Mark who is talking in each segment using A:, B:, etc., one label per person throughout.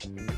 A: Martin!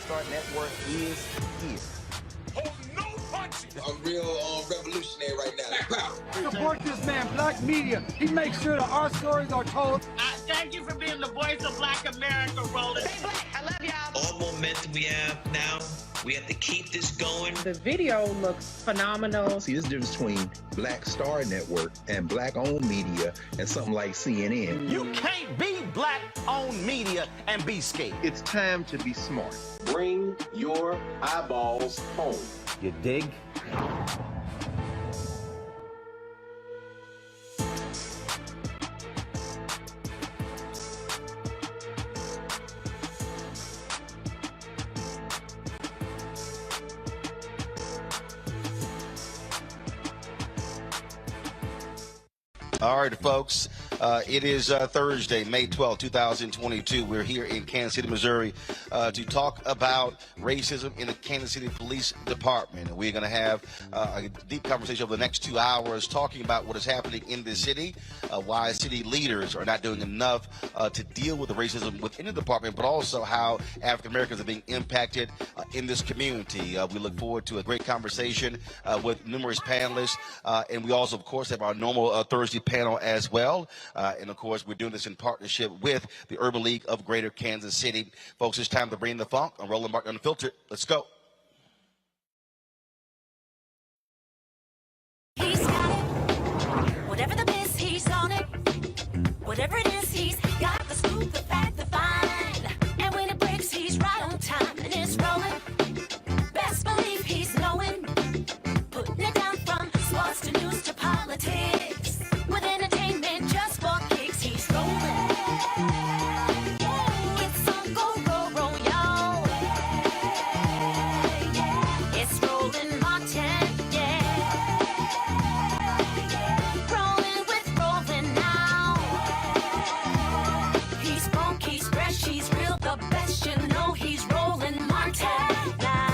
B: Start Network is here.
C: Oh, no punching!
D: I'm real revolutionary right now.
E: Support this man, Black Media. He makes sure that our stories are told.
F: Thank you for being the voice of Black America, Roland.
G: Stay black. I love y'all.
H: All momentum we have now, we have to keep this going.
I: The video looks phenomenal.
J: See, there's a difference between Black Star Network and Black-owned media and something like CNN.
B: You can't be Black-owned media and be scared.
J: It's time to be smart.
K: Bring your eyeballs home.
B: You dig? All right, folks, it is Thursday, May 12, 2022. We're here in Kansas City, Missouri, to talk about racism in the Kansas City Police Department. And we're going to have a deep conversation over the next 2 hours talking about what is happening in this city, why city leaders are not doing enough to deal with the racism within the department, but also how African Americans are being impacted in this community. We look forward to a great conversation with numerous panelists, and we also, of course, have our normal Thursday panel as well. And of course, we're doing this in partnership with the Urban League of Greater Kansas City. Folks, it's time to bring the funk. I'm Roland, Unfiltered. Let's go.
A: He's got it. Whatever the biz, he's on it. Whatever it is, he's got the scoop, the fact, the find. And when it breaks, he's right on time and it's rolling. Best believe he's knowing. Putting it down from sports to news to politics. With entertainment just for kicks, he's rolling. It's on go, y'all. It's Roland Martin, rolling with Roland now. He's funky, he's fresh, he's real, the best, you know he's Roland Martin now.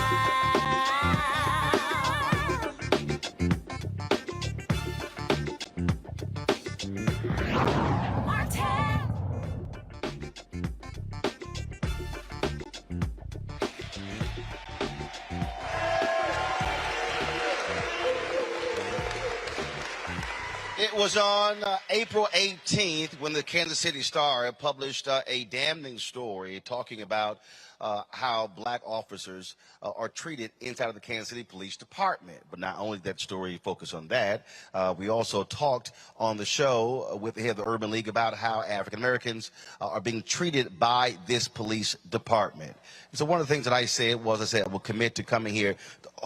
B: It was on April 18th when the Kansas City Star published a damning story talking about how black officers are treated inside of the Kansas City Police Department. But not only did that story focus on that, we also talked on the show with the head of the Urban League about how African Americans are being treated by this police department. And so one of the things that I said was, I will commit to coming here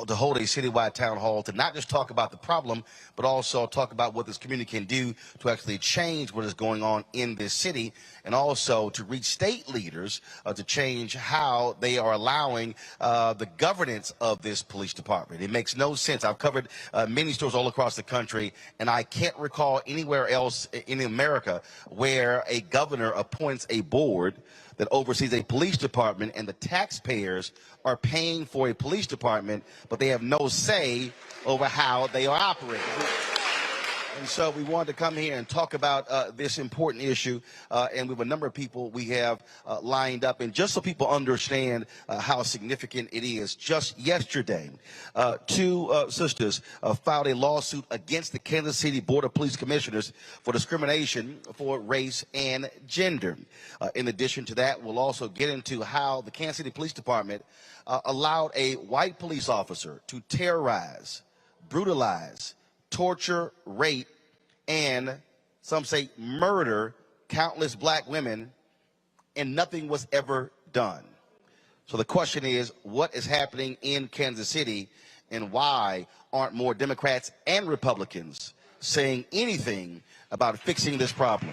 B: to hold a citywide town hall to not just talk about the problem, but also talk about what this community can do to actually change what is going on in this city, and also to reach state leaders to change how they are allowing the governance of this police department. It makes no sense. I've covered many stores all across the country, and I can't recall anywhere else in America where a governor appoints a board that oversees a police department, and the taxpayers are paying for a police department, but they have no say over how they are operating. And so we wanted to come here and talk about this important issue, and we have a number of people we have lined up. And just so people understand how significant it is, just yesterday, two sisters filed a lawsuit against the Kansas City Board of Police Commissioners for discrimination for race and gender. In addition to that, we'll also get into how the Kansas City Police Department allowed a white police officer to terrorize, brutalize, torture, rape, and some say murder countless black women, and nothing was ever done. So the question is, what is happening in Kansas City, and why aren't more Democrats and Republicans saying anything about fixing this problem?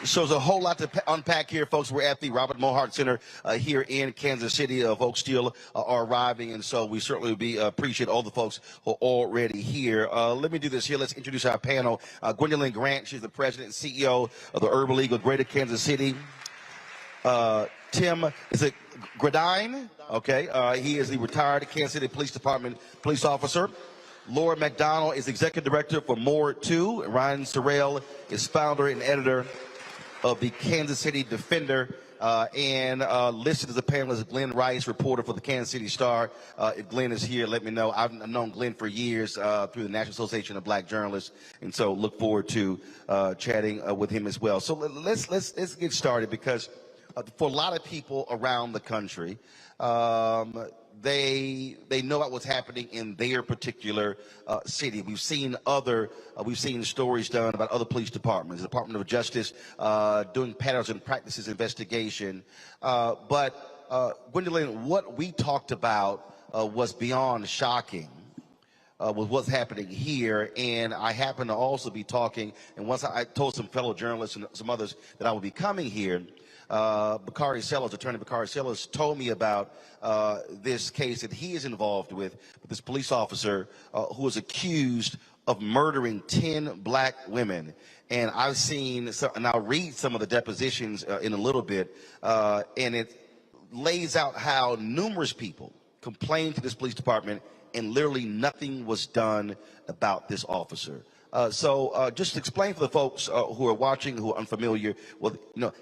B: So there's a whole lot to unpack here, folks. We're at the Mohart Center here in Kansas City. Folks still are arriving, and so we certainly appreciate all the folks who are already here. Let me do this here. Let's introduce our panel. Gwendolyn Grant, she's the president and CEO of the Urban League of Greater Kansas City. Tim, is it Gradine? Okay, he is the retired Kansas City Police Department police officer. Laura McDonald is executive director for Mohart Center. Ryan Sorrell is founder and editor of the Kansas City Defender, and listed as a panelist, Glenn Rice, reporter for the Kansas City Star. If Glenn is here, let me know. I've known Glenn for years through the National Association of Black Journalists, and so look forward to chatting with him as well. So let's get started, because for a lot of people around the country, they know about what's happening in their particular city. We've seen stories done about other police departments, the Department of Justice doing patterns and practices investigation. But Gwendolyn, what we talked about was beyond shocking. With what's happening here, and I happen to also be talking, and once I told some fellow journalists and some others that I would be coming here, Bakari Sellers, attorney Bakari Sellers, told me about this case that he is involved with this police officer who was accused of murdering 10 black women. And I've seen, and I'll read some of the depositions in a little bit, and it lays out how numerous people complained to this police department and literally nothing was done about this officer. So just explain for the folks who are watching, who are unfamiliar with,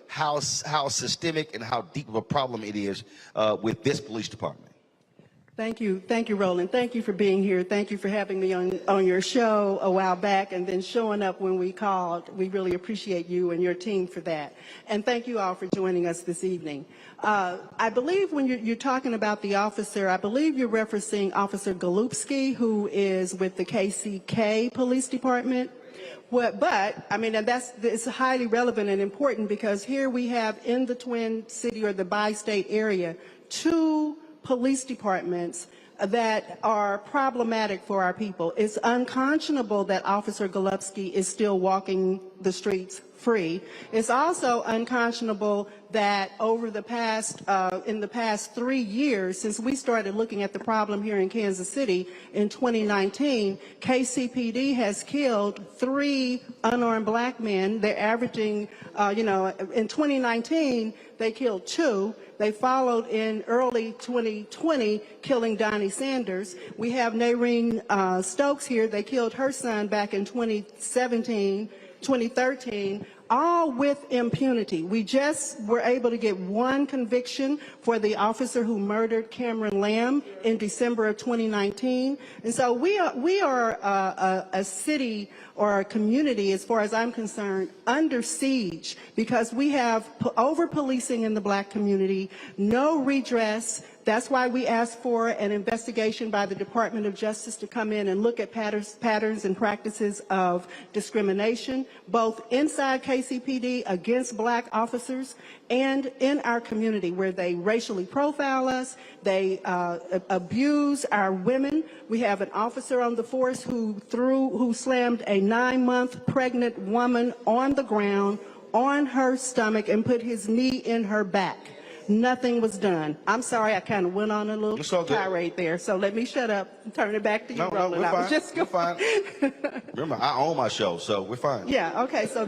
B: how systemic and how deep of a problem it is with this police department.
G: Thank you, Roland. Thank you for being here. Thank you for having me on your show a while back and then showing up when we called. We really appreciate you and your team for that. And thank you all for joining us this evening. I believe when you're talking about the officer, I believe you're referencing Officer Golubsky, who is with the KCK Police Department. But I mean, and it's highly relevant and important because here we have in the Twin City or the bi-state area 2 police departments that are problematic for our people. It's unconscionable that Officer Golubsky is still walking the streets free. It's also unconscionable that over the past, in the past 3 years, since we started looking at the problem here in Kansas City in 2019, KCPD has killed 3 unarmed black men. They're averaging, in 2019, they killed 2. They followed in early 2020, killing Donnie Sanders. We have Naireen Stokes here. They killed her son back in 2013, all with impunity. We just were able to get 1 conviction for the officer who murdered Cameron Lamb in December of 2019. And so we are a city or a community, as far as I'm concerned, under siege because we have over-policing in the black community, no redress. That's why we asked for an investigation by the Department of Justice to come in and look at patterns and practices of discrimination, both inside KCPD against black officers and in our community where they racially profile us, they abuse our women. We have an officer on the force who slammed a 9-month pregnant woman on the ground, on her stomach, and put his knee in her back. Nothing was done. I'm sorry, I kind of went on a little tirade there, so let me shut up and turn it back to you, Roland.
B: No, we're fine. Remember, I own my show, so we're fine.
G: Yeah, okay, so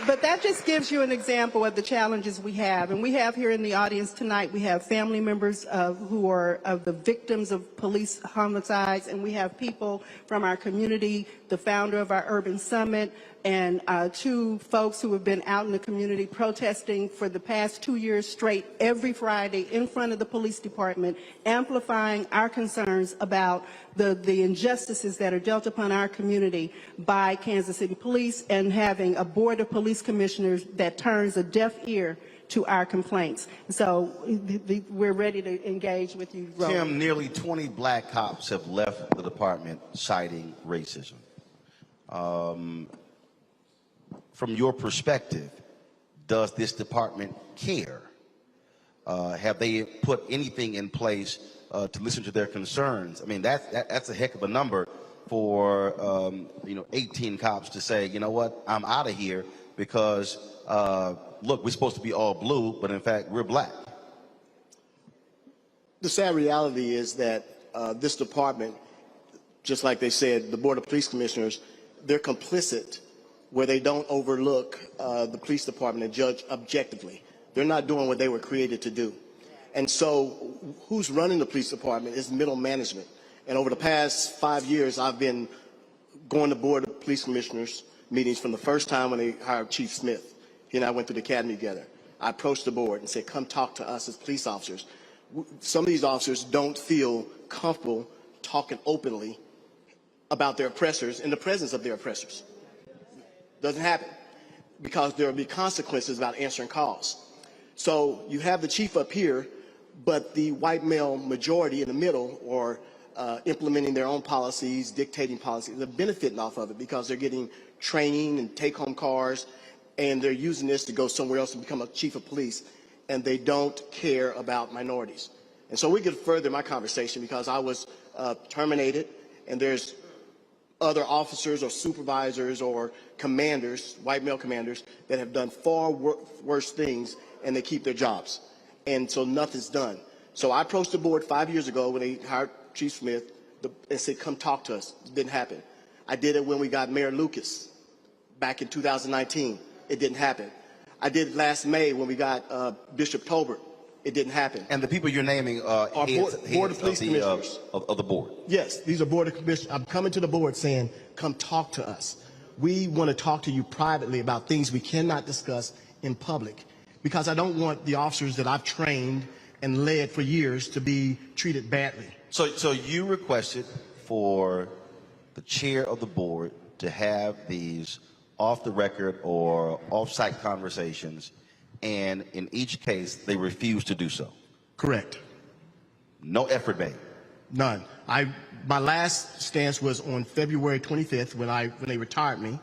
G: but that just gives you an example of the challenges we have. And we have here in the audience tonight, we have family members who are of the victims of police homicides, and we have people from our community, the founder of our Urban Summit, and 2 folks who have been out in the community protesting for the past 2 years straight every Friday in front of the police department, amplifying our concerns about the injustices that are dealt upon our community by Kansas City Police and having a board of police commissioners that turns a deaf ear to our complaints. So we're ready to engage with you, Roland.
B: Tim, nearly 20 black cops have left the department citing racism. From your perspective, does this department care? Have they put anything in place to listen to their concerns? I mean, that's a heck of a number for 18 cops to say, you know what, I'm out of here because look, we're supposed to be all blue, but in fact we're black.
K: The sad reality is that this department, just like they said, the Board of Police Commissioners, they're complicit where they don't overlook the police department and judge objectively. They're not doing what they were created to do. And so who's running the police department is middle management. And over the past 5 years, I've been going to Board of Police Commissioners meetings from the first time when they hired Chief Smith. He and I went through the academy together. I approached the board and said, come talk to us as police officers. Some of these officers don't feel comfortable talking openly about their oppressors in the presence of their oppressors. Doesn't happen because there will be consequences about answering calls. So you have the chief up here, but the white male majority in the middle are implementing their own policies, dictating policies. They're benefiting off of it because they're getting training and take-home cars, and they're using this to go somewhere else and become a chief of police, and they don't care about minorities. And so we could further my conversation because I was terminated, and there's other officers or supervisors or commanders, white male commanders, that have done far worse things, and they keep their jobs. And so nothing's done. So I approached the board 5 years ago when they hired Chief Smith and said, come talk to us. It didn't happen. I did it when we got Mayor Lucas back in 2019. It didn't happen. I did it last May when we got Bishop Tolbert. It didn't happen.
B: And the people you're naming are
K: Board of Police Commissioners.
B: Of the board.
K: Yes, these are Board of Commissioners. I'm coming to the board saying, come talk to us. We want to talk to you privately about things we cannot discuss in public, because I don't want the officers that I've trained and led for years to be treated badly.
B: So you requested for the chair of the board to have these off-the-record or off-site conversations, and in each case, they refused to do so. Correct. No effort made.
K: None. My last stance was on February 25th when they retired me,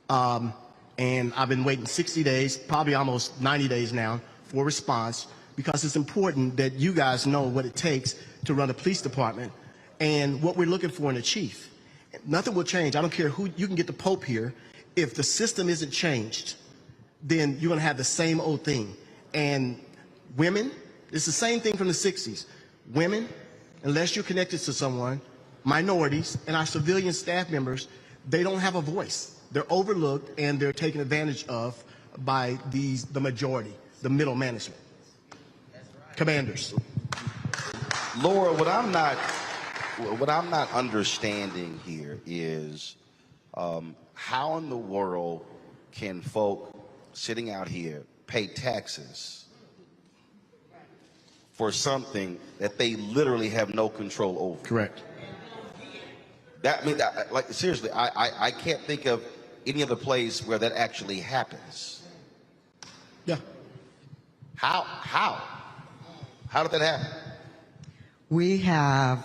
K: and I've been waiting 60 days, probably almost 90 days now, for a response, because it's important that you guys know what it takes to run a police department and what we're looking for in a chief. Nothing will change. I don't care who, you can get the Pope here. If the system isn't changed, then you're going to have the same old thing. And women, it's the same thing from the 60s. Women, unless you're connected to someone, minorities, and our civilian staff members, they don't have a voice. They're overlooked and they're taken advantage of by the majority, the middle management. Commanders.
B: Laura, what I'm not understanding here is how in the world can folk sitting out here pay taxes for something that they literally have no control over?
K: Correct.
B: Like seriously, I can't think of any other place where that actually happens.
K: Yeah.
B: How did that happen?
L: We have,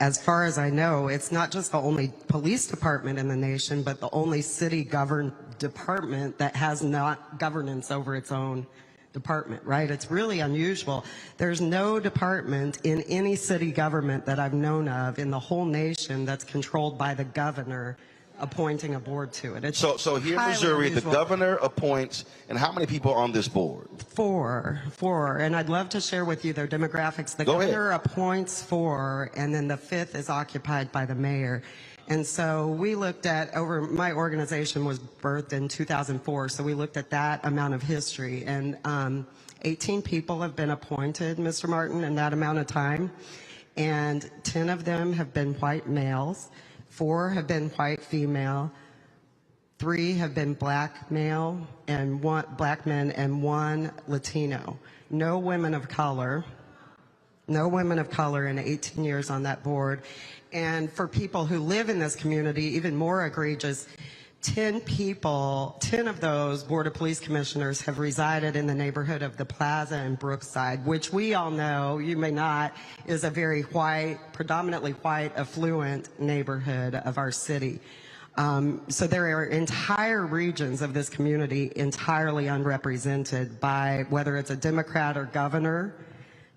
L: as far as I know, it's not just the only police department in the nation, but the only city governed department that has not governance over its own department, right? It's really unusual. There's no department in any city government that I've known of in the whole nation that's controlled by the governor appointing a board to it. It's
B: so here in Missouri, the governor appoints, and how many people are on this board?
L: Four, and I'd love to share with you their demographics. The governor appoints 4, and then the 5th is occupied by the mayor. And so we looked at, my organization was birthed in 2004, so we looked at that amount of history, and 18 people have been appointed, Mr. Martin, in that amount of time, and 10 of them have been white males, 4 have been white female, 3 have been black male, and 1 black men, and 1 Latino. No women of color in 18 years on that board. And for people who live in this community, even more egregious, 10 of those Board of Police Commissioners have resided in the neighborhood of the Plaza and Brookside, which we all know, you may not, is a very white, predominantly white, affluent neighborhood of our city. So there are entire regions of this community entirely unrepresented by, whether it's a Democrat or governor,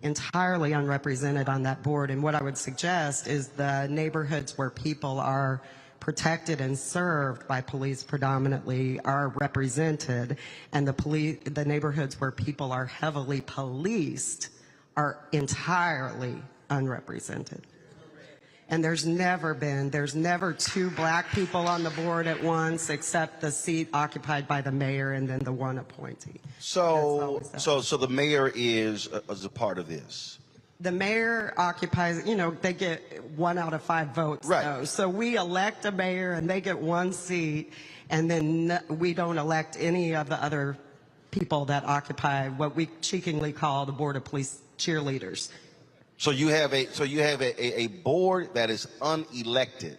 L: entirely unrepresented on that board. And what I would suggest is the neighborhoods where people are protected and served by police predominantly are represented, and the neighborhoods where people are heavily policed are entirely unrepresented. And there's never 2 black people on the board at once, except the seat occupied by the mayor and then the 1 appointee.
B: So the mayor is a part of this.
L: The mayor occupies, they get 1 out of 5 votes.
B: Right.
L: Though. So we elect a mayor and they get 1 seat, and then we don't elect any of the other people that occupy what we cheekingly call the Board of Police cheerleaders.
B: So you have a board that is unelected.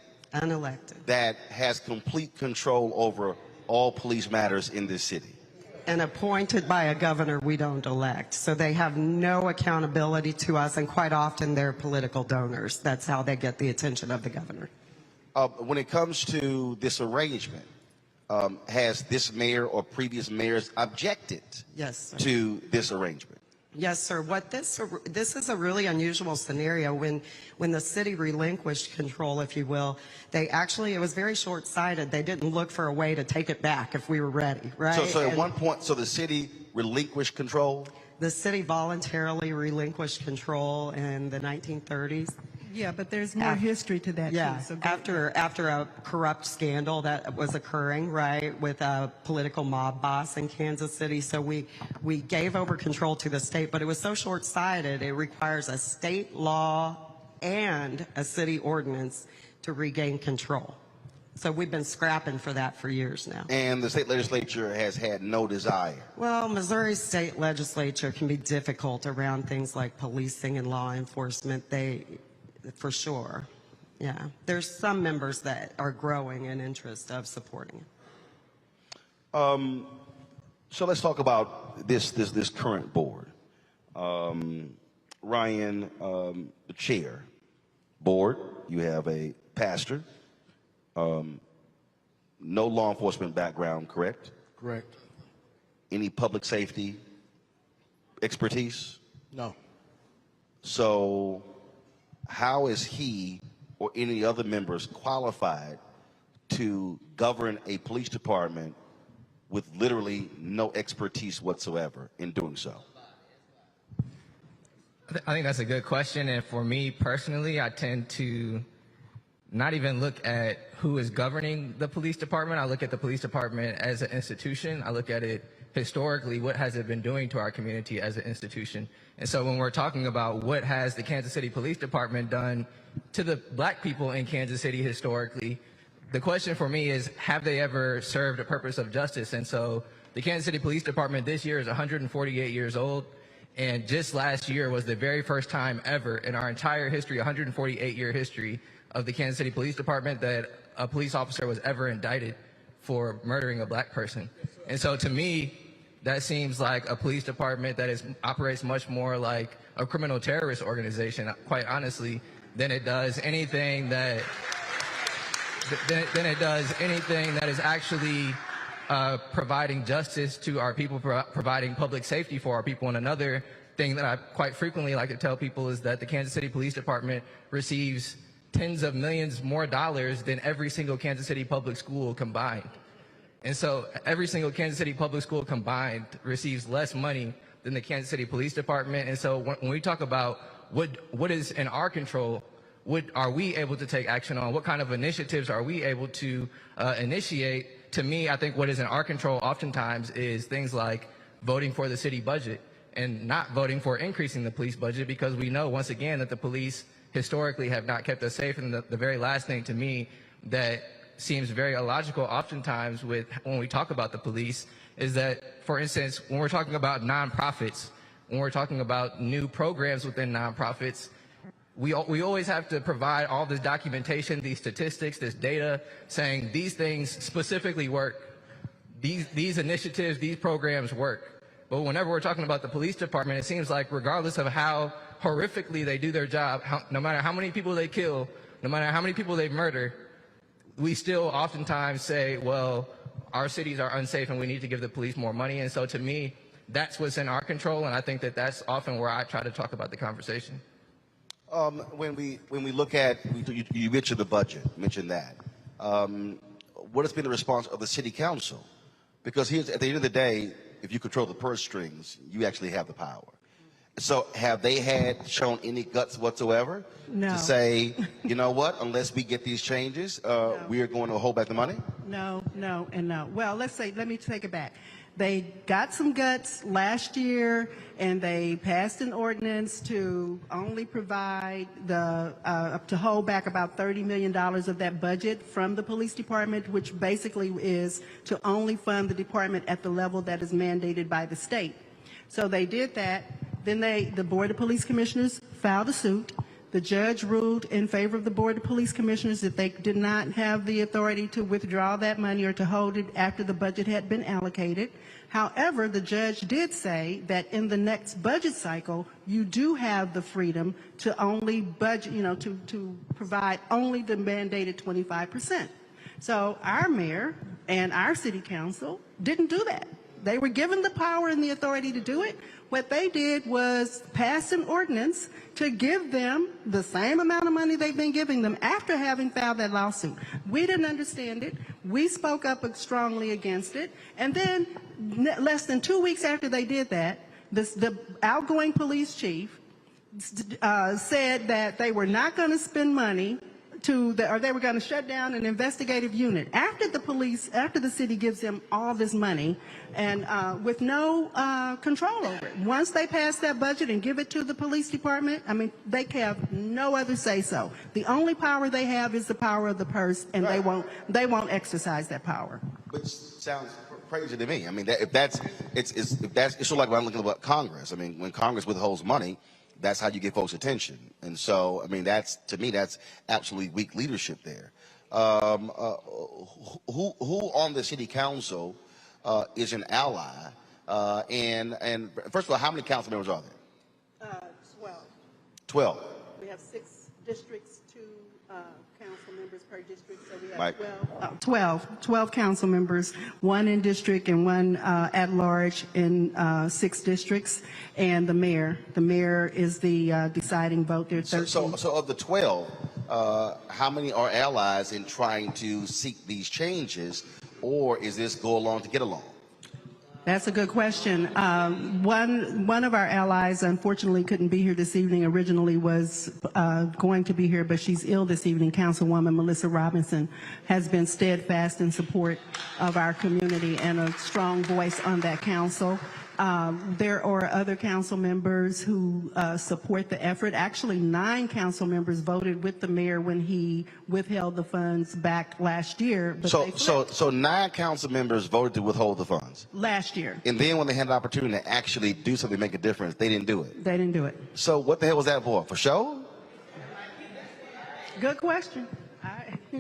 B: That has complete control over all police matters in this city.
L: And appointed by a governor we don't elect. So they have no accountability to us, and quite often they're political donors. That's how they get the attention of the governor.
B: When it comes to this arrangement, has this mayor or previous mayors objected to this arrangement?
L: Yes, sir. This is a really unusual scenario. When the city relinquished control, if you will, it was very short-sighted. They didn't look for a way to take it back if we were ready, right?
B: So at one point, the city relinquished control?
L: The city voluntarily relinquished control in the 1930s.
G: Yeah, but there's more history to that,
L: Yeah,
G: too. So
L: after a corrupt scandal that was occurring, right, with a political mob boss in Kansas City. So we gave over control to the state, but it was so short-sighted. It requires a state law and a city ordinance to regain control. So we've been scrapping for that for years now.
B: And the state legislature has had no desire.
L: Well, Missouri's state legislature can be difficult around things like policing and law enforcement. For sure. Yeah. There's some members that are growing in interest of supporting it.
B: So let's talk about this current board. Ryan, the chair. Board, you have a pastor. No law enforcement background, correct?
K: Correct.
B: Any public safety expertise?
K: No.
B: So how is he or any other members qualified to govern a police department with literally no expertise whatsoever in doing so?
M: I think that's a good question, and for me personally, I tend to not even look at who is governing the police department. I look at the police department as an institution. I look at it historically, what has it been doing to our community as an institution? And so when we're talking about what has the Kansas City Police Department done to the black people in Kansas City historically, the question for me is, have they ever served a purpose of justice? And so the Kansas City Police Department this year is 148 years old. And just last year was the very first time ever in our entire history, 148-year history of the Kansas City Police Department, that a police officer was ever indicted for murdering a black person. And so to me, that seems like a police department that operates much more like a criminal terrorist organization, quite honestly, than it does anything that is actually providing justice to our people, providing public safety for our people. And another thing that I quite frequently like to tell people is that the Kansas City Police Department receives tens of millions more dollars than every single Kansas City public school combined. And so every single Kansas City public school combined receives less money than the Kansas City Police Department. And so when we talk about what is in our control, what are we able to take action on, what kind of initiatives are we able to initiate, to me, I think what is in our control oftentimes is things like voting for the city budget and not voting for increasing the police budget, because we know, once again, that the police historically have not kept us safe. And the very last thing to me that seems very illogical oftentimes when we talk about the police is that, for instance, when we're talking about nonprofits, when we're talking about new programs within nonprofits, we always have to provide all this documentation, these statistics, this data, saying these things specifically work. These initiatives, these programs work. But whenever we're talking about the police department, it seems like regardless of how horrifically they do their job, no matter how many people they kill, no matter how many people they murder, we still oftentimes say, well, our cities are unsafe and we need to give the police more money. And so to me, that's what's in our control, and I think that that's often where I try to talk about the conversation.
B: When we look at, you mentioned the budget, mentioned that. What has been the response of the city council? Because at the end of the day, if you control the purse strings, you actually have the power. So have they shown any guts whatsoever to say, you know what, unless we get these changes, we are going to hold back the money?
G: No, and no. Well, let me take it back. They got some guts last year, and they passed an ordinance to only provide to hold back about $30 million of that budget from the police department, which basically is to only fund the department at the level that is mandated by the state. So they did that. Then the Board of Police Commissioners filed a suit. The judge ruled in favor of the Board of Police Commissioners that they did not have the authority to withdraw that money or to hold it after the budget had been allocated. However, the judge did say that in the next budget cycle, you do have the freedom to only budget, to provide only the mandated 25%. So our mayor and our city council didn't do that. They were given the power and the authority to do it. What they did was pass an ordinance to give them the same amount of money they've been giving them after having filed that lawsuit. We didn't understand it. We spoke up strongly against it. And then less than 2 weeks after they did that, the outgoing police chief said that they were not going to spend money or they were going to shut down an investigative unit after the city gives them all this money and with no control over it. Once they pass that budget and give it to the police department, I mean, they have no other say so. The only power they have is the power of the purse, and they won't exercise that power.
B: Which sounds crazy to me. I mean, it's sort of like when I'm looking at Congress. I mean, when Congress withholds money, that's how you get folks' attention. And so, I mean, to me, that's absolutely weak leadership there. Who on the city council is an ally? And first of all, how many council members are there?
G: 12.
B: 12.
G: We have 6 districts, 2 council members per district, so we have
B: Mike.
G: 12 council members, 1 in district and 1 at large in 6 districts, and the mayor. The mayor is the deciding vote. There are 13.
B: So of the 12, how many are allies in trying to seek these changes, or is this go along to get along?
G: That's a good question. One of our allies, unfortunately, couldn't be here this evening. Originally was going to be here, but she's ill this evening. Councilwoman Melissa Robinson has been steadfast in support of our community and a strong voice on that council. There are other council members who support the effort. Actually, 9 council members voted with the mayor when he withheld the funds back last year. But
B: so 9 council members voted to withhold the funds
G: last year.
B: And then when they had an opportunity to actually do something, make a difference, they didn't do it.
G: They didn't do it.
B: So what the hell was that for? For show?
G: Good question.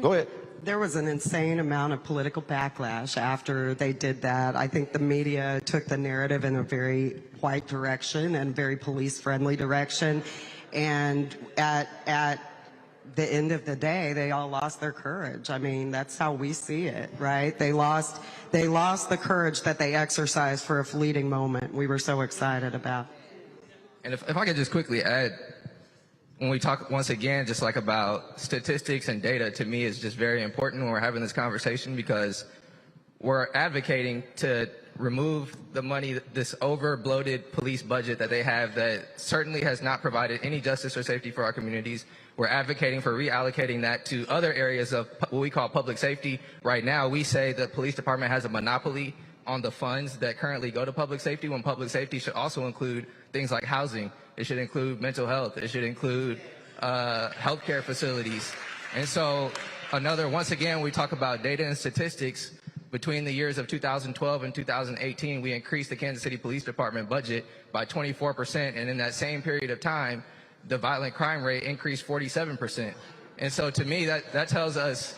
B: Go ahead.
L: There was an insane amount of political backlash after they did that. I think the media took the narrative in a very white direction and very police-friendly direction. And at the end of the day, they all lost their courage. I mean, that's how we see it, right? They lost the courage that they exercised for a fleeting moment. We were so excited about.
M: And if I could just quickly add, when we talk once again just like about statistics and data, to me is just very important when we're having this conversation, because we're advocating to remove the money, this over bloated police budget that they have that certainly has not provided any justice or safety for our communities. We're advocating for reallocating that to other areas of what we call public safety. Right now, we say the police department has a monopoly on the funds that currently go to public safety, when public safety should also include things like housing. It should include mental health. It should include healthcare facilities. And so once again, we talk about data and statistics. Between the years of 2012 and 2018, we increased the Kansas City Police Department budget by 24%. And in that same period of time, the violent crime rate increased 47%. And so to me, that tells us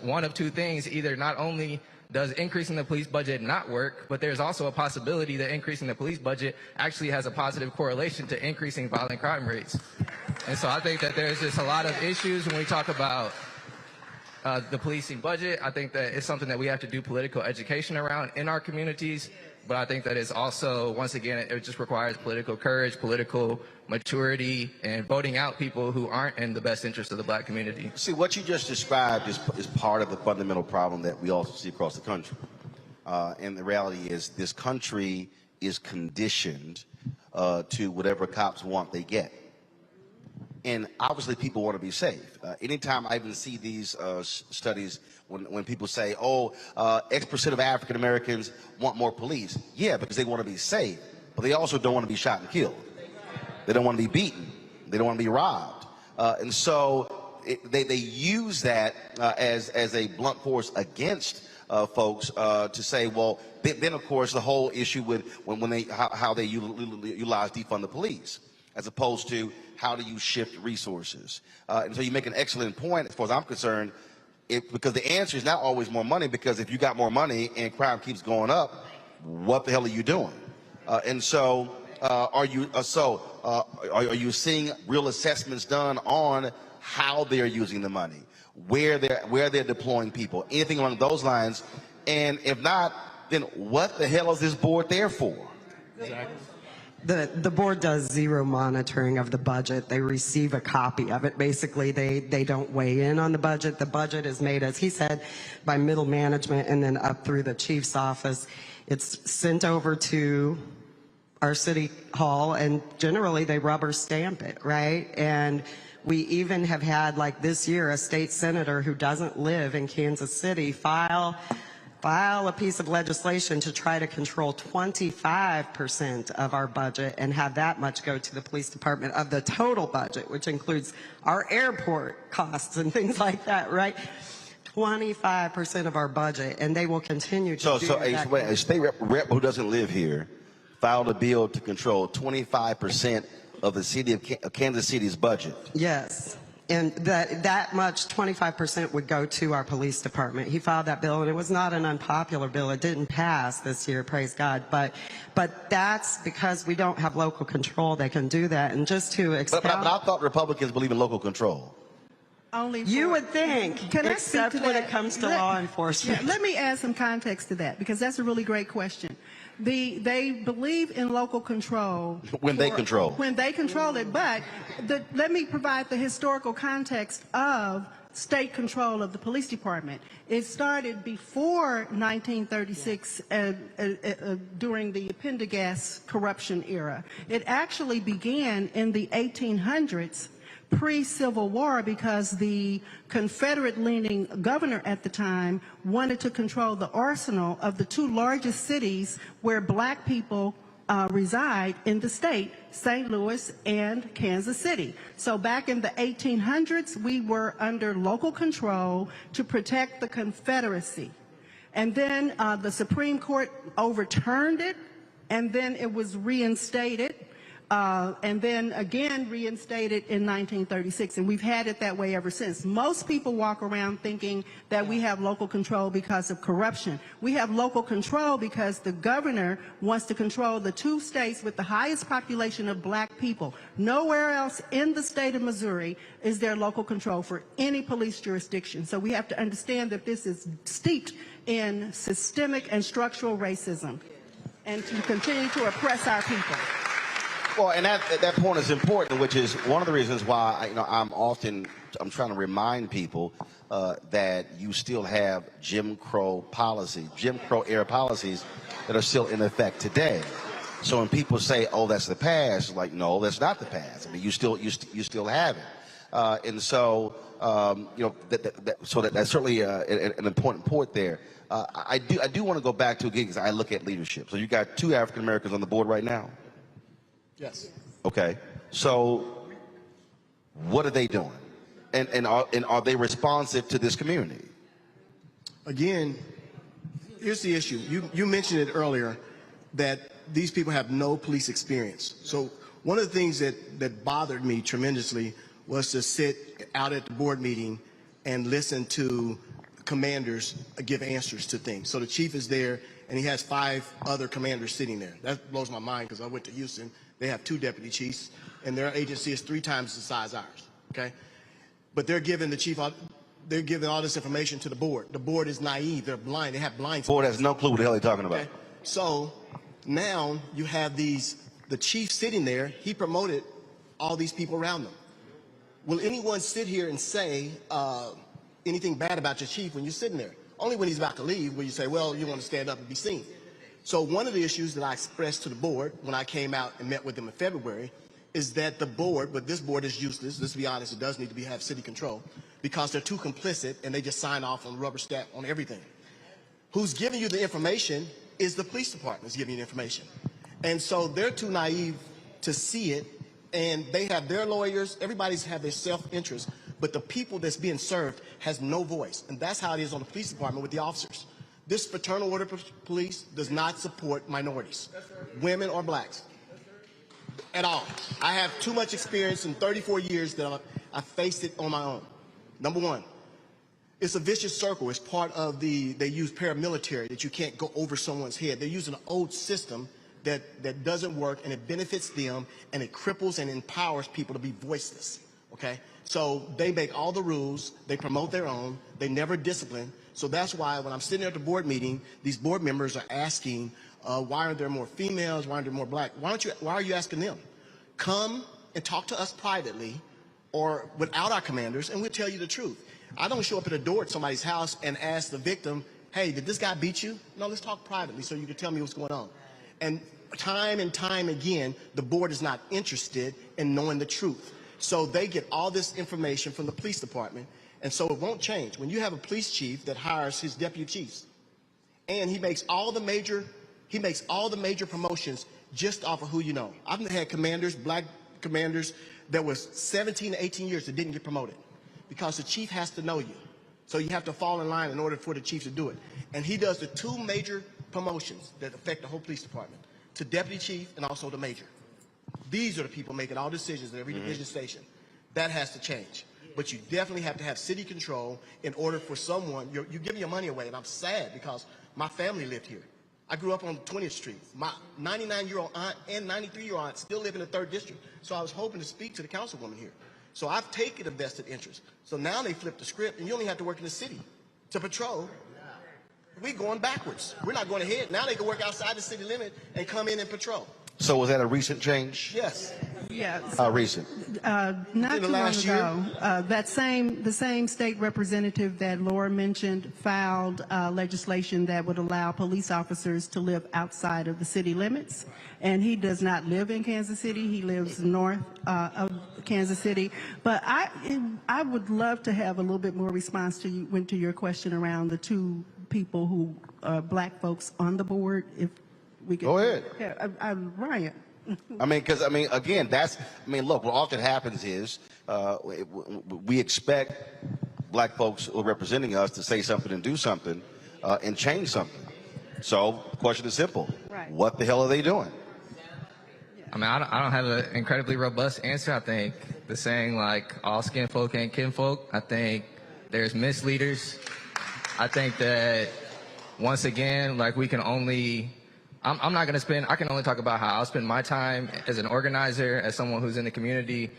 M: one of two things. Either not only does increasing the police budget not work, but there's also a possibility that increasing the police budget actually has a positive correlation to increasing violent crime rates. And so I think that there's just a lot of issues when we talk about the policing budget. I think that it's something that we have to do political education around in our communities, but I think that it's also, once again, it just requires political courage, political maturity, and voting out people who aren't in the best interest of the black community.
B: See, what you just described is part of the fundamental problem that we also see across the country. And the reality is this country is conditioned to whatever cops want, they get. And obviously people want to be safe. Anytime I even see these studies when people say, X% of African Americans want more police. Yeah, because they want to be safe, but they also don't want to be shot and killed. They don't want to be beaten. They don't want to be robbed. And so they use that as a blunt force against folks to say, well, then of course the whole issue with how they utilize defund the police, as opposed to how do you shift resources. And so you make an excellent point as far as I'm concerned, because the answer is not always more money, because if you got more money and crime keeps going up, what the hell are you doing? And so are you seeing real assessments done on how they're using the money, where they're deploying people, anything along those lines? And if not, then what the hell is this board there for?
L: Exactly. The board does zero monitoring of the budget. They receive a copy of it. Basically, they don't weigh in on the budget. The budget is made, as he said, by middle management and then up through the chief's office. It's sent over to our city hall, and generally they rubber stamp it, right? And we even have had, like this year, a state senator who doesn't live in Kansas City file a piece of legislation to try to control 25% of our budget and have that much go to the police department of the total budget, which includes our airport costs and things like that, right? 25% of our budget, and they will continue to do that.
B: So a state rep who doesn't live here filed a bill to control 25% of the city of Kansas City's budget.
L: Yes. And that much, 25%, would go to our police department. He filed that bill, and it was not an unpopular bill. It didn't pass this year, praise God. But that's because we don't have local control. They can do that. And just to expound,
B: but I thought Republicans believe in local control.
L: You would think, except when it comes to law enforcement.
G: Yeah, let me add some context to that, because that's a really great question. They believe in local control
B: when they control
G: it, but let me provide the historical context of state control of the police department. It started before 1936 during the Pendergast corruption era. It actually began in the 1800s, pre-Civil War, because the Confederate-leaning governor at the time wanted to control the arsenal of the two largest cities where black people reside in the state, St. Louis and Kansas City. So back in the 1800s, we were under local control to protect the Confederacy. And then the Supreme Court overturned it, and then it was reinstated. And then again reinstated in 1936, and we've had it that way ever since. Most people walk around thinking that we have local control because of corruption. We have local control because the governor wants to control the two states with the highest population of black people. Nowhere else in the state of Missouri is there local control for any police jurisdiction. So we have to understand that this is steeped in systemic and structural racism, and to continue to oppress our people.
B: Well, and that point is important, which is one of the reasons why I'm trying to remind people that you still have Jim Crow era policies that are still in effect today. So when people say, "Oh, that's the past," like, no, that's not the past. I mean, you still have it, and so that's certainly an important point there. I do want to go back to again, because I look at leadership. So you got two African Americans on the board right now.
K: Yes.
B: Okay. So what are they doing? And are they responsive to this community?
K: Again, here's the issue. You mentioned it earlier that these people have no police experience. So one of the things that bothered me tremendously was to sit out at the board meeting and listen to commanders give answers to things. So the chief is there, and he has 5 other commanders sitting there. That blows my mind, because I went to Houston. They have 2 deputy chiefs, and their agency is 3 times the size of ours, okay? But they're giving the chief, they're giving all this information to the board. The board is naive. They're blind. They have blind spots.
B: The board has no clue what the hell they're talking about.
K: Okay? So now you have the chief sitting there. He promoted all these people around them. Will anyone sit here and say anything bad about your chief when you're sitting there? Only when he's about to leave will you say, well, you want to stand up and be seen. So one of the issues that I expressed to the board when I came out and met with them in February is that the board, but this board is useless. Let's be honest, it does need to have city control, because they're too complicit and they just sign off on rubber stamp on everything. Who's giving you the information is the police department is giving you the information. And so they're too naive to see it, and they have their lawyers, everybody's have their self-interest, but the people that's being served has no voice. And that's how it is on the police department with the officers. This fraternal order police does not support minorities, women or blacks, at all. I have too much experience in 34 years that I faced it on my own. Number one, it's a vicious circle. It's part of they use paramilitary, that you can't go over someone's head. They're using an old system that doesn't work, and it benefits them, and it cripples and empowers people to be voiceless, okay? So they make all the rules, they promote their own, they never discipline. So that's why when I'm sitting at the board meeting, these board members are asking, why aren't there more females? Why aren't there more black? Why are you asking them? Come and talk to us privately or without our commanders, and we'll tell you the truth. I don't show up at a door at somebody's house and ask the victim, hey, did this guy beat you? No, let's talk privately so you can tell me what's going on. And time and time again, the board is not interested in knowing the truth. So they get all this information from the police department, and so it won't change. When you have a police chief that hires his deputy chiefs, and he makes all the major promotions just off of who you know. I've had commanders, black commanders, that was 17 to 18 years that didn't get promoted because the chief has to know you. So you have to fall in line in order for the chief to do it. And he does the two major promotions that affect the whole police department, to deputy chief and also the major. These are the people making all decisions at every division station. That has to change. But you definitely have to have city control in order for someone, you're giving your money away, and I'm sad because my family lived here. I grew up on 20th Street. My 99-year-old aunt and 93-year-old aunt still live in the 3rd District. So I was hoping to speak to the councilwoman here. So I've taken a vested interest. So now they flip the script, and you only have to work in the city to patrol. We're going backwards. We're not going ahead. Now they can work outside the city limit and come in and patrol.
B: So was that a recent change?
K: Yes.
G: Yes.
B: Recent.
G: Not too long ago, the same state representative that Laura mentioned filed legislation that would allow police officers to live outside of the city limits. And he does not live in Kansas City. He lives north of Kansas City. But I would love to have a little bit more response to your question around the two people who are black folks on the board. If we could.
B: Go ahead.
G: Yeah, Ryan.
B: Again, look, what often happens is we expect black folks who are representing us to say something and do something and change something. So the question is simple.
G: Right.
B: What the hell are they doing?
M: I mean, I don't have an incredibly robust answer. I think the saying, like, all skin folk ain't kinfolk, I think there's misleaders. I think that, once again, like, we can only... I'm not going to spend, I can only talk about how I'll spend my time as an organizer, as someone who's in the community.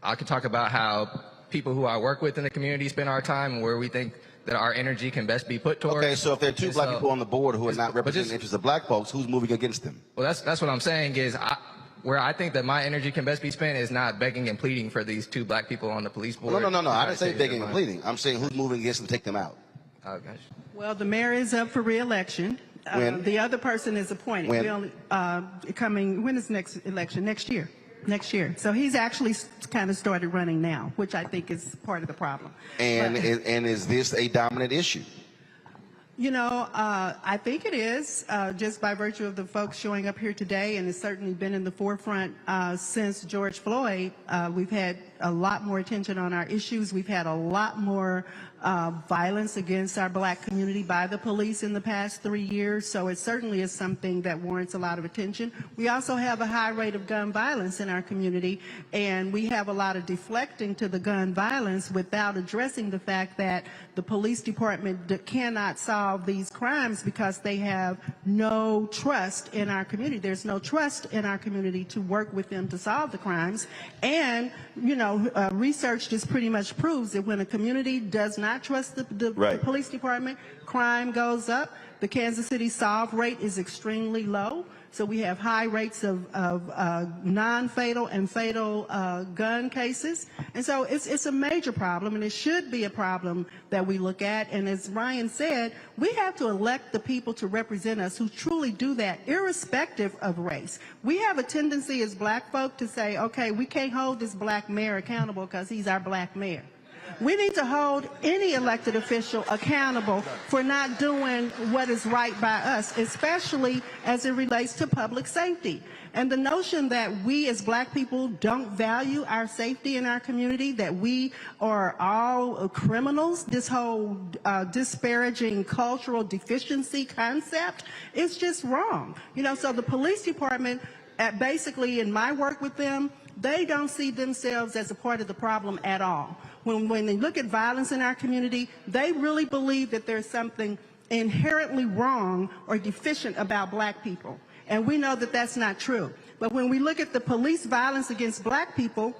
M: I can talk about how people who I work with in the community spend our time and where we think that our energy can best be put towards.
B: Okay, so if there are two black people on the board who are not representing the interests of black folks, who's moving against them?
M: Well, that's what I'm saying is where I think that my energy can best be spent is not begging and pleading for these two black people on the police board.
B: No. I didn't say begging and pleading. I'm saying who's moving against them to take them out.
M: Oh, gosh.
G: Well, the mayor is up for re-election. The other person is appointed.
B: When?
G: We only, when is next election? Next year. Next year. So he's actually kind of started running now, which I think is part of the problem.
B: And is this a dominant issue?
G: You know, I think it is, just by virtue of the folks showing up here today, and it's certainly been in the forefront since George Floyd. We've had a lot more attention on our issues. We've had a lot more violence against our black community by the police in the past 3 years, so it certainly is something that warrants a lot of attention. We also have a high rate of gun violence in our community, and we have a lot of deflecting to the gun violence without addressing the fact that the police department cannot solve these crimes because they have no trust in our community. There's no trust in our community to work with them to solve the crimes. And, you know, research just pretty much proves that when a community does not trust the police department, crime goes up. The Kansas City solve rate is extremely low. So we have high rates of non-fatal and fatal gun cases. And so it's a major problem, and it should be a problem that we look at. And as Ryan said, we have to elect the people to represent us who truly do that, irrespective of race. We have a tendency as black folk to say, okay, we can't hold this black mayor accountable because he's our black mayor. We need to hold any elected official accountable for not doing what is right by us, especially as it relates to public safety. And the notion that we as black people don't value our safety in our community, that we are all criminals, this whole disparaging cultural deficiency concept, is just wrong. You know, so the police department, basically in my work with them, they don't see themselves as a part of the problem at all. When they look at violence in our community, they really believe that there's something inherently wrong or deficient about black people. And we know that that's not true. But when we look at the police violence against black people,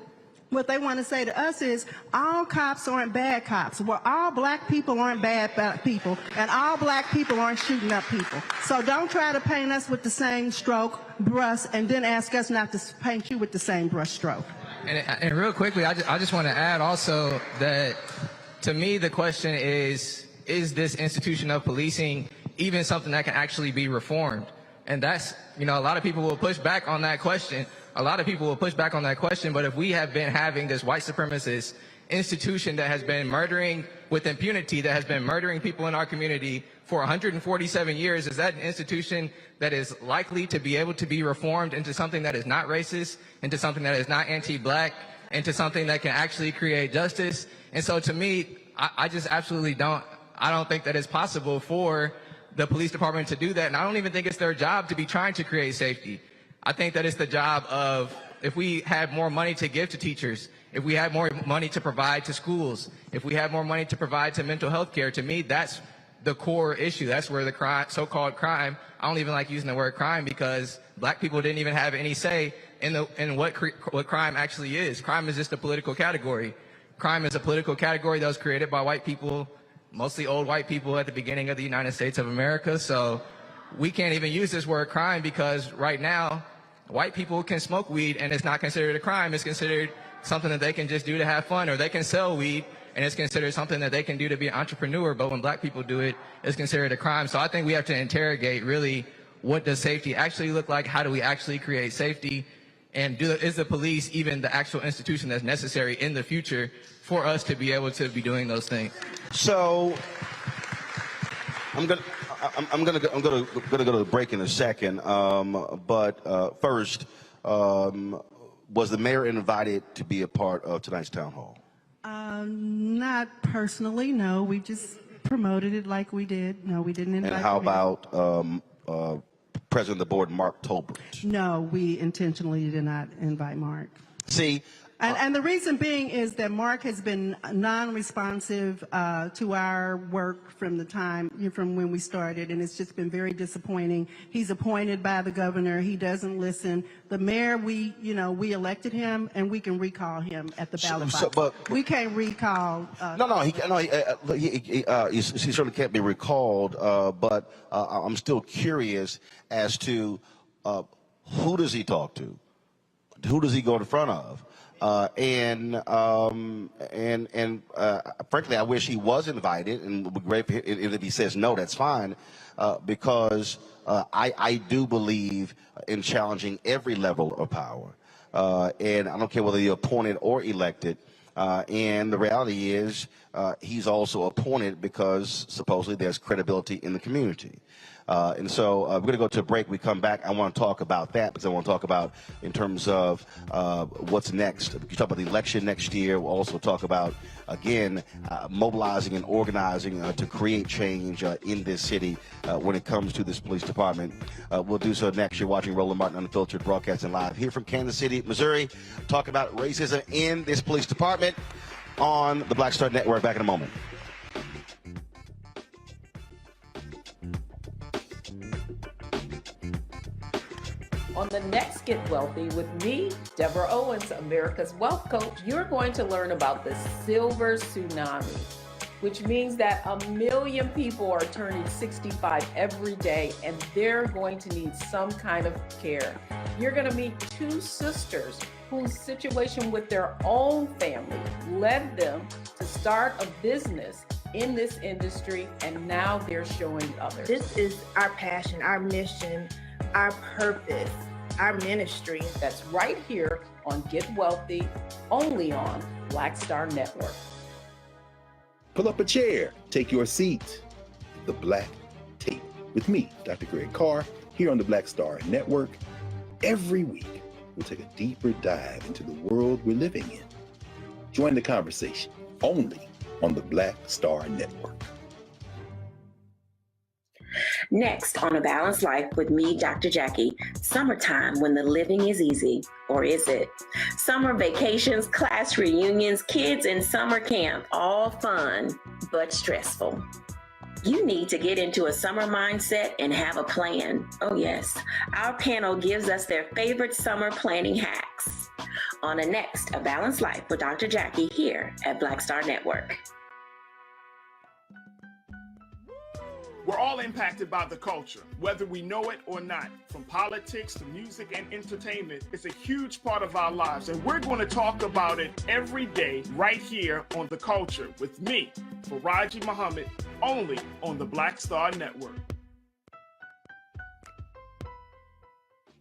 G: what they want to say to us is, all cops aren't bad cops. Well, all black people aren't bad people, and all black people aren't shooting up people. So don't try to paint us with the same brush and then ask us not to paint you with the same brush stroke.
M: And real quickly, I just want to add also that, to me, the question is this institution of policing even something that can actually be reformed? And that's, you know, a lot of people will push back on that question. But if we have been having this white supremacist institution that has been murdering with impunity, that has been murdering people in our community for 147 years, is that an institution that is likely to be able to be reformed into something that is not racist, into something that is not anti-black, into something that can actually create justice? And so to me, I just absolutely don't think that it's possible for the police department to do that. And I don't even think it's their job to be trying to create safety. I think that it's the job of, if we had more money to give to teachers, if we had more money to provide to schools, if we had more money to provide to mental health care, to me, that's the core issue. That's where the crime, so-called crime, I don't even like using the word crime because black people didn't even have any say in what crime actually is. Crime is just a political category. Crime is a political category that was created by white people, mostly old white people at the beginning of the United States of America. So we can't even use this word crime because right now, white people can smoke weed and it's not considered a crime. It's considered something that they can just do to have fun, or they can sell weed and it's considered something that they can do to be an entrepreneur. But when black people do it, it's considered a crime. So I think we have to interrogate really, what does safety actually look like? How do we actually create safety? And is the police even the actual institution that's necessary in the future for us to be able to be doing those things? So
B: I'm gonna go to the break in a second. But first, was the mayor invited to be a part of tonight's town hall?
G: Not personally, no. We just promoted it like we did. No, we didn't invite him.
B: And how about President of the board, Mark Tolbert?
G: No, we intentionally did not invite Mark.
B: See,
G: and the reason being is that Mark has been non-responsive to our work from when we started, and it's just been very disappointing. He's appointed by the governor. He doesn't listen. The mayor, we elected him, and we can recall him at the ballot box.
B: But
G: we can't recall.
B: He certainly can't be recalled. But I'm still curious as to who does he talk to? Who does he go in front of? Frankly, I wish he was invited, and it would be great if he says no, that's fine, because I do believe in challenging every level of power, and I don't care whether you're appointed or elected. And the reality is, he's also appointed because supposedly there's credibility in the community. And so we're going to go to a break. We come back. I want to talk about that because I want to talk about in terms of what's next. We talk about the election next year. We'll also talk about, again, mobilizing and organizing to create change in this city when it comes to this police department. We'll do so next. You're watching Roland Martin Unfiltered, broadcasting live here from Kansas City, Missouri, talking about racism in this police department on the Black Star Network. Back in a moment.
I: On the next Get Wealthy with me, Deborah Owens, America's Wealth Coach, you're going to learn about the silver tsunami, which means that 1 million people are turning 65 every day, and they're going to need some kind of care. You're going to meet two sisters whose situation with their own family led them to start a business in this industry, and now they're showing others.
N: This is our passion, our mission, our purpose, our ministry.
I: That's right here on Get Wealthy, only on Black Star Network.
J: Pull up a chair, take your seat. The Black Tape with me, Dr. Greg Carr, here on the Black Star Network. Every week, we'll take a deeper dive into the world we're living in. Join the conversation only on the Black Star Network.
O: Next on A Balanced Life with me, Dr. Jackie, summertime when the living is easy, or is it? Summer vacations, class reunions, kids in summer camp, all fun, but stressful. You need to get into a summer mindset and have a plan. Oh yes, our panel gives us their favorite summer planning hacks. On the next A Balanced Life with Dr. Jackie here at Black Star Network.
C: We're all impacted by the culture, whether we know it or not. From politics to music and entertainment, it's a huge part of our lives, and we're going to talk about it every day right here on The Culture with me, Faraji Muhammad, only on the Black Star Network.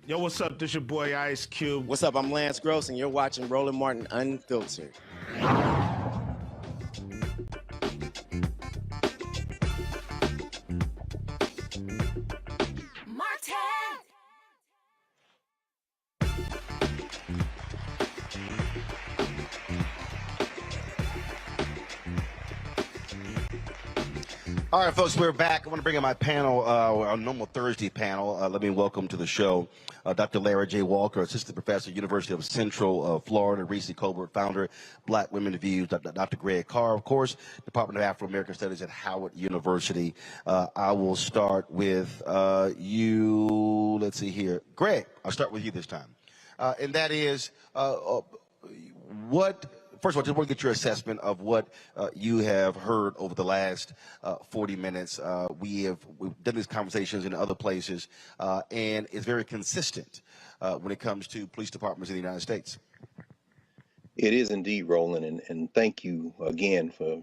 P: Yo, what's up? This your boy Ice Cube.
Q: What's up? I'm Lance Gross, and you're watching Roland Martin Unfiltered.
B: All right, folks, we're back. I want to bring in my panel, our normal Thursday panel. Let me welcome to the show Dr. Lara J. Walker, Assistant Professor, University of Central Florida, Reese Colbert, founder, Black Women Views, Dr. Greg Carr, of course, Department of Afro-American Studies at Howard University. I will start with you. Let's see here. Greg, I'll start with you this time. And that is, first of all, just want to get your assessment of what you have heard over the last 40 minutes. We've done these conversations in other places, and it's very consistent when it comes to police departments in the United States.
J: It is indeed, Roland, and thank you again for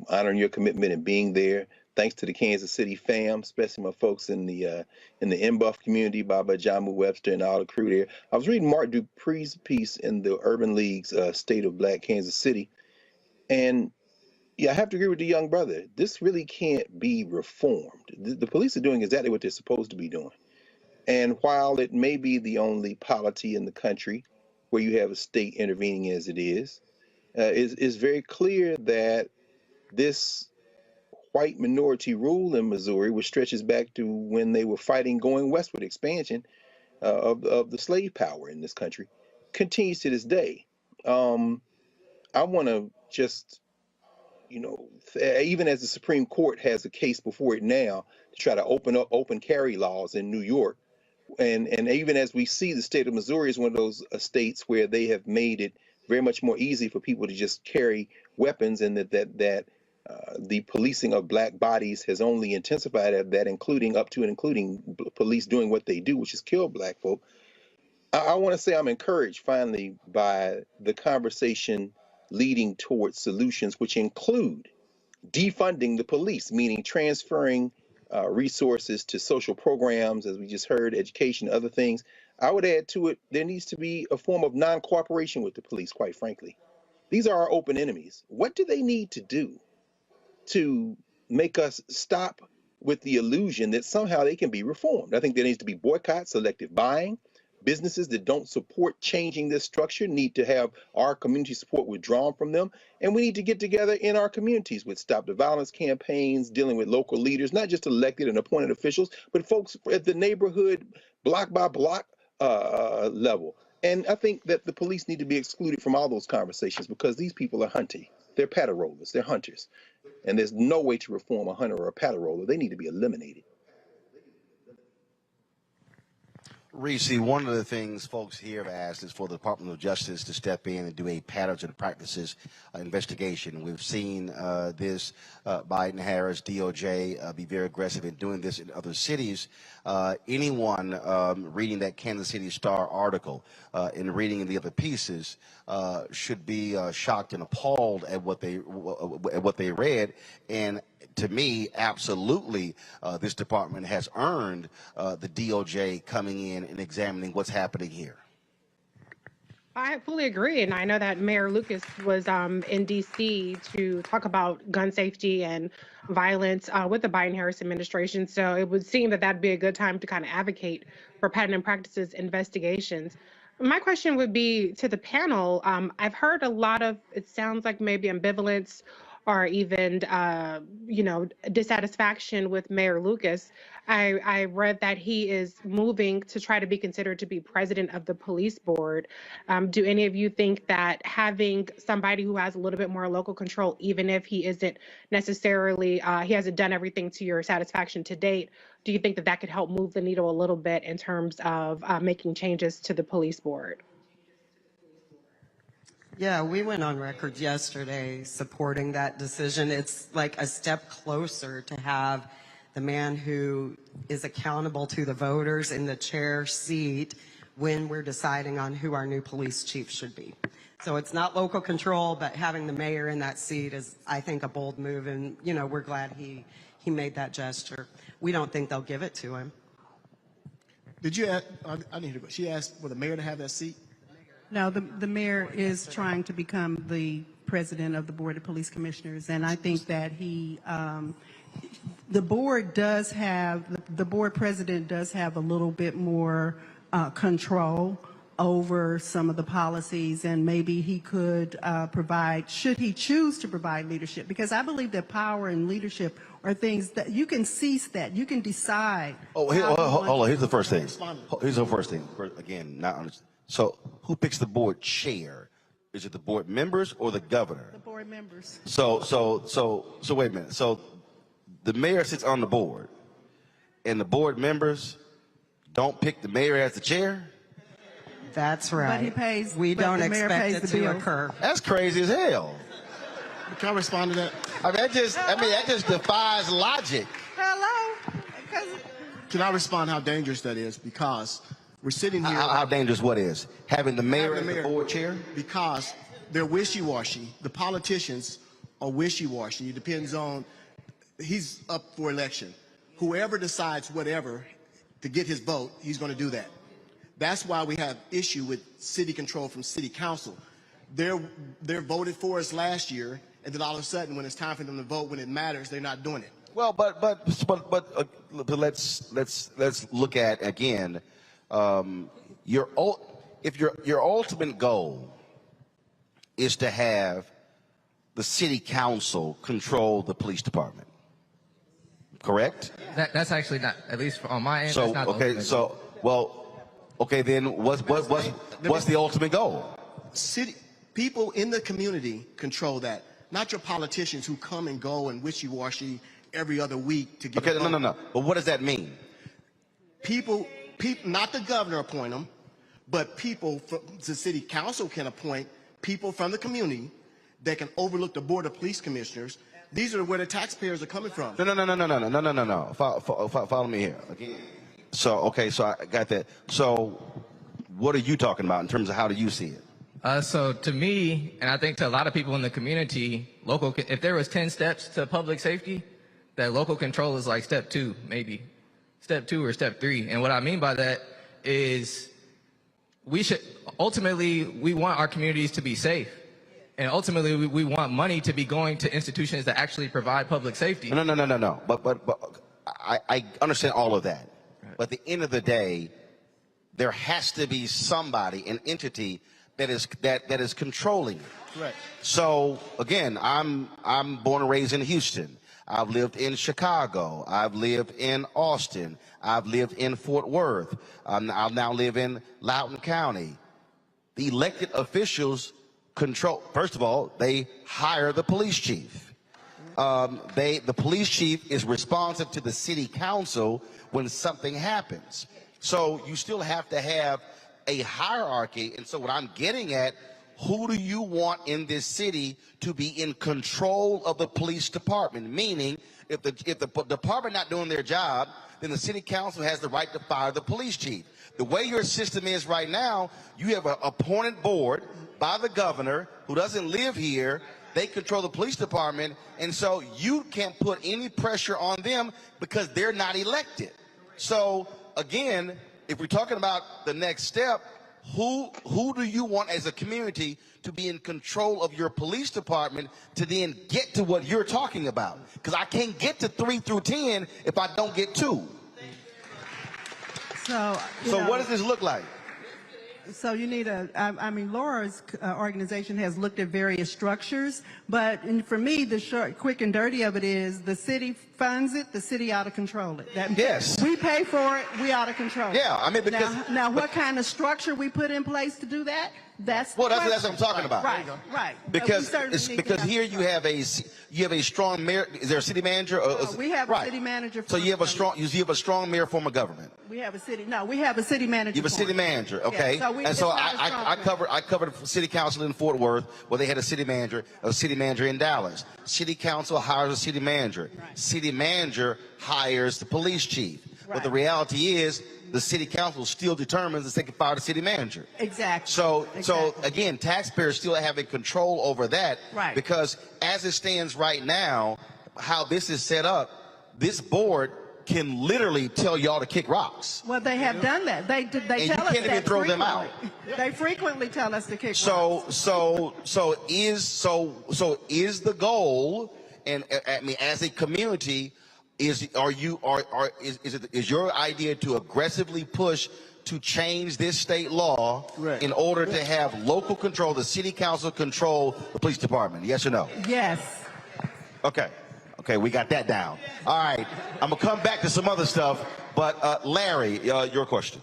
J: honoring your commitment and being there. Thanks to the Kansas City fam, especially my folks in the MBuff community, Baba Jamu Webster and all the crew there. I was reading Mark Dupree's piece in the Urban League's State of Black Kansas City, and yeah, I have to agree with the young brother. This really can't be reformed. The police are doing exactly what they're supposed to be doing. And while it may be the only polity in the country where you have a state intervening as it is, it's very clear that this white minority rule in Missouri, which stretches back to when they were fighting going westward expansion of the slave power in this country, continues to this day. I want to just, even as the Supreme Court has a case before it now to try to open up open carry laws in New York, and even as we see, the state of Missouri is one of those states where they have made it very much more easy for people to just carry weapons, and that the policing of black bodies has only intensified that, including police doing what they do, which is kill black folk. I want to say I'm encouraged finally by the conversation leading towards solutions, which include defunding the police, meaning transferring resources to social programs, as we just heard, education, other things. I would add to it, there needs to be a form of non-cooperation with the police, quite frankly. These are our open enemies. What do they need to do to make us stop with the illusion that somehow they can be reformed? I think there needs to be boycott, selective buying. Businesses that don't support changing this structure need to have our community support withdrawn from them. And we need to get together in our communities with Stop the Violence campaigns, dealing with local leaders, not just elected and appointed officials, but folks at the neighborhood, block by block level. And I think that the police need to be excluded from all those conversations because these people are hunting. They're patter rollers. They're hunters. And there's no way to reform a hunter or a patter roller. They need to be eliminated.
B: Reese, one of the things folks here have asked is for the Department of Justice to step in and do a patterns and practices investigation. We've seen this Biden-Harris, DOJ be very aggressive in doing this in other cities. Anyone reading that Kansas City Star article and reading the other pieces should be shocked and appalled at what they read. And to me, absolutely, this department has earned the DOJ coming in and examining what's happening here.
R: I fully agree, and I know that Mayor Lucas was in D.C. to talk about gun safety and violence with the Biden-Harris administration, so it would seem that that'd be a good time to kind of advocate for pattern and practices investigations. My question would be to the panel. I've heard a lot of, it sounds like maybe ambivalence or even, dissatisfaction with Mayor Lucas. I read that he is moving to try to be considered to be president of the police board. Do any of you think that having somebody who has a little bit more local control, even if he isn't necessarily, he hasn't done everything to your satisfaction to date, do you think that that could help move the needle a little bit in terms of making changes to the police board?
L: Yeah, we went on record yesterday supporting that decision. It's like a step closer to have the man who is accountable to the voters in the chair seat when we're deciding on who our new police chief should be. So it's not local control, but having the mayor in that seat is, I think, a bold move, and we're glad he made that gesture. We don't think they'll give it to him.
K: Did you ask, I need to go. She asked for the mayor to have that seat?
G: No, the mayor is trying to become the president of the Board of Police Commissioners, and I think that the board president does have a little bit more control over some of the policies, and maybe he could provide, should he choose to provide leadership, because I believe that power and leadership are things that you can seize, that you can decide.
B: Hold on, here's the first thing. Here's the first thing. Again, not understand. So who picks the board chair? Is it the board members or the governor?
G: The board members.
B: So wait a minute. So the mayor sits on the board, and the board members don't pick the mayor as the chair?
L: That's right.
G: But he pays.
L: We don't expect it to occur.
B: That's crazy as hell.
K: Can I respond to that?
B: That just defies logic.
G: Hello.
K: Can I respond how dangerous that is? Because we're sitting here.
B: How dangerous what is? Having the mayor as the board chair?
K: Because they're wishy-washy. The politicians are wishy-washy. It depends on, he's up for election. Whoever decides whatever to get his vote, he's going to do that. That's why we have issue with city control from city council. They're voted for us last year, and then all of a sudden, when it's time for them to vote, when it matters, they're not doing it.
B: Well, but let's look at again. Your ultimate goal is to have the city council control the police department, correct?
M: That's actually not, at least on my end.
B: So
M: that's not the ultimate goal.
B: Then what's the ultimate goal?
K: City people in the community control that, not your politicians who come and go and wishy-washy every other week to get.
B: Okay, no. But what does that mean?
K: People, not the governor appoint them, but people from the city council can appoint people from the community that can overlook the Board of Police Commissioners. These are where the taxpayers are coming from.
B: No. Follow me here. Okay. So I got that. So what are you talking about in terms of how do you see it?
M: So to me, and I think to a lot of people in the community, if there was 10 steps to public safety, that local control is like step 2, maybe. Step 2 or step 3. And what I mean by that is we want our communities to be safe. And ultimately, we want money to be going to institutions that actually provide public safety.
B: No. But I understand all of that. Right. But at the end of the day, there has to be somebody, an entity that is controlling it.
K: Right.
B: So again, I'm born and raised in Houston. I've lived in Chicago. I've lived in Austin. I've lived in Fort Worth. I now live in Loudoun County. The elected officials control. First of all, they hire the police chief. The police chief is responsive to the city council when something happens. So you still have to have a hierarchy. And so what I'm getting at, who do you want in this city to be in control of the police department? Meaning, if the department not doing their job, then the city council has the right to fire the police chief. The way your system is right now, you have an appointed board by the governor who doesn't live here. They control the police department, and so you can't put any pressure on them because they're not elected. So again, if we're talking about the next step, who do you want as a community to be in control of your police department to then get to what you're talking about? Because I can't get to 3 through 10 if I don't get 2.
G: So
B: what does this look like?
G: So you need Laura's organization has looked at various structures, but for me, the short, quick and dirty of it is the city funds it, the city ought to control it.
B: Yes.
G: We pay for it, we ought to control it.
B: Yeah, I mean, because...
G: Now what kind of structure we put in place to do that, that's
B: what I'm talking about.
G: Right.
B: Because here you have a strong mayor. Is there a city manager?
G: We have a city manager.
B: So you have a strong mayor form of government.
G: We have a city manager.
B: You have a city manager, okay?
G: Yeah,
B: I covered city council in Fort Worth where they had a city manager in Dallas. City council hires a city manager. Right. City manager hires the police chief. Right. But the reality is the city council still determines that they can fire the city manager.
G: Exactly.
B: So again, taxpayers still having control over that.
G: Right.
B: Because as it stands right now, how this is set up, this board can literally tell y'all to kick rocks.
G: Well, they have done that. They
B: And
G: tell
B: you
G: us
B: can't even
G: that
B: throw them out.
G: They frequently tell us to kick rocks.
B: So is the goal, and I mean, as a community, is your idea to aggressively push to change this state law in order to have local control, the city council control the police department? Yes or no?
G: Yes.
B: Okay. Okay, we got that down. All right, I'm gonna come back to some other stuff, but Larry, your question.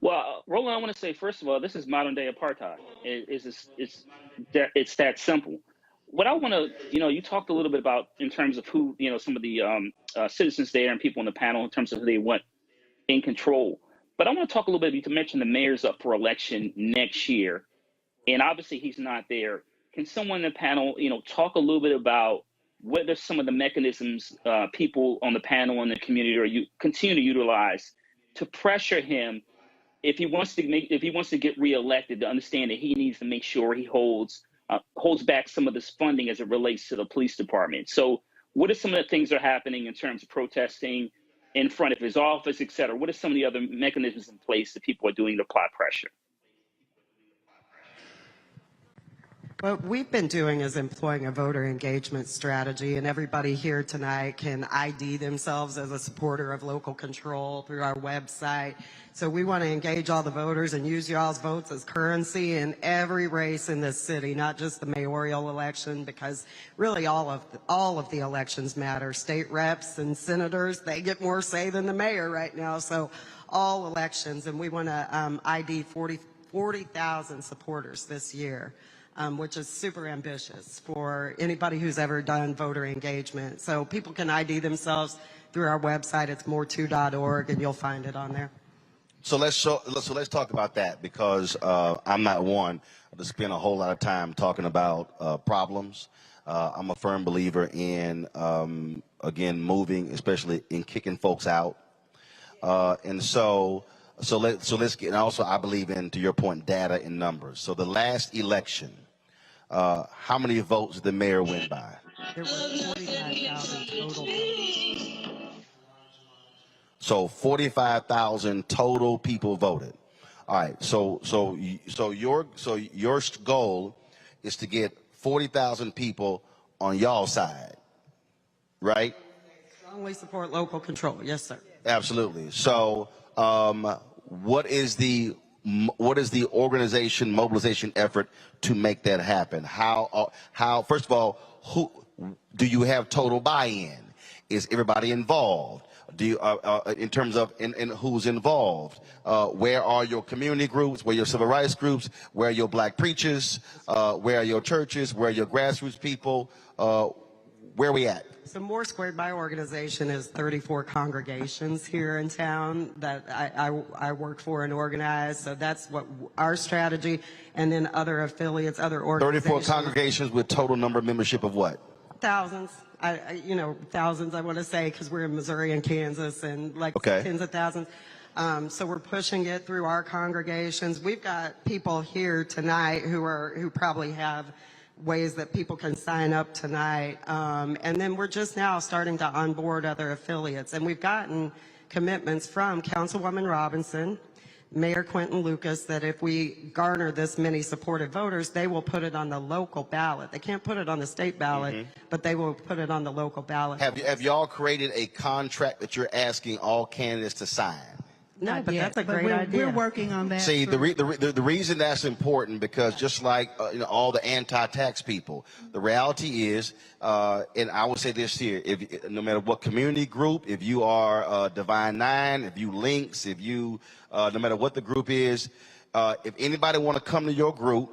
S: Well, Roland, I want to say, first of all, this is modern day apartheid. It's that simple. What I want to, you talked a little bit about in terms of who, some of the citizens there and people on the panel in terms of who they want in control. But I want to talk a little bit, you mentioned the mayor's up for election next year, and obviously he's not there. Can someone in the panel, talk a little bit about what are some of the mechanisms people on the panel and the community or you continue to utilize to pressure him if he wants to get reelected, to understand that he needs to make sure he holds back some of this funding as it relates to the police department. So what are some of the things that are happening in terms of protesting in front of his office, et cetera? What are some of the other mechanisms in place that people are doing to apply pressure?
L: What we've been doing is employing a voter engagement strategy, and everybody here tonight can ID themselves as a supporter of local control through our website. So we want to engage all the voters and use y'all's votes as currency in every race in this city, not just the mayoral election, because really all of the elections matter. State reps and senators, they get more say than the mayor right now. So all elections, and we want to ID 40,000 supporters this year. Which is super ambitious for anybody who's ever done voter engagement. So people can ID themselves through our website. It's more2.org, and you'll find it on there.
B: So let's talk about that, because I'm not one to spend a whole lot of time talking about problems. I'm a firm believer in again moving, especially in kicking folks out, and so let's get. And also, I believe in, to your point, data and numbers. So the last election, how many votes did the mayor win by?
L: There were 45,000 total votes.
B: So 45,000 total people voted. All right. So your goal is to get 40,000 people on y'all's side, right?
L: Strongly support local control. Yes, sir.
B: Absolutely. So what is the organization mobilization effort to make that happen? How first of all, who do you have total buy-in? Is everybody involved? Do you in terms of in who's involved? Where are your community groups? Where are your civil rights groups? Where are your black preachers? Where are your churches? Where are your grassroots people? Where are we at?
L: So More Squared, my organization, is 34 congregations here in town that I work for and organize. So that's what our strategy, and then other affiliates, other organizations.
B: 34 congregations with total number of membership of what?
L: Thousands. Thousands, I want to say, because we're in Missouri and Kansas, and tens of thousands. So we're pushing it through our congregations. We've got people here tonight who probably have ways that people can sign up tonight. And then we're just now starting to onboard other affiliates. And we've gotten commitments from Councilwoman Robinson, Mayor Quentin Lucas, that if we garner this many supported voters, they will put it on the local ballot. They can't put it on the state ballot, but they will put it on the local ballot.
B: Have y'all created a contract that you're asking all candidates to sign?
L: No, but that's a great idea.
G: We're working on that.
B: See, the reason that's important, because just like all the anti-tax people, the reality is, and I would say this here: no matter what community group, if you are Divine Nine, if you Links, if you no matter what the group is, if anybody want to come to your group,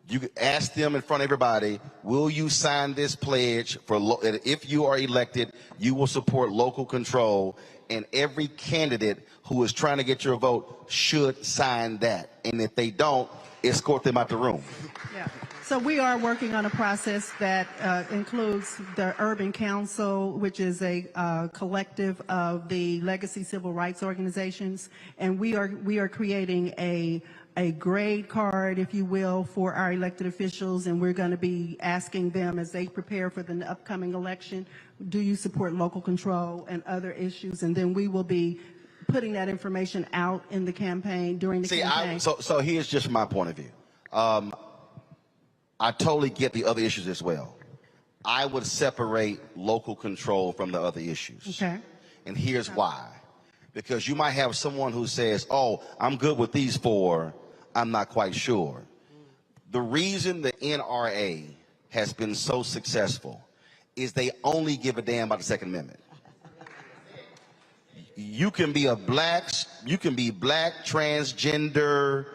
B: you can ask them in front of everybody, will you sign this pledge that if you are elected, you will support local control, and every candidate who is trying to get your vote should sign that. And if they don't, escort them out the room.
G: Yeah. So we are working on a process that includes the Urban Council, which is a collective of the legacy civil rights organizations, and we are creating a a grade card, if you will, for our elected officials, and we're going to be asking them as they prepare for the upcoming election, do you support local control and other issues? And then we will be putting that information out in the campaign, during the campaign.
B: So here's just my point of view. I totally get the other issues as well. I would separate local control from the other issues.
G: Okay.
B: And here's why. Because you might have someone who says, oh, I'm good with these four, I'm not quite sure. The reason the NRA has been so successful is they only give a damn about the Second Amendment. You can be black, transgender,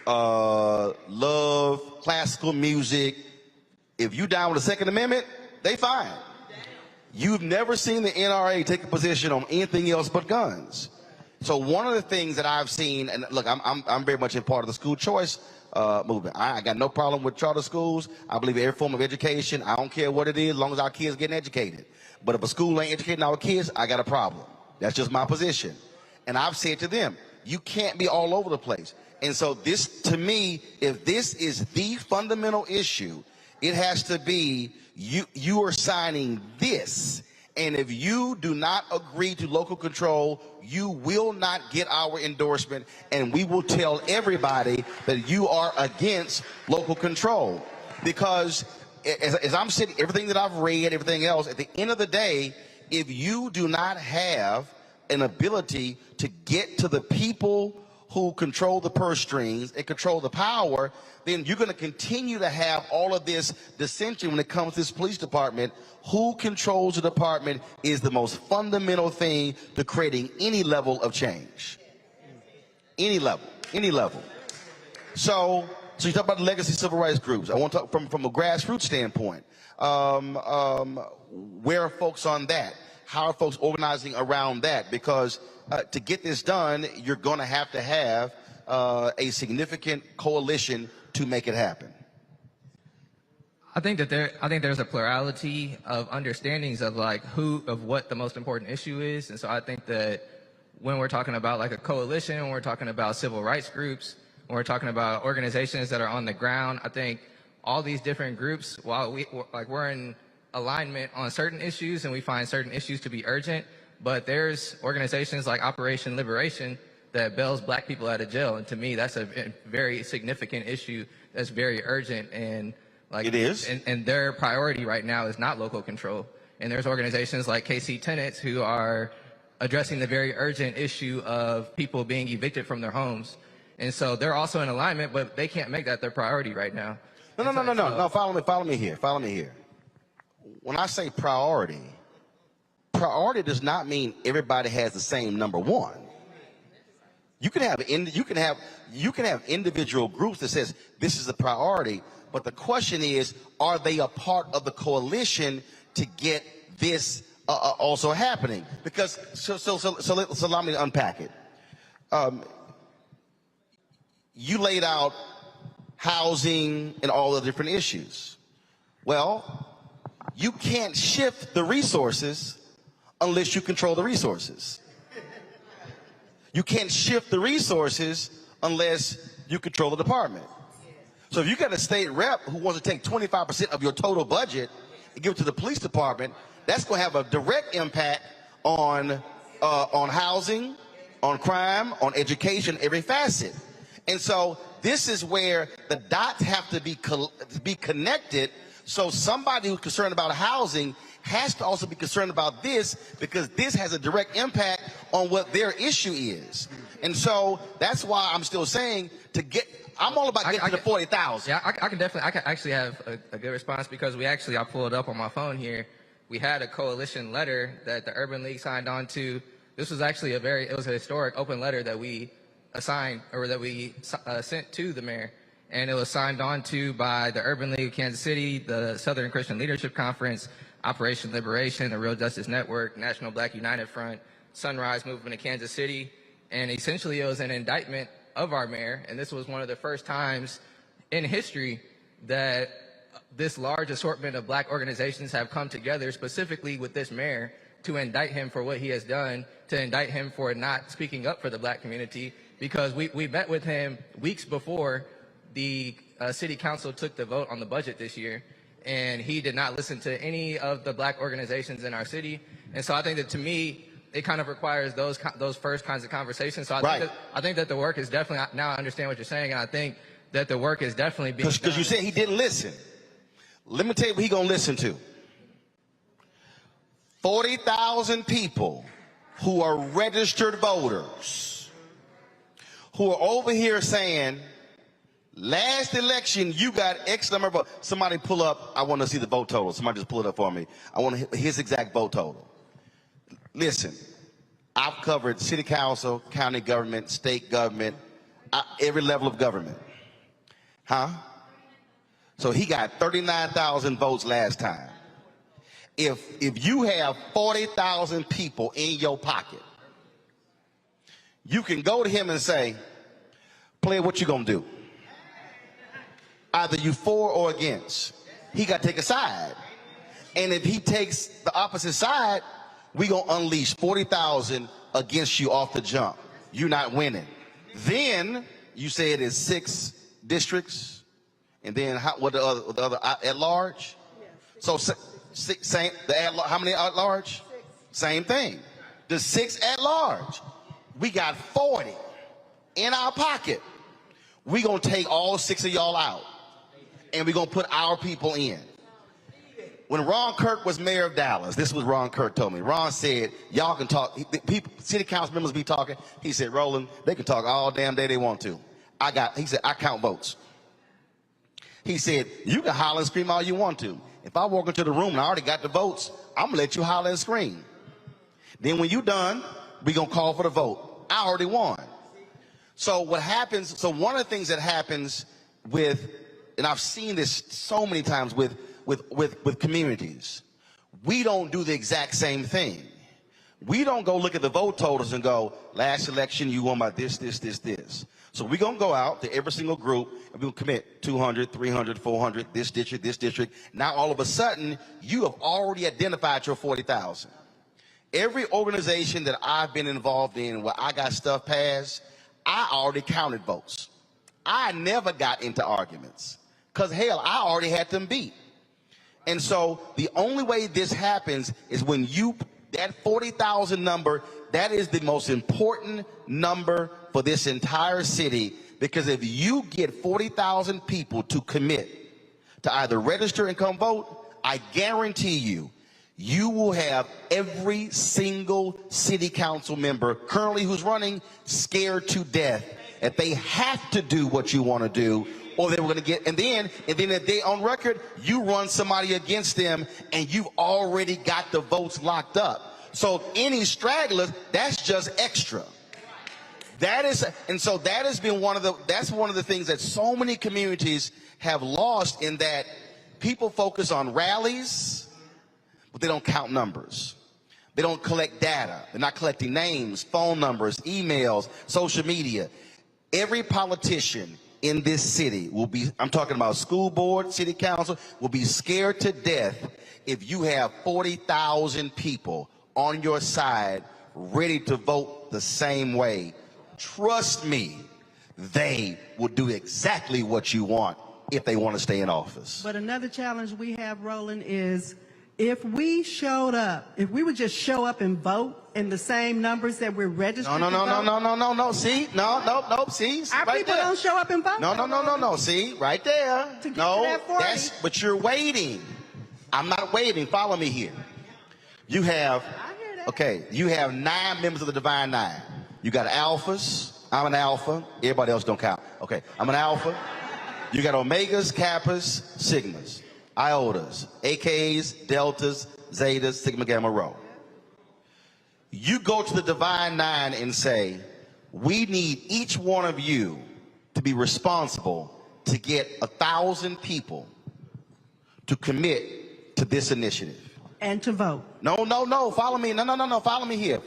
B: love, classical music. If you down with the Second Amendment, they fine. You've never seen the NRA take a position on anything else but guns. So one of the things that I've seen, and look, I'm very much a part of the school choice movement. I got no problem with charter schools. I believe in every form of education. I don't care what it is, as long as our kids getting educated. But if a school ain't educating our kids, I got a problem. That's just my position. And I've said to them, you can't be all over the place. And so this, to me, if this is the fundamental issue, it has to be you are signing this. And if you do not agree to local control, you will not get our endorsement, and we will tell everybody that you are against local control. Because as I'm sitting, everything that I've read, everything else, at the end of the day, if you do not have an ability to get to the people who control the purse strings and control the power, then you're going to continue to have all of this dissension when it comes to this police department. Who controls the department is the most fundamental thing to creating any level of change. Any level, any level. So you talk about the legacy civil rights groups. I want to talk from a grassroots standpoint. Where are folks on that? How are folks organizing around that? Because to get this done, you're going to have a significant coalition to make it happen.
M: I think there's a plurality of understandings of what the most important issue is, and so I think that when we're talking about like a coalition, when we're talking about civil rights groups, when we're talking about organizations that are on the ground, I think all these different groups, while we're in alignment on certain issues and we find certain issues to be urgent, but there's organizations like Operation Liberation that bails black people out of jail, and to me that's a very significant issue that's very urgent, and
B: it is.
M: And their priority right now is not local control. And there's organizations like KC Tenants who are addressing the very urgent issue of people being evicted from their homes. And so they're also in alignment, but they can't make that their priority right now.
B: No, follow me here. When I say priority does not mean everybody has the same number one. You can have individual groups that says this is a priority, but the question is, are they a part of the coalition to get this also happening? Because so allow me to unpack it. You laid out housing and all the different issues. Well, you can't shift the resources unless you control the resources. You can't shift the resources unless you control the department. So if you got a state rep who wants to take 25% of your total budget and give it to the police department, that's going to have a direct impact on housing, on crime, on education, every facet. And so this is where the dots have to be connected. So somebody who's concerned about housing has to also be concerned about this, because this has a direct impact on what their issue is. And so that's why I'm still saying I'm all about getting to the 40,000.
M: Yeah, I can actually have a good response, because I pulled it up on my phone here. We had a coalition letter that the Urban League signed on to. This was actually it was a historic open letter that we sent to the mayor. And it was signed on to by the Urban League of Kansas City, the Southern Christian Leadership Conference, Operation Liberation, the Real Justice Network, National Black United Front, Sunrise Movement of Kansas City. And essentially it was an indictment of our mayor. And this was one of the first times in history that this large assortment of black organizations have come together specifically with this mayor to indict him for what he has done, to indict him for not speaking up for the black community, because we met with him weeks before the city council took the vote on the budget this year, and he did not listen to any of the black organizations in our city. And so I think that, to me, it kind of requires those first kinds of conversations. So I think that the work is definitely, now I understand what you're saying, and I think that the work is definitely being done.
B: Because you said he didn't listen. Let me tell you what he gonna listen to. 40,000 people who are registered voters who are over here saying, last election, you got X number of votes. Somebody pull up, I want to see the vote total. Somebody just pull it up for me. I want his exact vote total. Listen, I've covered city council, county government, state government, every level of government. So he got 39,000 votes last time. If you have 40,000 people in your pocket, you can go to him and say, player, what you gonna do? Either you for or against. He got to take a side. And if he takes the opposite side, we gonna unleash 40,000 against you off the jump. You're not winning. Then you say it is 6 districts, and then what the other at large? So how many at large? 6. Same thing. The 6 at large. We got 40 in our pocket. We gonna take all 6 of y'all out, and we gonna put our people in. When Ron Kirk was mayor of Dallas, this is what Ron Kirk told me. Ron said, y'all can talk, people, city council members be talking. He said, Roland, they can talk all damn day they want to. He said, I count votes. He said, you can holler and scream all you want to. If I walk into the room and I already got the votes, I'm gonna let you holler and scream. Then when you done, we gonna call for the vote. I already won. So what happens, so one of the things that happens with, and I've seen this so many times with communities, we don't do the exact same thing. We don't go look at the vote totals and go, last election you won by this. So we're going to go out to every single group and we'll commit 200, 300, 400, this district. Now all of a sudden, you have already identified your 40,000. Every organization that I've been involved in where I got stuff passed, I already counted votes. I never got into arguments because, hell, I already had them beat. And so the only way this happens is when that 40,000 number, that is the most important number for this entire city, because if you get 40,000 people to commit to either register and come vote, I guarantee you, you will have every single city council member currently who's running scared to death that they have to do what you want to do, or they were going to get, and then if they on record, you run somebody against them and you've already got the votes locked up. So any stragglers, that's just extra. And so that has been that's one of the things that so many communities have lost, in that people focus on rallies, but they don't count numbers. They don't collect data. They're not collecting names, phone numbers, emails, social media. Every politician in this city will be, I'm talking about school board, city council, will be scared to death if you have 40,000 people on your side ready to vote the same way. Trust me, they will do exactly what you want if they want to stay in office.
G: But another challenge we have, Roland, is if we showed up, if we would just show up and vote in the same numbers that we're registered to vote.
B: No. See, no. See,
G: our
B: right
G: people
B: there.
G: don't show up and vote.
B: No. See, right there.
G: To get to that 40.
B: But you're waiting. I'm not waiting. Follow me here. You have, you have 9 members of the Divine Nine. You got alphas. I'm an alpha. Everybody else don't count. Okay, I'm an alpha. You got omegas, kappas, sigmas, iotas, AKs, deltas, zetas, sigma, gamma, rho. You go to the Divine Nine and say, we need each one of you to be responsible to get 1,000 people to commit to this initiative.
G: And to vote.
B: No. Follow me. No. Follow me here.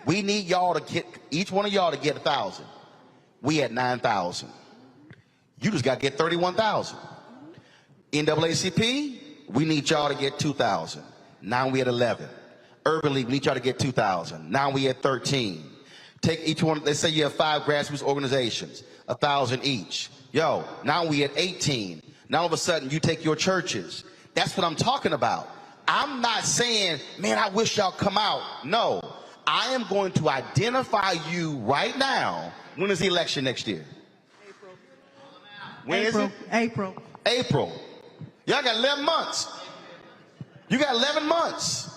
B: We need y'all to get, each one of y'all to get 1,000. We at 9,000. You just got to get 31,000. NAACP, we need y'all to get 2,000. Now we at 11. Urban League, we need y'all to get 2,000. Now we at 13. Take each one, let's say you have 5 grassroots organizations, 1,000 each. Yo, now we at 18. Now all of a sudden you take your churches. That's what I'm talking about. I'm not saying, man, I wish y'all come out. No, I am going to identify you right now. When is the election next year? April. When is it?
G: April.
B: April. Y'all got 11 months. You got 11 months.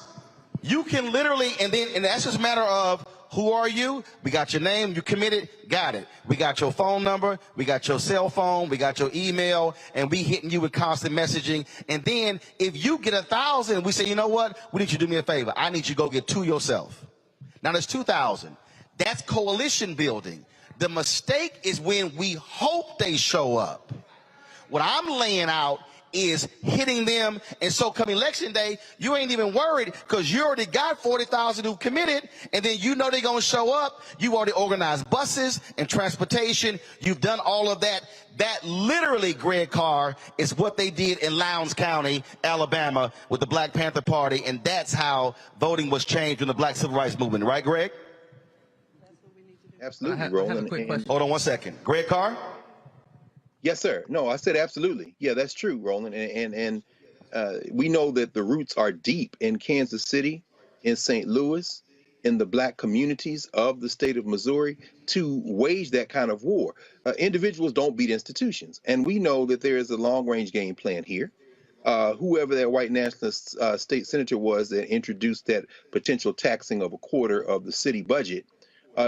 B: You can literally, and that's just a matter of, who are you? We got your name, you committed, got it. We got your phone number, we got your cell phone, we got your email, and we hitting you with constant messaging. And then if you get 1,000, we say, you know what? We need you to do me a favor. I need you to go get 2 yourself. Now there's 2,000. That's coalition building. The mistake is when we hope they show up. What I'm laying out is hitting them, and so come election day, you ain't even worried because you already got 40,000 who committed, and then you know they're going to show up. You already organized buses and transportation. You've done all of that. That literally, Greg Carr, is what they did in Lowndes County, Alabama, with the Black Panther Party, and that's how voting was changed in the Black Civil Rights Movement. Right, Greg?
J: Absolutely, Roland.
B: Hold on one second. Greg Carr?
J: Yes, sir. No, I said absolutely. Yeah, that's true, Roland. And we know that the roots are deep in Kansas City, in St. Louis, in the Black communities of the state of Missouri to wage that kind of war. Individuals don't beat institutions. And we know that there is a long-range game plan here. Whoever that white nationalist state senator was that introduced that potential taxing of 1/4 of the city budget,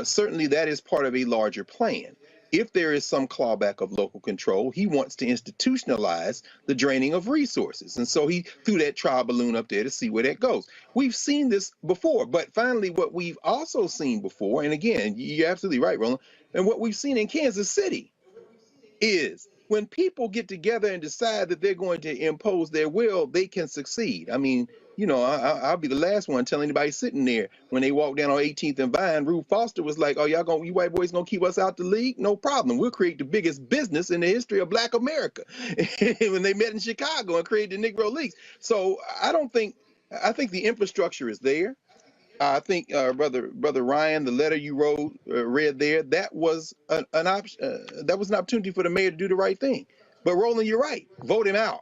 J: certainly that is part of a larger plan. If there is some clawback of local control, he wants to institutionalize the draining of resources. And so he threw that trial balloon up there to see where that goes. We've seen this before, but finally what we've also seen before, and again, you're absolutely right, Roland, and what we've seen in Kansas City is when people get together and decide that they're going to impose their will, they can succeed. I mean, you know, I'll be the last one telling anybody sitting there when they walk down on 18th and Vine, Rube Foster was like, oh, you white boys gonna keep us out the league? No problem. We'll create the biggest business in the history of Black America. When they met in Chicago and created the Negro Leagues. So I think the infrastructure is there. I think, brother Ryan, the letter you read there, that was an option. That was an opportunity for the mayor to do the right thing. But Roland, you're right. Vote him out.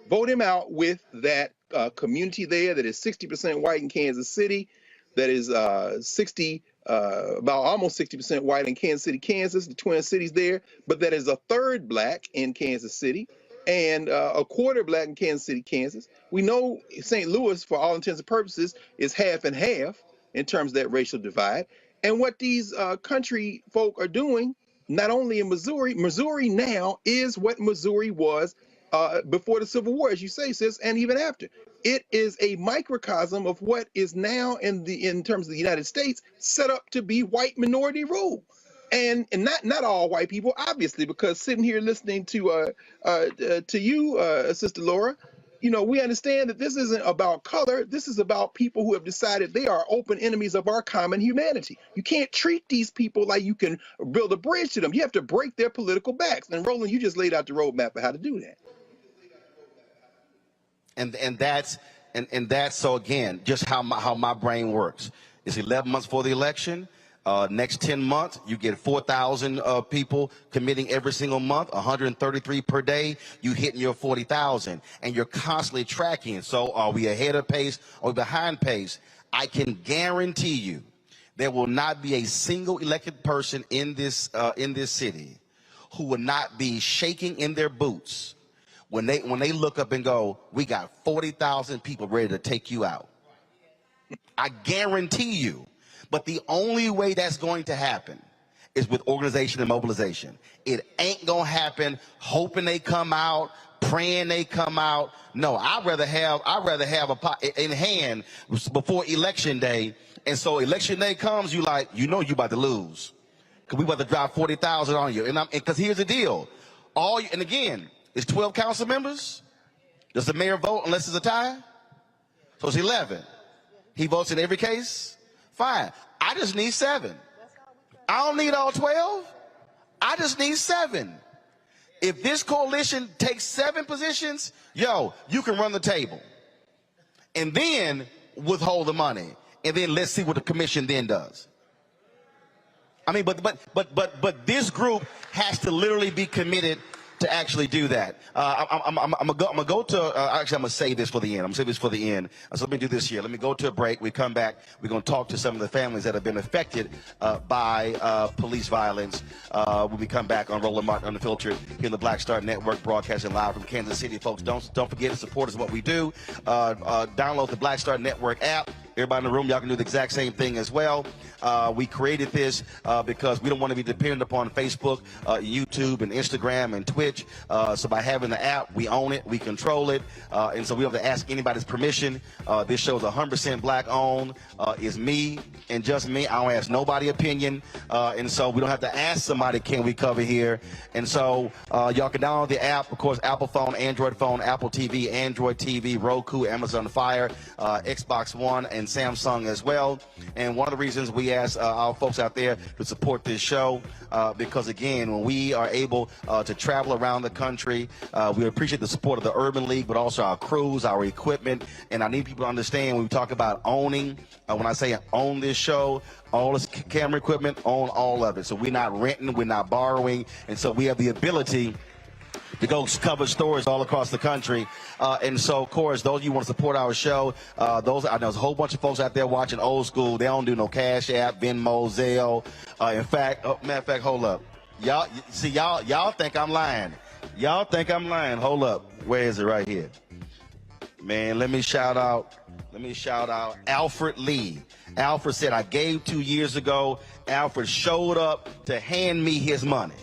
J: Vote him out with that community there that is 60% white in Kansas City, that is about almost 60% white in Kansas City, Kansas, the Twin Cities there, but that is 1/3 Black in Kansas City and 1/4 Black in Kansas City, Kansas. We know St. Louis, for all intents and purposes, is half and half in terms of that racial divide. And what these country folk are doing, not only in Missouri, Missouri now is what Missouri was before the Civil War, as you say, sis, and even after. It is a microcosm of what is now in terms of the United States set up to be white minority rule. And not all white people, obviously, because sitting here listening to you, Sister Laura, you know, we understand that this isn't about color. This is about people who have decided they are open enemies of our common humanity. You can't treat these people like you can build a bridge to them. You have to break their political backs. And Roland, you just laid out the roadmap of how to do that.
B: And that's so again, just how my brain works. It's 11 months for the election. Next 10 months, you get 4,000 people committing every single month, 133 per day. You hitting your 40,000, and you're constantly tracking. So, are we ahead of pace or behind pace? I can guarantee you, there will not be a single elected person in this city who will not be shaking in their boots when they look up and go, we got 40,000 people ready to take you out. I guarantee you. But the only way that's going to happen is with organization and mobilization. It ain't gonna happen hoping they come out, praying they come out. No, I'd rather have a pot in hand before election day. And so election day comes, you know you about to lose, because we about to drop 40,000 on you. And because here's the deal, and again, it's 12 council members. Does the mayor vote unless it's a tie? So it's 11. He votes in every case. Fine. I just need 7. I don't need all 12. I just need 7. If this coalition takes 7 positions, yo, you can run the table. And then withhold the money. And then let's see what the commission then does. I mean, but this group has to literally be committed to actually do that. I'm gonna go to. Actually, I'm gonna say this for the end. I'm gonna say this for the end. So let me do this here. Let me go to a break. We come back. We're gonna talk to some of the families that have been affected by police violence. When we come back on Roland Martin Unfiltered here in the Black Star Network, broadcasting live from Kansas City, folks. Don't forget to support us in what we do. Download the Black Star Network app. Everybody in the room, y'all can do the exact same thing as well. We created this because we don't want to be dependent upon Facebook, YouTube, and Instagram, and Twitch. So by having the app, we own it, we control it, and so we don't have to ask anybody's permission. This show's 100% black owned. It's me and just me. I don't ask nobody opinion, and so we don't have to ask somebody, can we cover here? And so y'all can download the app, of course, Apple phone, Android phone, Apple TV, Android TV, Roku, Amazon Fire, Xbox One, and Samsung as well. And one of the reasons we ask our folks out there to support this show, because again, when we are able to travel around the country, we appreciate the support of the Urban League, but also our crews, our equipment. And I need people to understand when we talk about owning, when I say own this show, all this camera equipment, own all of it. So we're not renting, we're not borrowing, and so we have the ability to go cover stories all across the country. And so, of course, those of you who want to support our show, I know there's a whole bunch of folks out there watching old school. They don't do no Cash App, Venmo, Zelle. In fact, matter of fact, hold up. Y'all think I'm lying. Y'all think I'm lying. Hold up. Where is it? Right here. Man, let me shout out Alfred Lee. Alfred said, I gave 2 years ago. Alfred showed up to hand me his money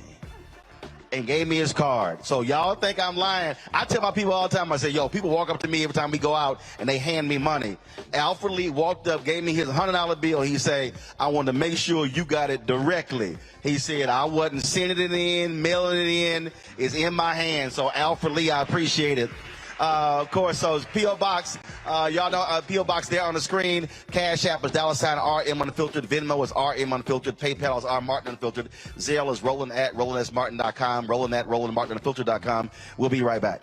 B: and gave me his card. So y'all think I'm lying. I tell my people all the time, I say, yo, people walk up to me every time we go out and they hand me money. Alfred Lee walked up, gave me his $100 bill. He said, I want to make sure you got it directly. He said, I wasn't sending it in, mailing it in. It's in my hand. So Alfred Lee, I appreciate it. Of course, so P.O. Box, y'all know P.O. Box there on the screen. Cash App is $RM Unfiltered. Venmo is RM Unfiltered. PayPal is R Martin Unfiltered. Zelle is Roland at RolandSMartin.com. Roland at RolandMartinUnfiltered.com. We'll be right back.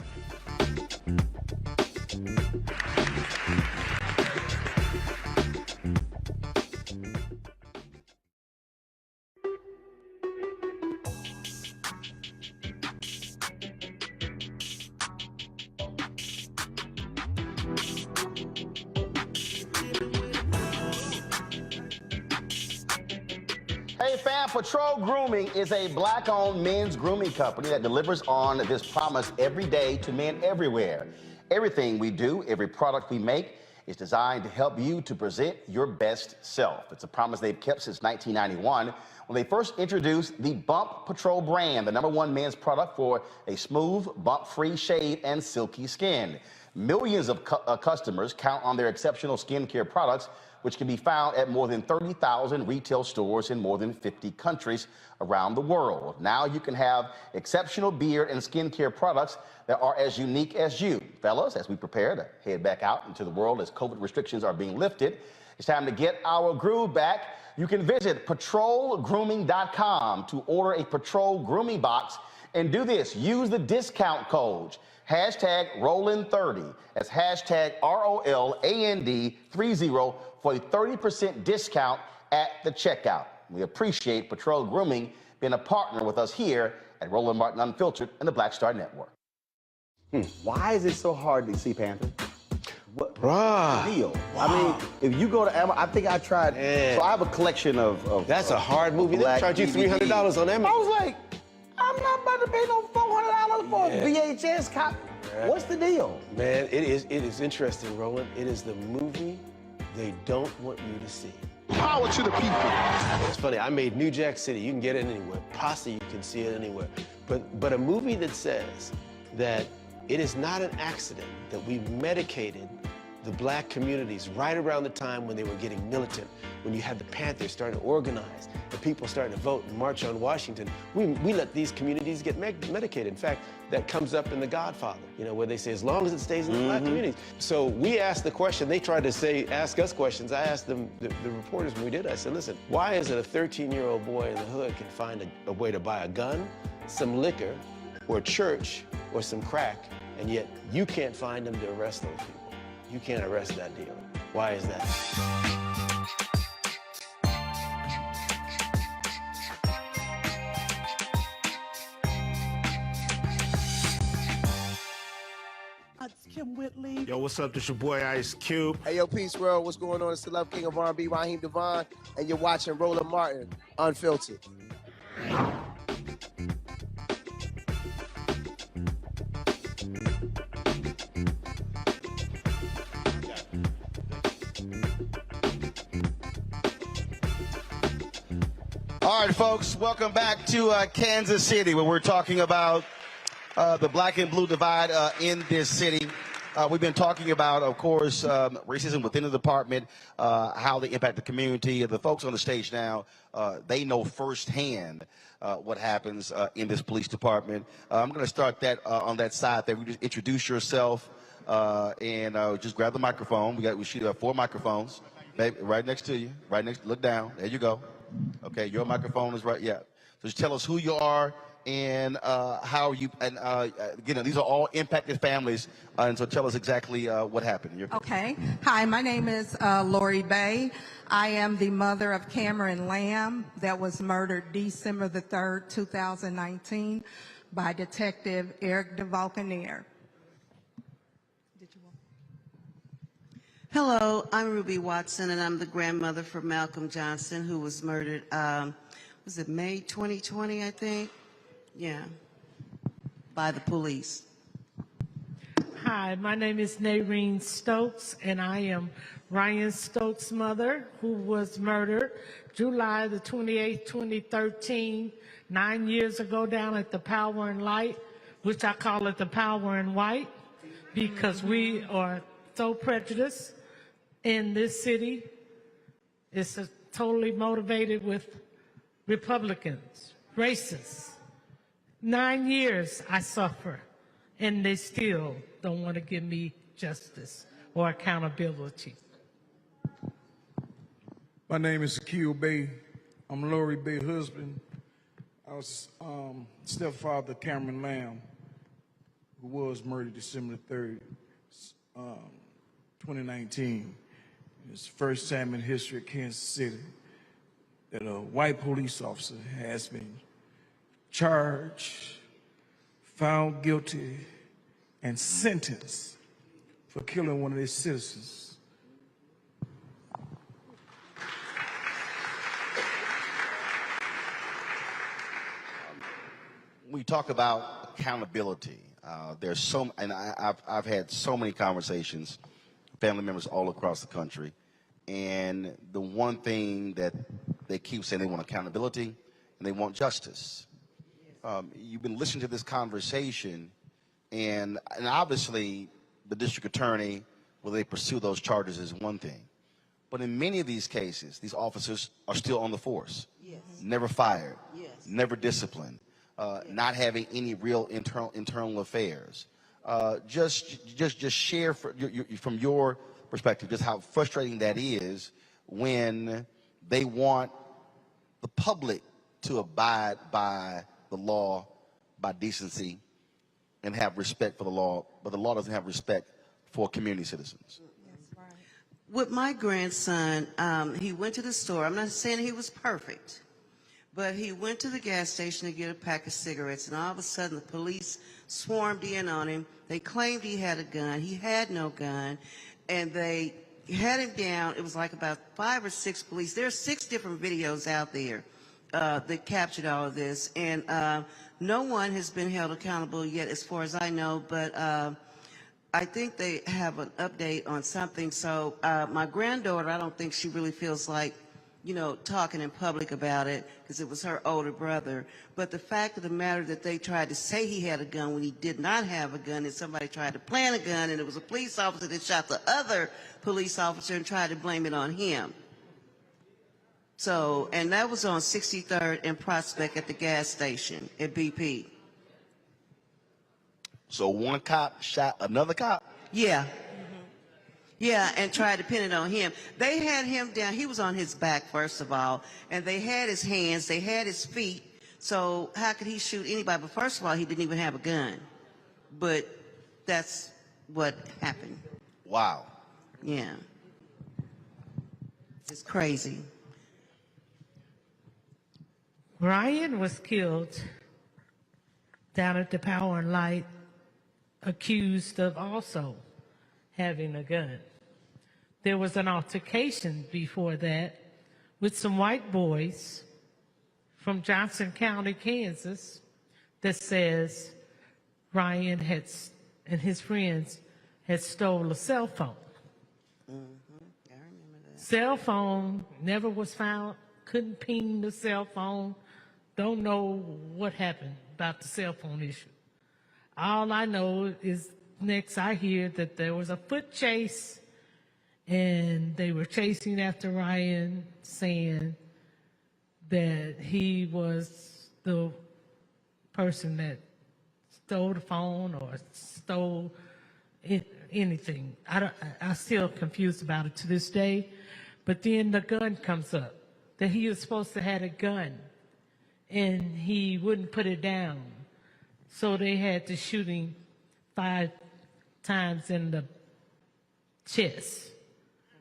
B: Hey fam, Patrol Grooming is a black-owned men's grooming company that delivers on this promise every day to men everywhere. Everything we do, every product we make is designed to help you to present your best self. It's a promise they've kept since 1991 when they first introduced the Bump Patrol brand, the #1 men's product for a smooth, bump-free shave and silky skin. Millions of customers count on their exceptional skincare products, which can be found at more than 30,000 retail stores in more than 50 countries around the world. Now you can have exceptional beard and skincare products that are as unique as you. Fellas, as we prepare to head back out into the world as COVID restrictions are being lifted, it's time to get our groove back. You can visit patrolgrooming.com to order a Patrol Grooming Box and do this. Use the discount code #Roland30. That's #ROLAND30 for a 30% discount at the checkout. We appreciate Patrol Grooming being a partner with us here at Roland Martin Unfiltered and the Black Star Network.
T: Why is it so hard to see Panther? What's the deal? Wow. I mean, if you go to Amazon, I think I tried. So I have a collection of
Q: That's a hard movie. They charge you $300 on Amazon.
T: I was like, I'm not about to pay no $400 for a VHS copy. What's the deal?
Q: Man, it is interesting, Roland. It is the movie they don't want you to see.
T: Power to the people.
Q: It's funny, I made New Jack City. You can get it anywhere. Posse, you can see it anywhere. But a movie that says that it is not an accident that we medicated the black communities right around the time when they were getting militant, when you had the Panthers starting to organize, the people starting to vote and march on Washington. We let these communities get medicated. In fact, that comes up in The Godfather, where they say, as long as it stays in the black communities. So we asked the question, they tried to ask us questions. I asked them, the reporters when we did, I said, listen, why is it a 13-year-old boy in the hood can find a way to buy a gun, some liquor, or church, or some crack, and yet you can't find them to arrest those people? You can't arrest that dealer. Why is that?
E: It's Kim Whitley.
P: Yo, what's up? This your boy Ice Cube.
U: Hey, yo, Peace World. What's going on? It's the Love King of R&B, Raheem Devon, and you're watching Roland Martin, Unfiltered.
B: All right, folks, welcome back to Kansas City, where we're talking about the black and blue divide in this city. We've been talking about, of course, racism within the department, how they impact the community. The folks on the stage now, they know firsthand what happens in this police department. I'm going to start that on that side there. We just introduce yourself and just grab the microphone. We should have 4 microphones, baby, right next to you. Right next. Look down. There you go. Okay, your microphone is right. Yeah. So just tell us who you are and how you, and again, these are all impacted families, and so tell us exactly what happened.
V: Okay. Hi, my name is Lori Bay. I am the mother of Cameron Lamb that was murdered December the 3rd, 2019 by Detective Eric DeValcanaire.
W: Hello, I'm Ruby Watson, and I'm the grandmother for Malcolm Johnson, who was murdered, was it May 2020, I think? Yeah, by the police.
F: Hi, my name is Naireen Stokes, and I am Ryan Stokes' mother, who was murdered July the 28th, 2013, 9 years ago down at the Power and Light, which I call it the Power and White, because we are so prejudiced in this city. It's totally motivated with Republicans, racists. 9 years I suffer, and they still don't want to give me justice or accountability.
E: My name is Akil Bay. I'm Lori Bay's husband. I was stepfather of Cameron Lamb, who was murdered December 3rd, 2019. It's the first time in history of Kansas City that a white police officer has been charged, found guilty, and sentenced for killing one of their citizens.
B: We talk about accountability. There's so, and I've had so many conversations, family members all across the country, and the one thing that they keep saying, they want accountability and they want justice. You've been listening to this conversation, and obviously the district attorney, will they pursue those charges is one thing. But in many of these cases, these officers are still on the force, never fired, never disciplined, not having any real internal affairs. Just share from your perspective just how frustrating that is when they want the public to abide by the law, by decency, and have respect for the law, but the law doesn't have respect for community citizens.
W: With my grandson, he went to the store. I'm not saying he was perfect, but he went to the gas station to get a pack of cigarettes, and all of a sudden the police swarmed in on him. They claimed he had a gun. He had no gun, and they had him down. It was like about 5 or 6 police. There are 6 different videos out there that captured all of this, and no one has been held accountable yet as far as I know, but I think they have an update on something. So my granddaughter, I don't think she really feels like, you know, talking in public about it because it was her older brother. But the fact of the matter that they tried to say he had a gun when he did not have a gun, and somebody tried to plant a gun, and it was a police officer that shot the other police officer and tried to blame it on him. So, and that was on 63rd and Prospect at the gas station at BP.
B: So one cop shot another cop?
W: Yeah. Yeah, and tried to pin it on him. They had him down. He was on his back, first of all, and they had his hands, they had his feet. So how could he shoot anybody? But first of all, he didn't even have a gun. But that's what happened.
B: Wow.
W: Yeah. It's crazy.
F: Ryan was killed down at the Power and Light accused of also having a gun. There was an altercation before that with some white boys from Johnson County, Kansas, that says Ryan and his friends had stole a cell phone.
W: I remember that.
F: Cell phone never was found, couldn't ping the cell phone. Don't know what happened about the cell phone issue. All I know is next I hear that there was a foot chase and they were chasing after Ryan, saying that he was the person that stole the phone or stole anything. I'm still confused about it to this day. But then the gun comes up, that he was supposed to have a gun, and he wouldn't put it down. So they had to shoot him 5 times in the chest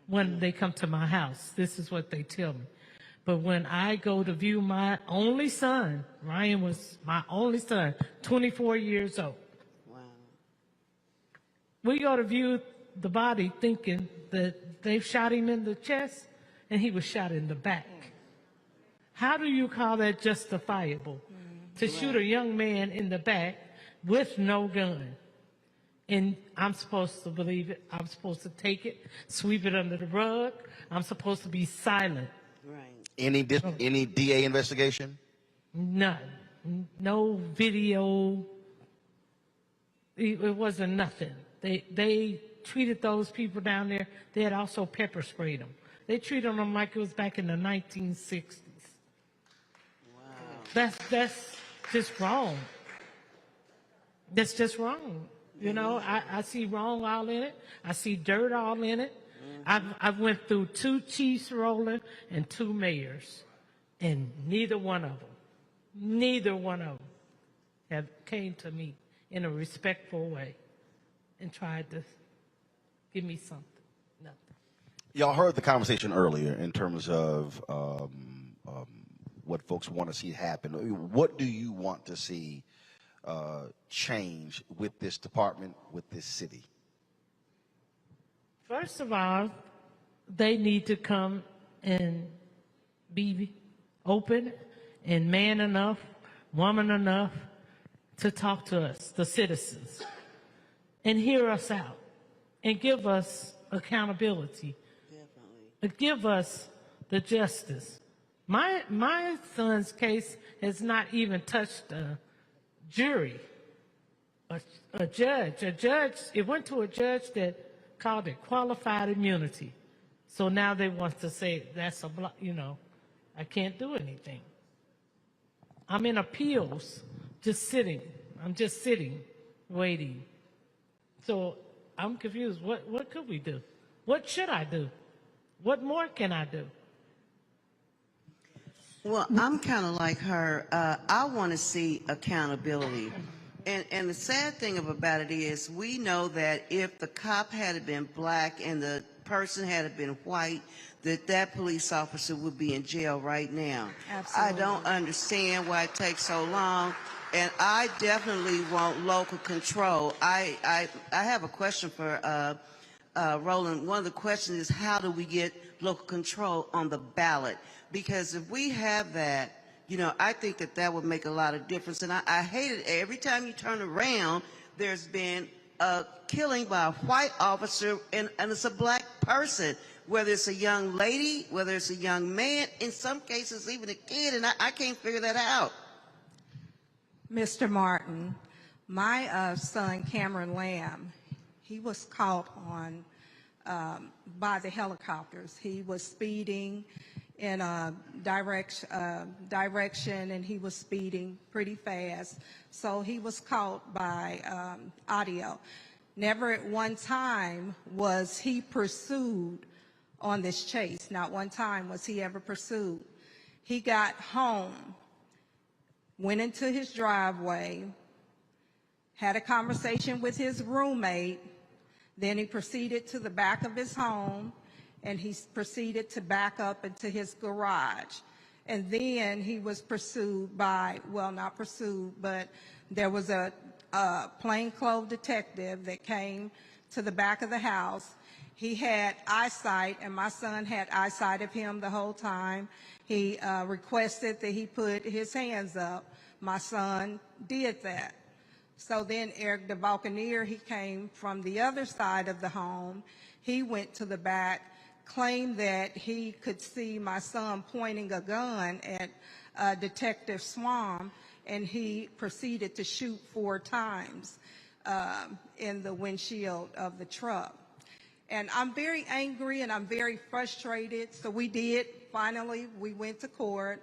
F: when they come to my house. This is what they tell me. But when I go to view my only son, Ryan was my only son, 24 years old.
W: Wow.
F: We go to view the body thinking that they've shot him in the chest and he was shot in the back. How do you call that justifiable? To shoot a young man in the back with no gun. And I'm supposed to believe it. I'm supposed to take it, sweep it under the rug. I'm supposed to be silent.
W: Right.
B: Any DA investigation?
F: None. No video. It wasn't nothing. They treated those people down there. They had also pepper sprayed them. They treated them like it was back in the 1960s.
W: Wow.
F: That's just wrong. That's just wrong. You know, I see wrong all in it. I see dirt all in it. I've went through 2 chiefs, Roland, and 2 mayors, and neither one of them have came to me in a respectful way and tried to give me something. Nothing.
B: Y'all heard the conversation earlier in terms of what folks want to see happen. What do you want to see change with this department, with this city?
F: First of all, they need to come and be open and man enough, woman enough to talk to us, the citizens, and hear us out and give us accountability.
W: Definitely.
F: Give us the justice. My son's case has not even touched a jury, a judge. It went to a judge that called it qualified immunity. So now they want to say that's I can't do anything. I'm in appeals, just sitting. I'm just sitting, waiting. So I'm confused. What could we do? What should I do? What more can I do?
W: Well, I'm kind of like her. I want to see accountability. And the sad thing about it is we know that if the cop had been black and the person had been white, that police officer would be in jail right now.
V: Absolutely.
W: I don't understand why it takes so long. And I definitely want local control. I have a question for Roland. One of the questions is, how do we get local control on the ballot? Because if we have that, I think that would make a lot of difference. And I hate it. Every time you turn around, there's been a killing by a white officer, and it's a black person, whether it's a young lady, whether it's a young man, in some cases even a kid, and I can't figure that out.
V: Mr. Martin, my son Cameron Lamb, he was caught on by the helicopters. He was speeding in a direction, and he was speeding pretty fast. So he was caught by audio. Never at one time was he pursued on this chase. Not one time was he ever pursued. He got home, went into his driveway, had a conversation with his roommate, then he proceeded to the back of his home, and he proceeded to back up into his garage. And then he was pursued by, well, not pursued, but there was a plainclothes detective that came to the back of the house. He had eyesight, and my son had eyesight of him the whole time. He requested that he put his hands up. My son did that. So then Eric the Buccaneer, he came from the other side of the home. He went to the back, claimed that he could see my son pointing a gun at Detective Swam, and he proceeded to shoot 4 times in the windshield of the truck. And I'm very angry and I'm very frustrated. So finally, we went to court.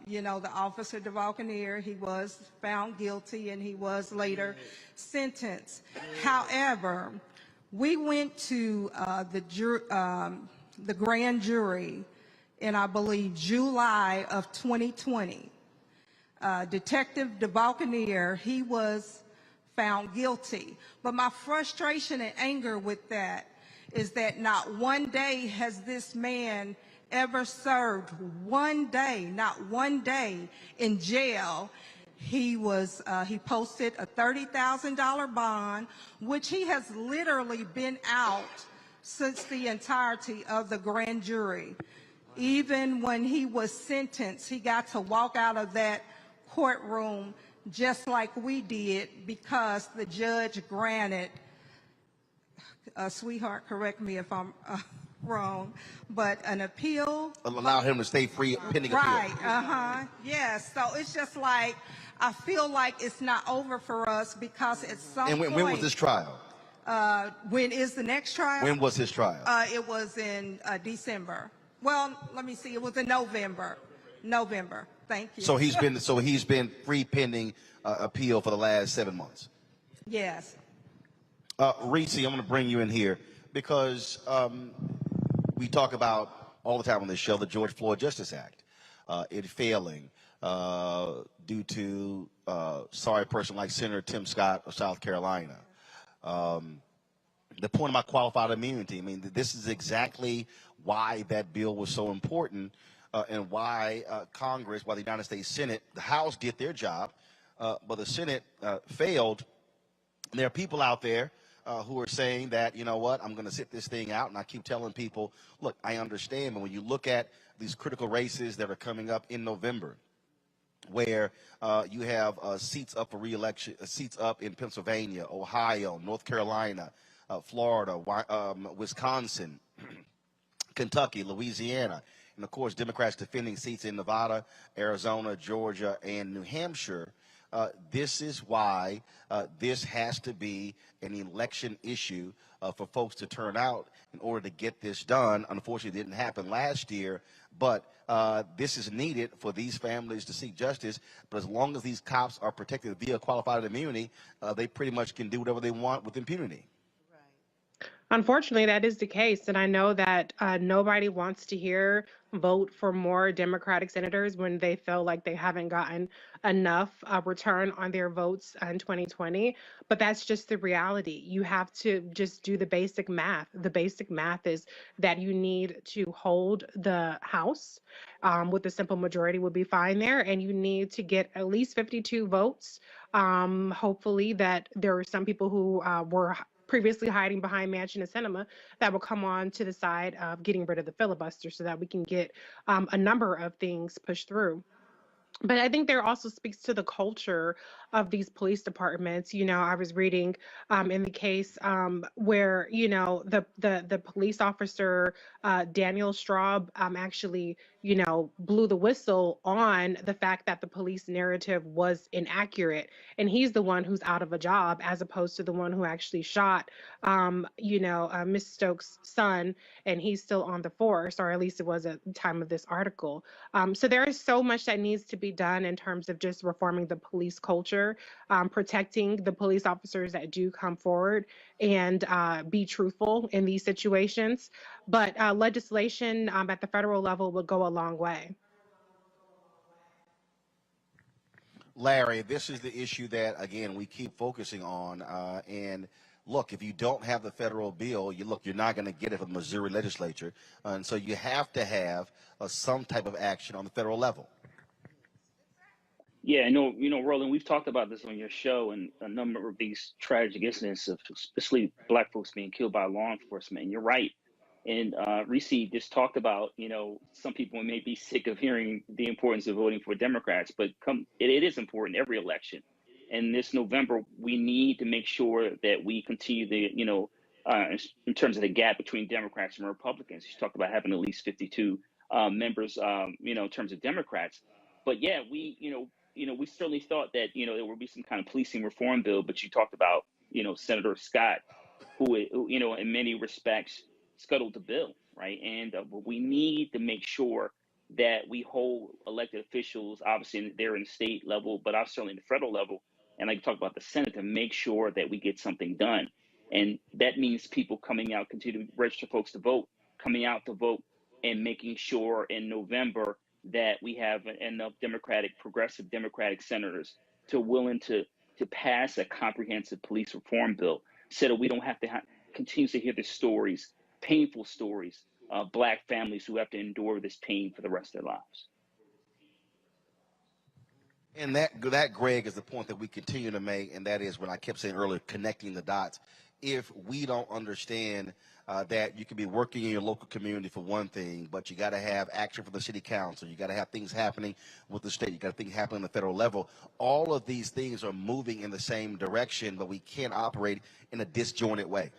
V: You know, the officer, the Buccaneer, he was found guilty and he was later sentenced. However, we went to the grand jury in, I believe, July of 2020. Detective DeBuccaneer, he was found guilty. But my frustration and anger with that is that not one day has this man ever served one day, not one day in jail. He posted a $30,000 bond, which he has literally been out since the entirety of the grand jury. Even when he was sentenced, he got to walk out of that courtroom just like we did because the judge granted, sweetheart, correct me if I'm wrong, but an appeal.
B: Allow him to stay free pending appeal.
V: Right, yes. So it's just like, I feel like it's not over for us because at some point.
B: And when was this trial?
V: When is the next trial?
B: When was his trial?
V: It was in December. Well, let me see. It was in November. November. Thank you.
B: So he's been free pending appeal for the last 7 months.
V: Yes.
B: Reese, I'm going to bring you in here because we talk about all the time on this show the George Floyd Justice Act. It failing due to sorry person like Senator Tim Scott of South Carolina. The point of my qualified immunity, I mean, this is exactly why that bill was so important and why Congress, why the United States Senate, the House did their job, but the Senate failed. And there are people out there who are saying that, you know what, I'm going to sit this thing out. And I keep telling people, look, I understand. But when you look at these critical races that are coming up in November, where you have seats up for re-election, seats up in Pennsylvania, Ohio, North Carolina, Florida, Wisconsin, Kentucky, Louisiana, and of course Democrats defending seats in Nevada, Arizona, Georgia, and New Hampshire. This is why this has to be an election issue for folks to turn out in order to get this done. Unfortunately, it didn't happen last year, but this is needed for these families to seek justice. But as long as these cops are protected via qualified immunity, they pretty much can do whatever they want with impunity.
R: Unfortunately, that is the case. And I know that nobody wants to hear vote for more Democratic senators when they feel like they haven't gotten enough return on their votes in 2020. But that's just the reality. You have to just do the basic math. The basic math is that you need to hold the House with a simple majority would be fine there. And you need to get at least 52 votes. Hopefully that there are some people who were previously hiding behind Manchin and Sinema that will come on to the side of getting rid of the filibuster so that we can get a number of things pushed through. But I think there also speaks to the culture of these police departments. You know, I was reading in the case where, you know, the police officer, Daniel Straub, actually, you know, blew the whistle on the fact that the police narrative was inaccurate. And he's the one who's out of a job as opposed to the one who actually shot, you know, Miss Stokes' son, and he's still on the force, or at least it was at the time of this article. So there is so much that needs to be done in terms of just reforming the police culture, protecting the police officers that do come forward and be truthful in these situations. But legislation at the federal level would go a long way.
B: Larry, this is the issue that, again, we keep focusing on. And look, if you don't have the federal bill, you're not going to get it from the Missouri legislature. And so you have to have some type of action on the federal level.
S: Yeah, Roland, we've talked about this on your show and a number of these tragic incidents of especially Black folks being killed by law enforcement. And you're right. And Reese just talked about, some people may be sick of hearing the importance of voting for Democrats, but it is important every election. And this November, we need to make sure that we continue in terms of the gap between Democrats and Republicans. You talked about having at least 52 members, in terms of Democrats. But yeah, we certainly thought that, there would be some kind of policing reform bill, but you talked about, Senator Scott, who, in many respects scuttled the bill, right? And we need to make sure that we hold elected officials, obviously they're in the state level, but also certainly in the federal level, and like you talked about the Senate, to make sure that we get something done. And that means people coming out, continue to register folks to vote, coming out to vote, and making sure in November that we have enough progressive Democratic senators willing to pass a comprehensive police reform bill, so that we don't have to continue to hear the stories, painful stories, Black families who have to endure this pain for the rest of their lives.
B: And that, Greg, is the point that we continue to make, and that is what I kept saying earlier, connecting the dots. If we don't understand that you can be working in your local community for one thing, but you got to have action for the city council, you got to have things happening with the state, you got to things happening on the federal level. All of these things are moving in the same direction, but we can't operate in a disjointed way.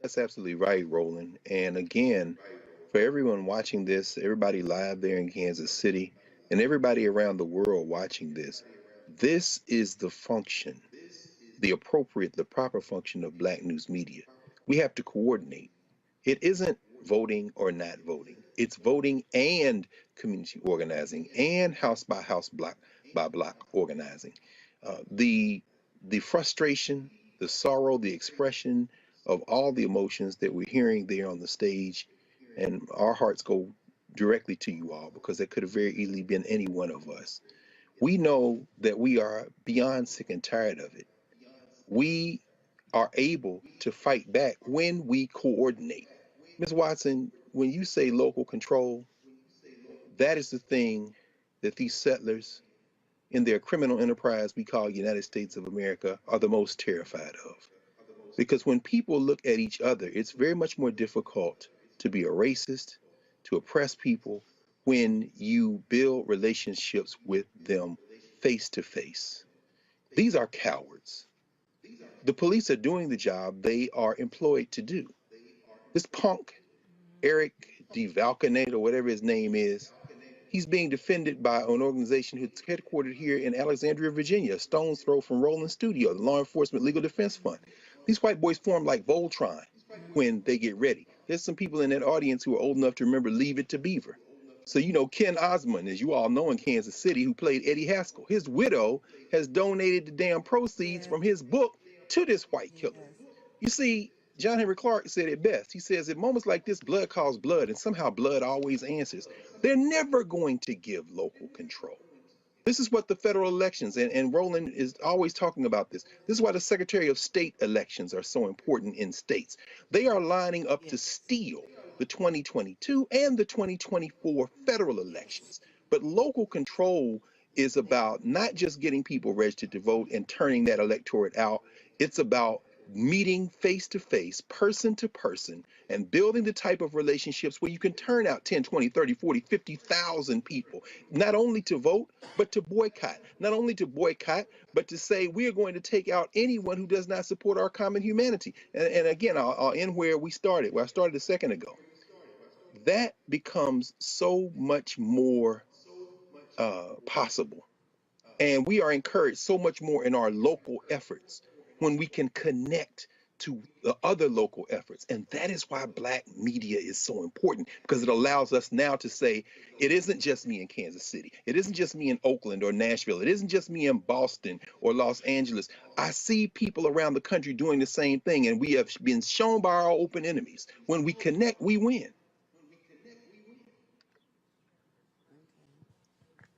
J: That's absolutely right, Roland. And again, for everyone watching this, everybody live there in Kansas City, and everybody around the world watching this, this is the function, the proper function of Black news media. We have to coordinate. It isn't voting or not voting. It's voting and community organizing and house by house, block by block organizing. The frustration, the sorrow, the expression of all the emotions that we're hearing there on the stage, and our hearts go directly to you all, because that could have very easily been any one of us. We know that we are beyond sick and tired of it. We are able to fight back when we coordinate. Ms. Watson, when you say local control, that is the thing that these settlers in their criminal enterprise we call United States of America are the most terrified of. Because when people look at each other, it's very much more difficult to be a racist, to oppress people, when you build relationships with them face to face. These are cowards. The police are doing the job they are employed to do. This punk, Eric DeValcanator, or whatever his name is, he's being defended by an organization who's headquartered here in Alexandria, Virginia, a stone's throw from Roland Studio, the Law Enforcement Legal Defense Fund. These white boys form like Voltron when they get ready. There's some people in that audience who are old enough to remember Leave It to Beaver. So, Ken Osmond, as you all know in Kansas City, who played Eddie Haskell, his widow has donated the damn proceeds from his book to this white killer. You see, John Henry Clark said it best. He says, at moments like this, blood calls blood, and somehow blood always answers. They're never going to give local control. This is what the federal elections, and Roland is always talking about this. This is why the Secretary of State elections are so important in states. They are lining up to steal the 2022 and the 2024 federal elections. But local control is about not just getting people registered to vote and turning that electorate out. It's about meeting face to face, person to person, and building the type of relationships where you can turn out 10, 20, 30, 40, 50,000 people, not only to vote, but to boycott. Not only to boycott, but to say we are going to take out anyone who does not support our common humanity. And again, I'll end where I started a second ago. That becomes so much more possible. And we are encouraged so much more in our local efforts when we can connect to the other local efforts. And that is why Black media is so important, because it allows us now to say, it isn't just me in Kansas City. It isn't just me in Oakland or Nashville. It isn't just me in Boston or Los Angeles. I see people around the country doing the same thing, and we have been shown by our open enemies. When we connect, we win.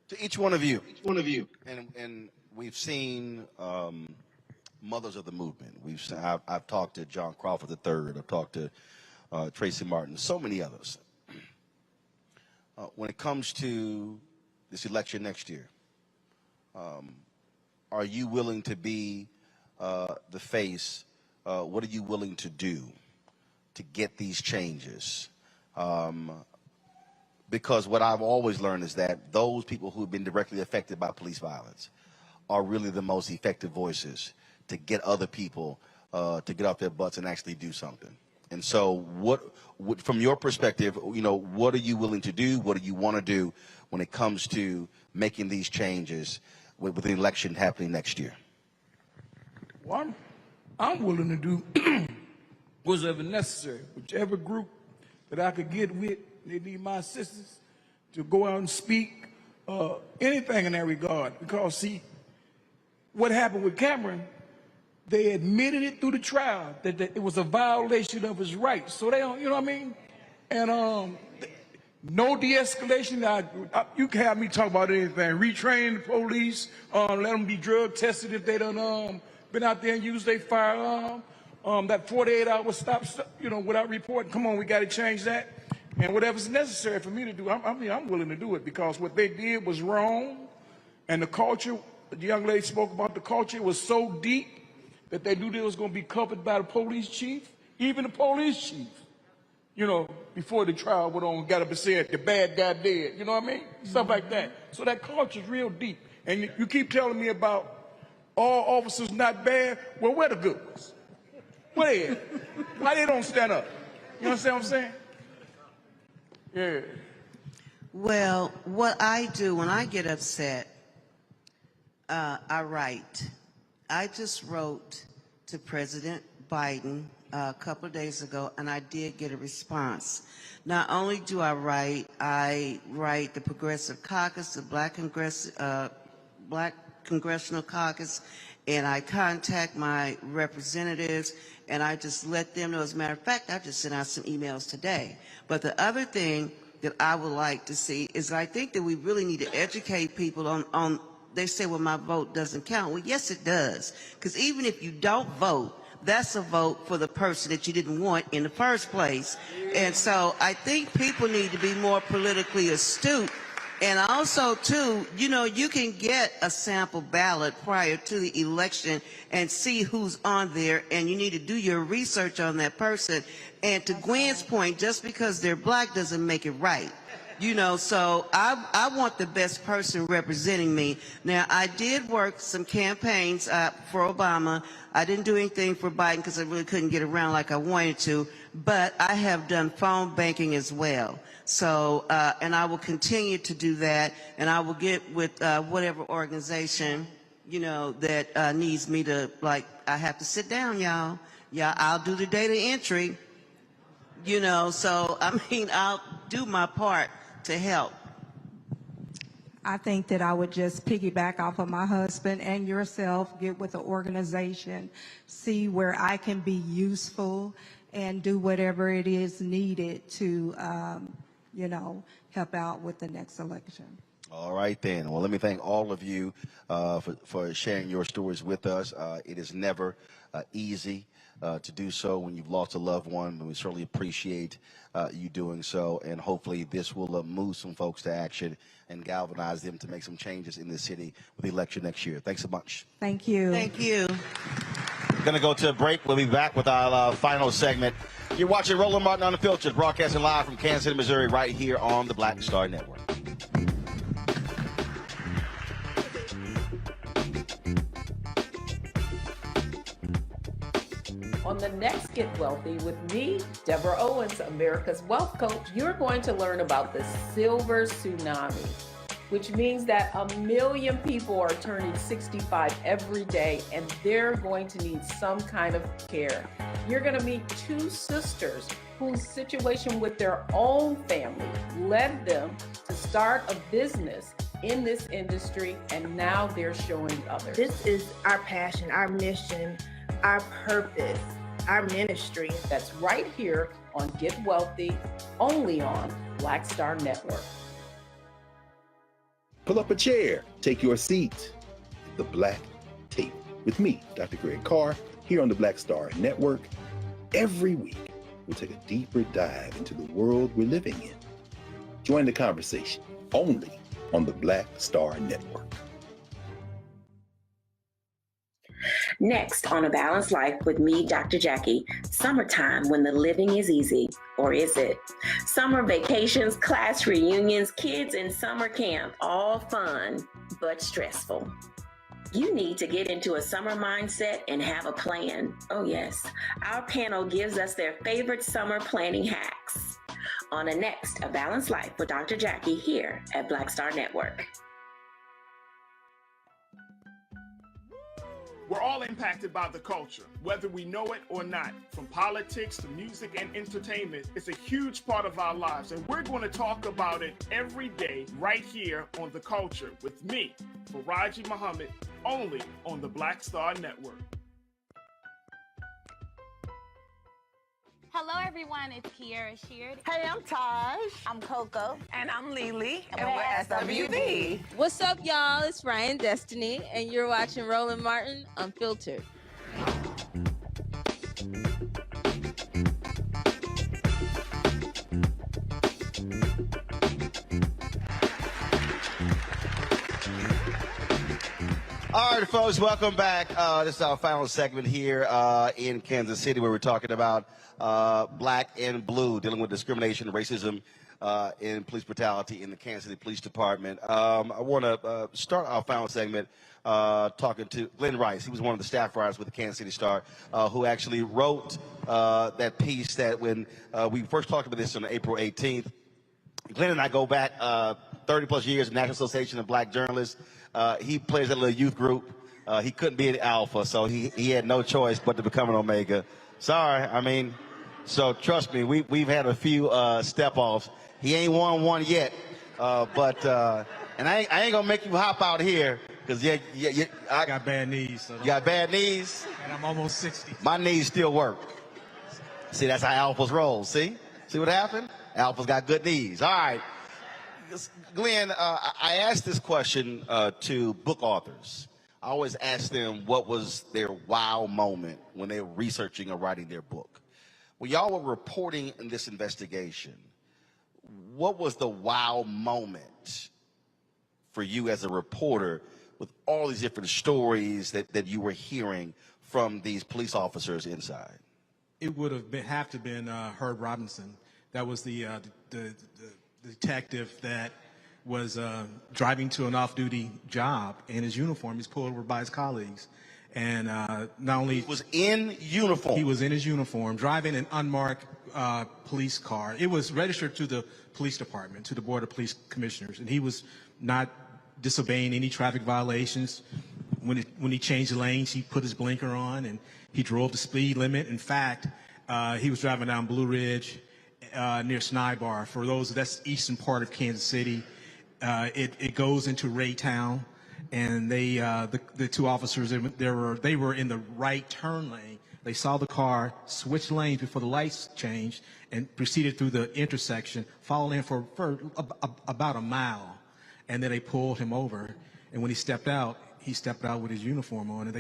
B: To each one of you, and we've seen mothers of the movement. I've talked to John Crawford III. I've talked to Tracy Martin, so many others. When it comes to this election next year, are you willing to be the face? What are you willing to do to get these changes? Because what I've always learned is that those people who have been directly affected by police violence are really the most effective voices to get other people to get off their butts and actually do something. And so what, from your perspective, what are you willing to do? What do you want to do when it comes to making these changes with the election happening next year?
E: Well, I'm willing to do whatever necessary. Whichever group that I could get with, they need my assistance to go out and speak, anything in that regard. Because, see, what happened with Cameron, they admitted it through the trial that it was a violation of his rights. So they don't, you know what I mean? And no de-escalation. You can have me talk about anything. Retrain the police, let them be drug tested if they done been out there and used their firearm. That 48-hour stop, without reporting. Come on, we got to change that. And whatever's necessary for me to do, I'm willing to do it, because what they did was wrong. And the culture, the young lady spoke about the culture, was so deep that they knew they was going to be covered by the police chief, even the police chief. Before the trial went on, got up and said, the bad guy dead. You know what I mean? Stuff like that. So that culture's real deep. And you keep telling me about all officers not bad. Well, where the good ones? Where they at? Why they don't stand up? You understand what I'm saying? Yeah.
W: Well, what I do when I get upset, I write. I just wrote to President Biden a couple of days ago, and I did get a response. Not only do I write the Progressive Caucus, the Black Congressional Caucus, and I contact my representatives, and I just let them know. As a matter of fact, I just sent out some emails today. But the other thing that I would like to see is, I think that we really need to educate people on they say, well, my vote doesn't count. Well, yes, it does. Because even if you don't vote, that's a vote for the person that you didn't want in the first place. And so I think people need to be more politically astute. And also, too, you can get a sample ballot prior to the election and see who's on there, and you need to do your research on that person. And to Gwen's point, just because they're black doesn't make it right. So I want the best person representing me. Now, I did work some campaigns for Obama. I didn't do anything for Biden because I really couldn't get around like I wanted to, but I have done phone banking as well. So, and I will continue to do that, and I will get with whatever organization, that needs me to, I have to sit down, y'all. Yeah, I'll do the data entry, so, I'll do my part to help.
V: I think that I would just piggyback off of my husband and yourself, get with the organization, see where I can be useful, and do whatever it is needed to, help out with the next election.
B: All right, then. Well, let me thank all of you for sharing your stories with us. It is never easy to do so when you've lost a loved one, but we certainly appreciate you doing so, and hopefully this will move some folks to action and galvanize them to make some changes in this city with the election next year. Thanks so much.
V: Thank you.
W: Thank you.
B: We're going to go to a break. We'll be back with our final segment. You're watching Roland Martin Unfiltered, broadcasting live from Kansas City, Missouri, right here on the Black Star Network.
I: On the next Get Wealthy with me, Deborah Owens, America's Wealth Coach, you're going to learn about the silver tsunami, which means that 1 million people are turning 65 every day, and they're going to need some kind of care. You're going to meet two sisters whose situation with their own family led them to start a business in this industry, and now they're showing others.
N: This is our passion, our mission, our purpose, our ministry.
I: That's right here on Get Wealthy, only on Black Star Network.
J: Pull up a chair, take your seat. The Black Tape with me, Dr. Greg Carr, here on the Black Star Network. Every week, we'll take a deeper dive into the world we're living in. Join the conversation only on the Black Star Network.
O: Next on A Balanced Life with me, Dr. Jackie, summertime when the living is easy, or is it? Summer vacations, class reunions, kids in summer camp, all fun, but stressful. You need to get into a summer mindset and have a plan. Oh yes, our panel gives us their favorite summer planning hacks. On the next A Balanced Life with Dr. Jackie here at Black Star Network.
C: We're all impacted by the culture, whether we know it or not. From politics to music and entertainment, it's a huge part of our lives, and we're going to talk about it every day right here on The Culture with me, Faraji Muhammad, only on the Black Star Network.
A: Hello everyone, it's Kiara Sheard.
D: Hey, I'm Taj.
A: I'm Coco.
D: And I'm Lily.
A: And we're SWV.
H: What's up, y'all? It's Ryan Destiny, and you're watching Roland Martin, Unfiltered.
B: All right, folks, welcome back. This is our final segment here in Kansas City, where we're talking about black and blue, dealing with discrimination, racism, and police brutality in the Kansas City Police Department. I want to start our final segment talking to Glenn Rice. He was one of the staff writers with the Kansas City Star, who actually wrote that piece that when we first talked about this on April 18th, Glenn and I go back 30 plus years, National Association of Black Journalists. He plays at a little youth group. He couldn't be an alpha, so he had no choice but to become an omega. Sorry, I mean, so trust me, we've had a few step-offs. He ain't won one yet, and I ain't gonna make you hop out here, because I
X: got bad knees. So
B: you got bad knees?
X: And I'm almost 60.
B: My knees still work. See, that's how alphas roll, see? See what happened? Alphas got good knees. All right. Glenn, I asked this question to book authors. I always ask them what was their wow moment when they were researching or writing their book. When y'all were reporting in this investigation, what was the wow moment for you as a reporter with all these different stories that you were hearing from these police officers inside?
X: It would have to been Herb Robinson. That was the detective that was driving to an off-duty job in his uniform. He's pulled over by his colleagues. And not only...
B: He was in uniform.
X: He was in his uniform, driving an unmarked police car. It was registered to the police department, to the Board of Police Commissioners, and he was not disobeying any traffic violations. When he changed lanes, he put his blinker on, and he drove the speed limit. In fact, he was driving down Blue Ridge near Snybar. For those, that's the eastern part of Kansas City. It goes into Raytown, and the two officers, they were in the right turn lane. They saw the car, switched lanes before the lights changed, and proceeded through the intersection, followed him for about a mile, and then they pulled him over. And when he stepped out with his uniform on, and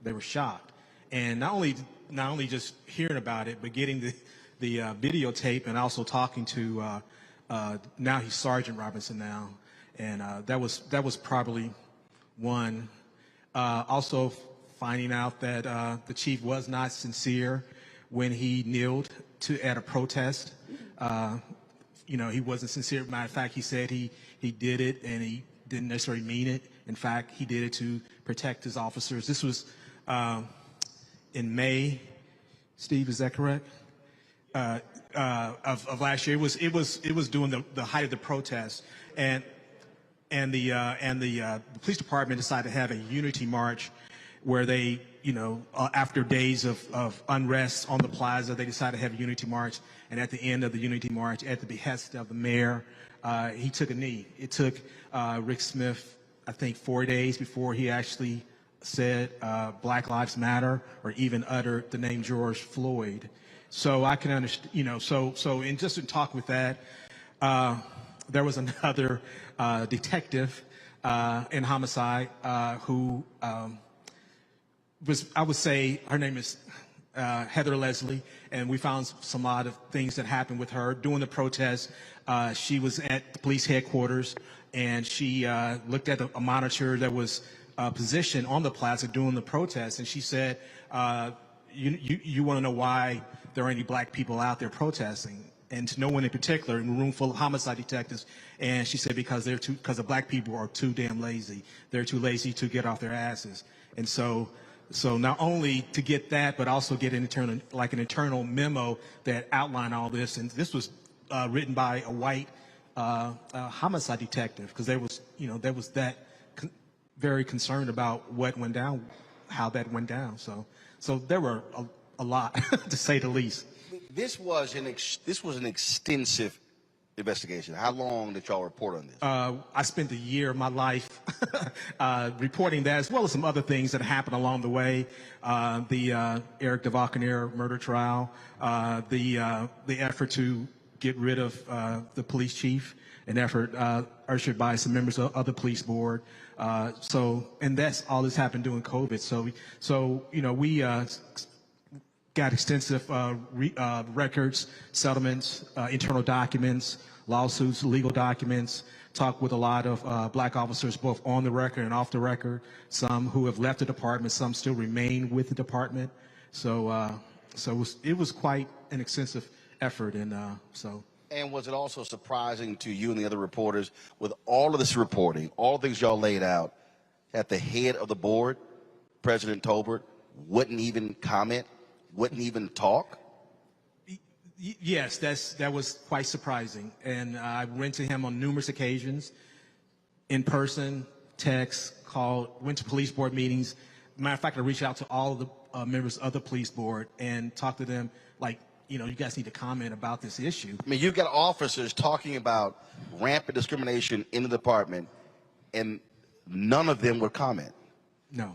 X: they were shocked. And not only just hearing about it, but getting the videotape, and also talking to now he's Sergeant Robinson now, and that was probably one. Also finding out that the chief was not sincere when he kneeled at a protest. He wasn't sincere. Matter of fact, he said he did it, and he didn't necessarily mean it. In fact, he did it to protect his officers. This was in May. Steve, is that correct? Of last year. It was during the height of the protest, and the police department decided to have a unity march where they, after days of unrest on the plaza, they decided to have a unity march. And at the end of the unity march, at the behest of the mayor, he took a knee. It took Rick Smith, I think, 4 days before he actually said Black Lives Matter, or even uttered the name George Floyd. So I can understand, so in talk with that, there was another detective in homicide who was, I would say, her name is Heather Leslie, and we found some odd of things that happened with her during the protest. She was at the police headquarters, and she looked at a monitor that was position on the plaza during the protest, and she said, you want to know why there are any black people out there protesting, and to no one in particular, in a room full of homicide detectives. And she said because the black people are too damn lazy. They're too lazy to get off their asses. And so not only to get that, but also get an internal memo that outlined all this. And this was written by a white homicide detective, because there was very concerned about what went down, how that went down. So there were a lot, to say the least.
B: This was an extensive investigation. How long did y'all report on this?
X: I spent a year of my life reporting that, as well as some other things that happened along the way. The Eric DeValcanair murder trial, the effort to get rid of the police chief, an effort ushered by some members of the police board. And that's all this happened during COVID. So we got extensive records, settlements, internal documents, lawsuits, legal documents, talked with a lot of black officers, both on the record and off the record, some who have left the department, some still remain with the department. So it was quite an extensive effort.
B: And was it also surprising to you and the other reporters, with all of this reporting, all the things y'all laid out, that the head of the board, President Tolbert, wouldn't even comment, wouldn't even talk?
X: Yes, that was quite surprising. And I went to him on numerous occasions, in person, text, called, went to police board meetings. Matter of fact, I reached out to all of the members of the police board and talked to them like, you guys need to comment about this issue.
B: I mean, you've got officers talking about rampant discrimination in the department, and none of them would comment.
X: No.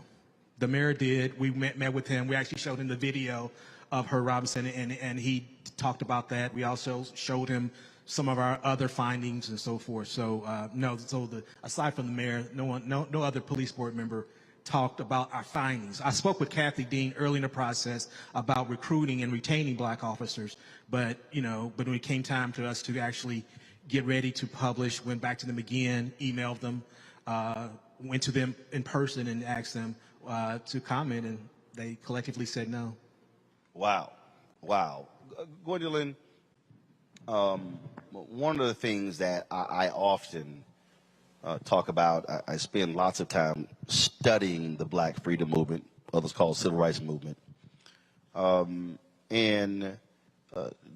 X: The mayor did. We met with him. We actually showed him the video of Herb Robinson, and he talked about that. We also showed him some of our other findings and so forth. So no. So aside from the mayor, no other police board member talked about our findings. I spoke with Kathy Dean early in the process about recruiting and retaining black officers, but when it came time to us to actually get ready to publish, went back to them again, emailed them, went to them in person and asked them to comment, and they collectively said no.
B: Wow. Gwendolyn, one of the things that I often talk about, I spend lots of time studying the Black freedom movement, others call it civil rights movement. And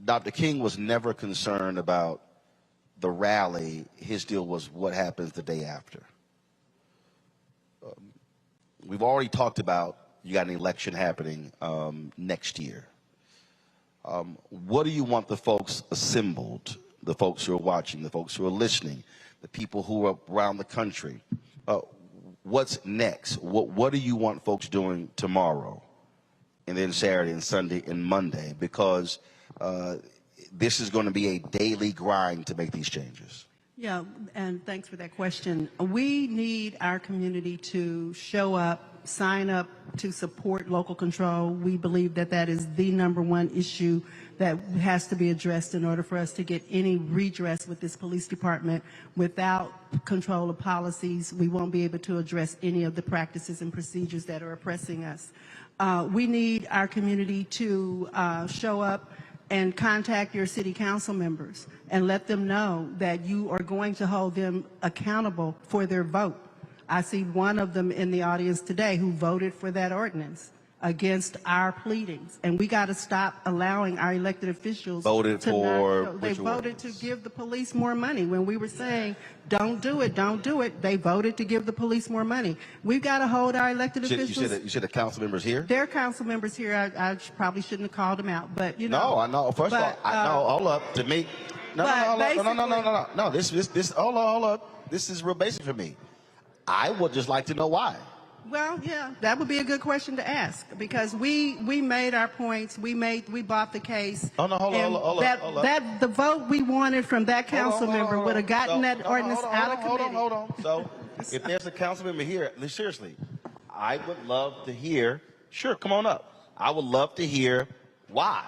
B: Dr. King was never concerned about the rally. His deal was what happens the day after. We've already talked about you got an election happening next year. What do you want the folks assembled, the folks who are watching, the folks who are listening, the people who are around the country? What's next? What do you want folks doing tomorrow, and then Saturday and Sunday and Monday? Because this is going to be a daily grind to make these changes.
G: Yeah, and thanks for that question. We need our community to show up, sign up to support local control. We believe that that is the #1 issue that has to be addressed in order for us to get any redress with this police department. Without control of policies, we won't be able to address any of the practices and procedures that are oppressing us. We need our community to show up and contact your city council members and let them know that you are going to hold them accountable for their vote. I see one of them in the audience today who voted for that ordinance against our pleadings. And we got to stop allowing our elected officials they voted to give the police more money. When we were saying, don't do it, they voted to give the police more money. We've got to hold our elected officials.
B: You said the council members here?
G: There are council members here. I probably shouldn't have called them out, but
B: No, I know. First of all, hold up. To me, no. Hold up. This is real basic for me. I would just like to know why.
G: Well, yeah, that would be a good question to ask, because we made our points. We bought the case.
B: Oh no, hold on.
G: That the vote we wanted from that council member would have gotten that ordinance out of committee.
B: Hold on. So, if there's a council member here, seriously, I would love to hear. Sure, come on up. I would love to hear why.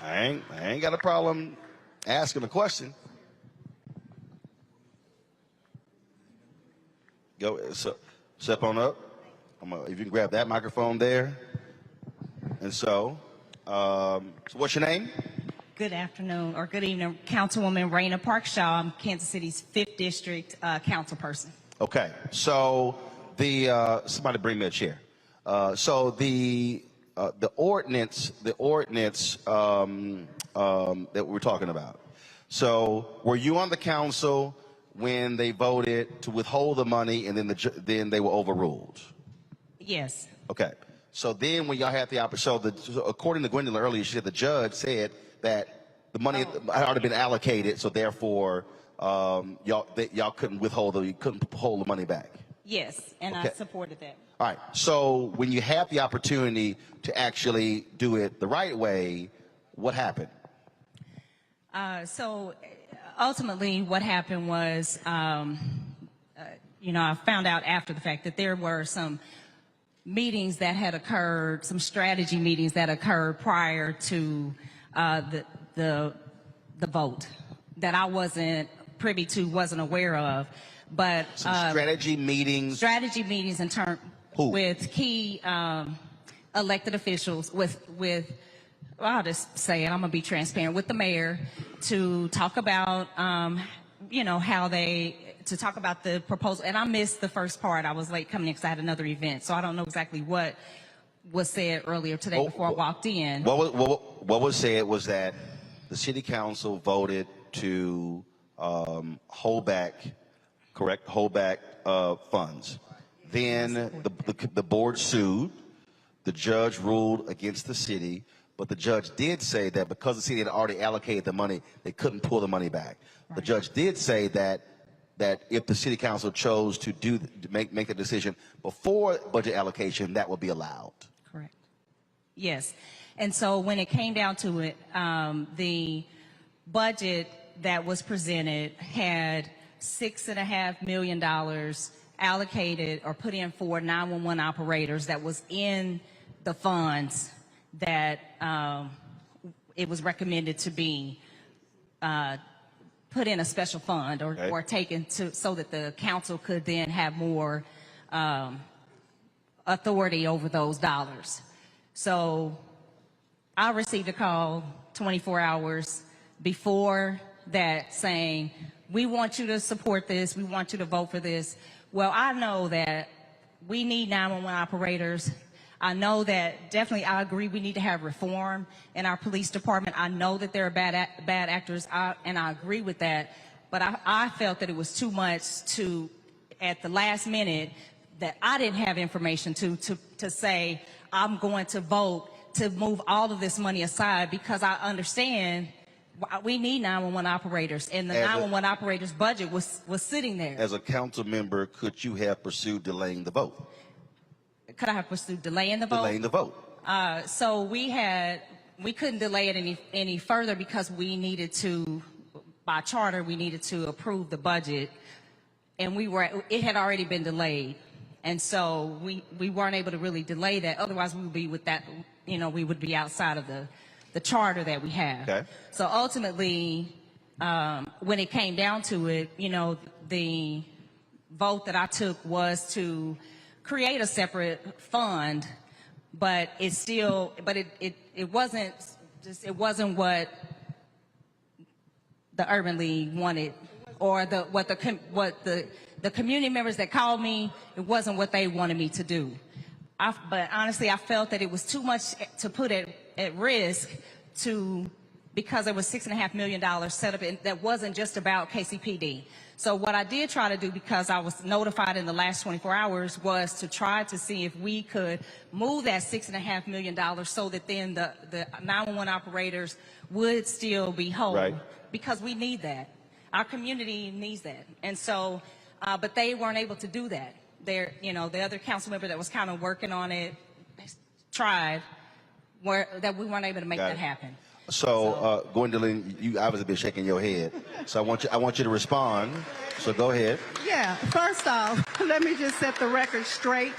B: I ain't got a problem asking a question. Go, step on up. If you can grab that microphone there. And so what's your name?
K: Good afternoon, or good evening, Councilwoman Raina Parkshaw. I'm Kansas City's 5th District council person.
B: Okay, so somebody bring me a chair. So the ordinance that we're talking about. So were you on the council when they voted to withhold the money and then they were overruled?
K: Yes.
B: Okay. So then when y'all had the opportunity, so according to Gwendolyn earlier, she said the judge said that the money had already been allocated, so therefore y'all couldn't you couldn't hold the money back.
K: Yes, and
B: okay.
K: I supported that.
B: All right. So when you had the opportunity to actually do it the right way, what happened?
K: So ultimately what happened was, you know, I found out after the fact that there were some meetings that had occurred, some strategy meetings that occurred prior to the vote that I wasn't privy to, wasn't aware of. But
B: strategy meetings
K: in turn with key elected officials, with I'll just say it, I'm gonna be transparent, with the mayor to talk about you know, to talk about the proposal. And I missed the first part. I was late coming in because I had another event, so I don't know exactly what was said earlier today before I walked in.
B: What was said was that the city council voted to hold back funds. Then the board sued. The judge ruled against the city, but the judge did say that because the city had already allocated the money, they couldn't pull the money back. Right. The judge did say that if the city council chose to make a decision before budget allocation, that would be allowed.
K: Correct. Yes. And so when it came down to it, the budget that was presented had $6.5 million allocated or put in for 911 operators that was in the funds that it was recommended to be put in a special fund or taken to, so that the council could then have more authority over those dollars. So I received a call 24 hours before that saying, we want you to support this, we want you to vote for this. Well, I know that we need 911 operators. I know that definitely I agree we need to have reform in our police department. I know that there are bad actors, and I agree with that. But I felt that it was too much to, at the last minute, that I didn't have information to say I'm going to vote to move all of this money aside, because I understand we need 911 operators, and the 911 operators budget was sitting there.
B: As a council member, could you have pursued delaying the vote?
K: Could I have pursued delaying the vote?
B: Delaying the vote.
K: So we couldn't delay it any further because we needed to, by charter, we needed to approve the budget, and it had already been delayed, and so we weren't able to really delay that. Otherwise, we would be with that, you know, we would be outside of the charter that we have. Okay. So ultimately, when it came down to it, you know, the vote that I took was to create a separate fund, but it wasn't what the Urban League wanted, or what the community members that called me, it wasn't what they wanted me to do. But honestly, I felt that it was too much to put at risk because there was $6.5 million set up, and that wasn't just about KCPD. So what I did try to do, because I was notified in the last 24 hours, was to try to see if we could move that $6.5 million so that then the 911 operators would still be whole. Right. Because we need that. Our community needs that. And so, but they weren't able to do that. You know, the other council member that was kind of working on it tried, that we weren't able to make that happen.
B: So, Gwendolyn, you obviously been shaking your head. So I want you to respond. So go ahead.
G: Yeah, first off, let me just set the record straight,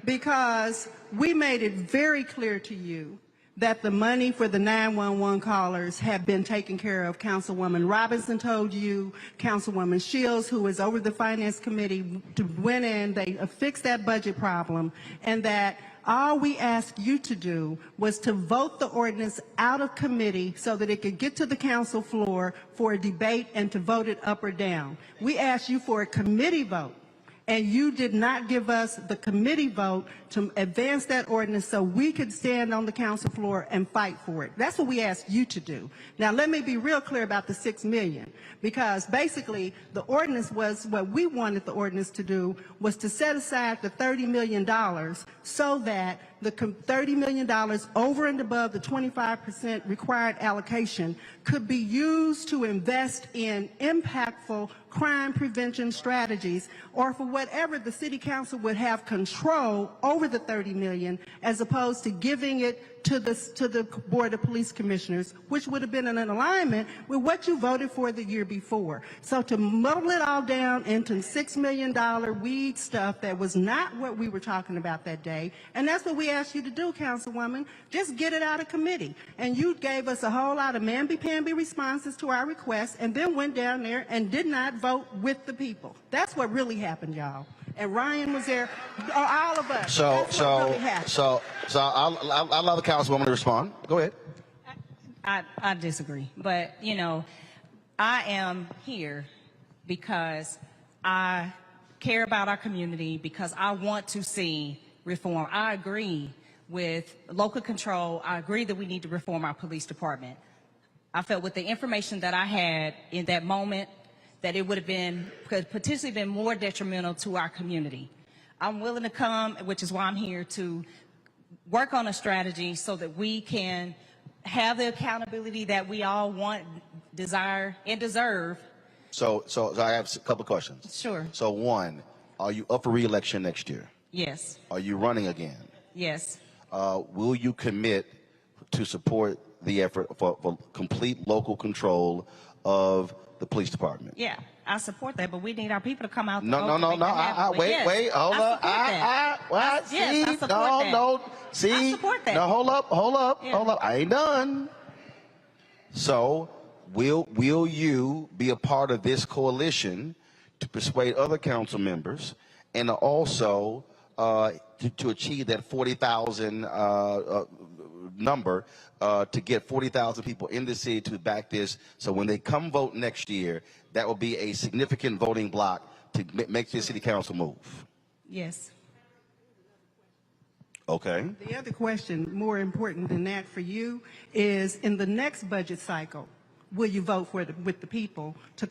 G: because we made it very clear to you that the money for the 911 callers have been taken care of. Councilwoman Robinson told you, Councilwoman Shields, who is over the Finance Committee, went in, they fixed that budget problem, and that all we asked you to do was to vote the ordinance out of committee so that it could get to the council floor for a debate and to vote it up or down. We asked you for a committee vote, and you did not give us the committee vote to advance that ordinance so we could stand on the council floor and fight for it. That's what we asked you to do. Now, let me be real clear about the $6 million, because basically the ordinance was, what we wanted the ordinance to do was to set aside the $30 million so that the $30 million over and above the 25% required allocation could be used to invest in impactful crime prevention strategies, or for whatever the city council would have control over the $30 million, as opposed to giving it to the Board of Police Commissioners, which would have been in alignment with what you voted for the year before. So to muddle it all down into $6 million weed stuff, that was not what we were talking about that day. And that's what we asked you to do, Councilwoman. Just get it out of committee. And you gave us a whole lot of mamby-pamby responses to our requests, and then went down there and did not vote with the people. That's what really happened, y'all. And Ryan was there, all of us.
B: So I'll allow the councilwoman to respond. Go ahead.
K: I disagree, but you know, I am here because I care about our community, because I want to see reform. I agree with local control. I agree that we need to reform our police department. I felt with the information that I had in that moment that it would have been, could potentially been more detrimental to our community. I'm willing to come, which is why I'm here, to work on a strategy so that we can have the accountability that we all want, desire, and deserve.
B: So I have a couple questions.
K: Sure.
B: So one, are you up for re-election next year?
K: Yes.
B: Are you running again?
K: Yes.
B: Will you commit to support the effort for complete local control of the police department?
K: Yeah, I support that, but we need our people to come out.
B: No. Wait, hold up. Hold up. I ain't done. So, will you be a part of this coalition to persuade other council members, and also to achieve that 40,000 number, to get 40,000 people in the city to back this, so when they come vote next year, that will be a significant voting block to make this city council move?
K: Yes.
B: Okay.
G: The other question, more important than that for you, is in the next budget cycle, will you vote with the people to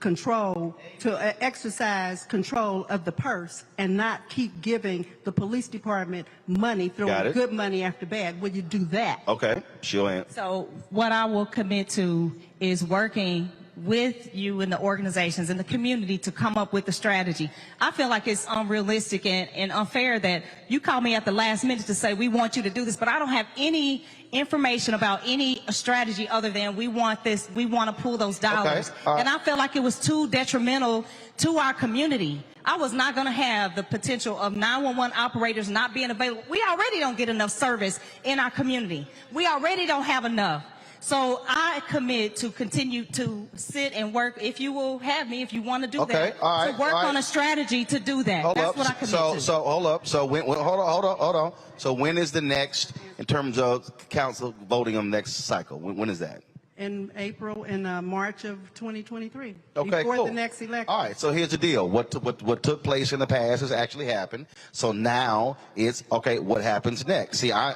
G: exercise control of the purse and not keep giving the police department money, throwing good money after bad? Will you do that?
B: Okay, she'll answer.
K: So what I will commit to is working with you and the organizations and the community to come up with a strategy. I feel like it's unrealistic and unfair that you call me at the last minute to say we want you to do this, but I don't have any information about any strategy other than we want this, we want to pull those dollars. And I felt like it was too detrimental to our community. I was not going to have the potential of 911 operators not being available. We already don't get enough service in our community. We already don't have enough. So I commit to continue to sit and work, if you will have me, if you want to do that, to work on a strategy to do that. That's what I commit to.
B: So hold up. So hold on. So when is the next, in terms of council voting on the next cycle? When is that?
G: In April and March of 2023.
B: Okay,
G: before
B: cool.
G: the next election.
B: All right, so here's the deal. What took place in the past has actually happened. So now it's, okay, what happens next? See, I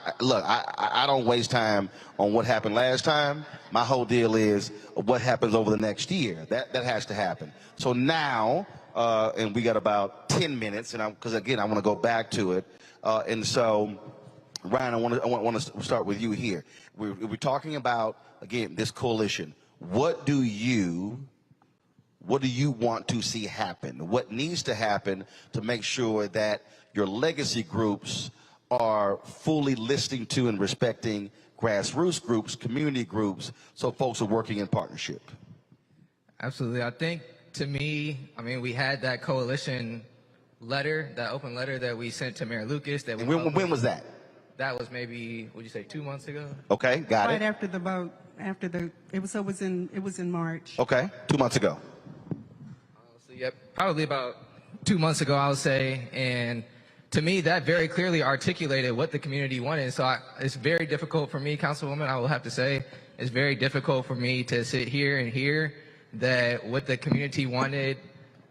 B: don't waste time on what happened last time. My whole deal is what happens over the next year. That has to happen. So now, and we got about 10 minutes, and because again, I want to go back to it. And so, Ryan, I want to start with you here. We're talking about, again, this coalition. What do you want to see happen? What needs to happen to make sure that your legacy groups are fully listening to and respecting grassroots groups, community groups, so folks are working in partnership?
L: Absolutely. I think, to me, we had that coalition letter, that open letter that we sent to Mayor Lucas. When
B: was that?
L: that was maybe, would you say 2 months ago?
B: Okay, got
G: Right
B: it.
G: after the vote, it was in March.
B: Okay, 2 months ago.
L: So, yep, probably about 2 months ago, I would say. And to me, that very clearly articulated what the community wanted. So it's very difficult for me, Councilwoman, I will have to say, it's very difficult for me to sit here and hear that what the community wanted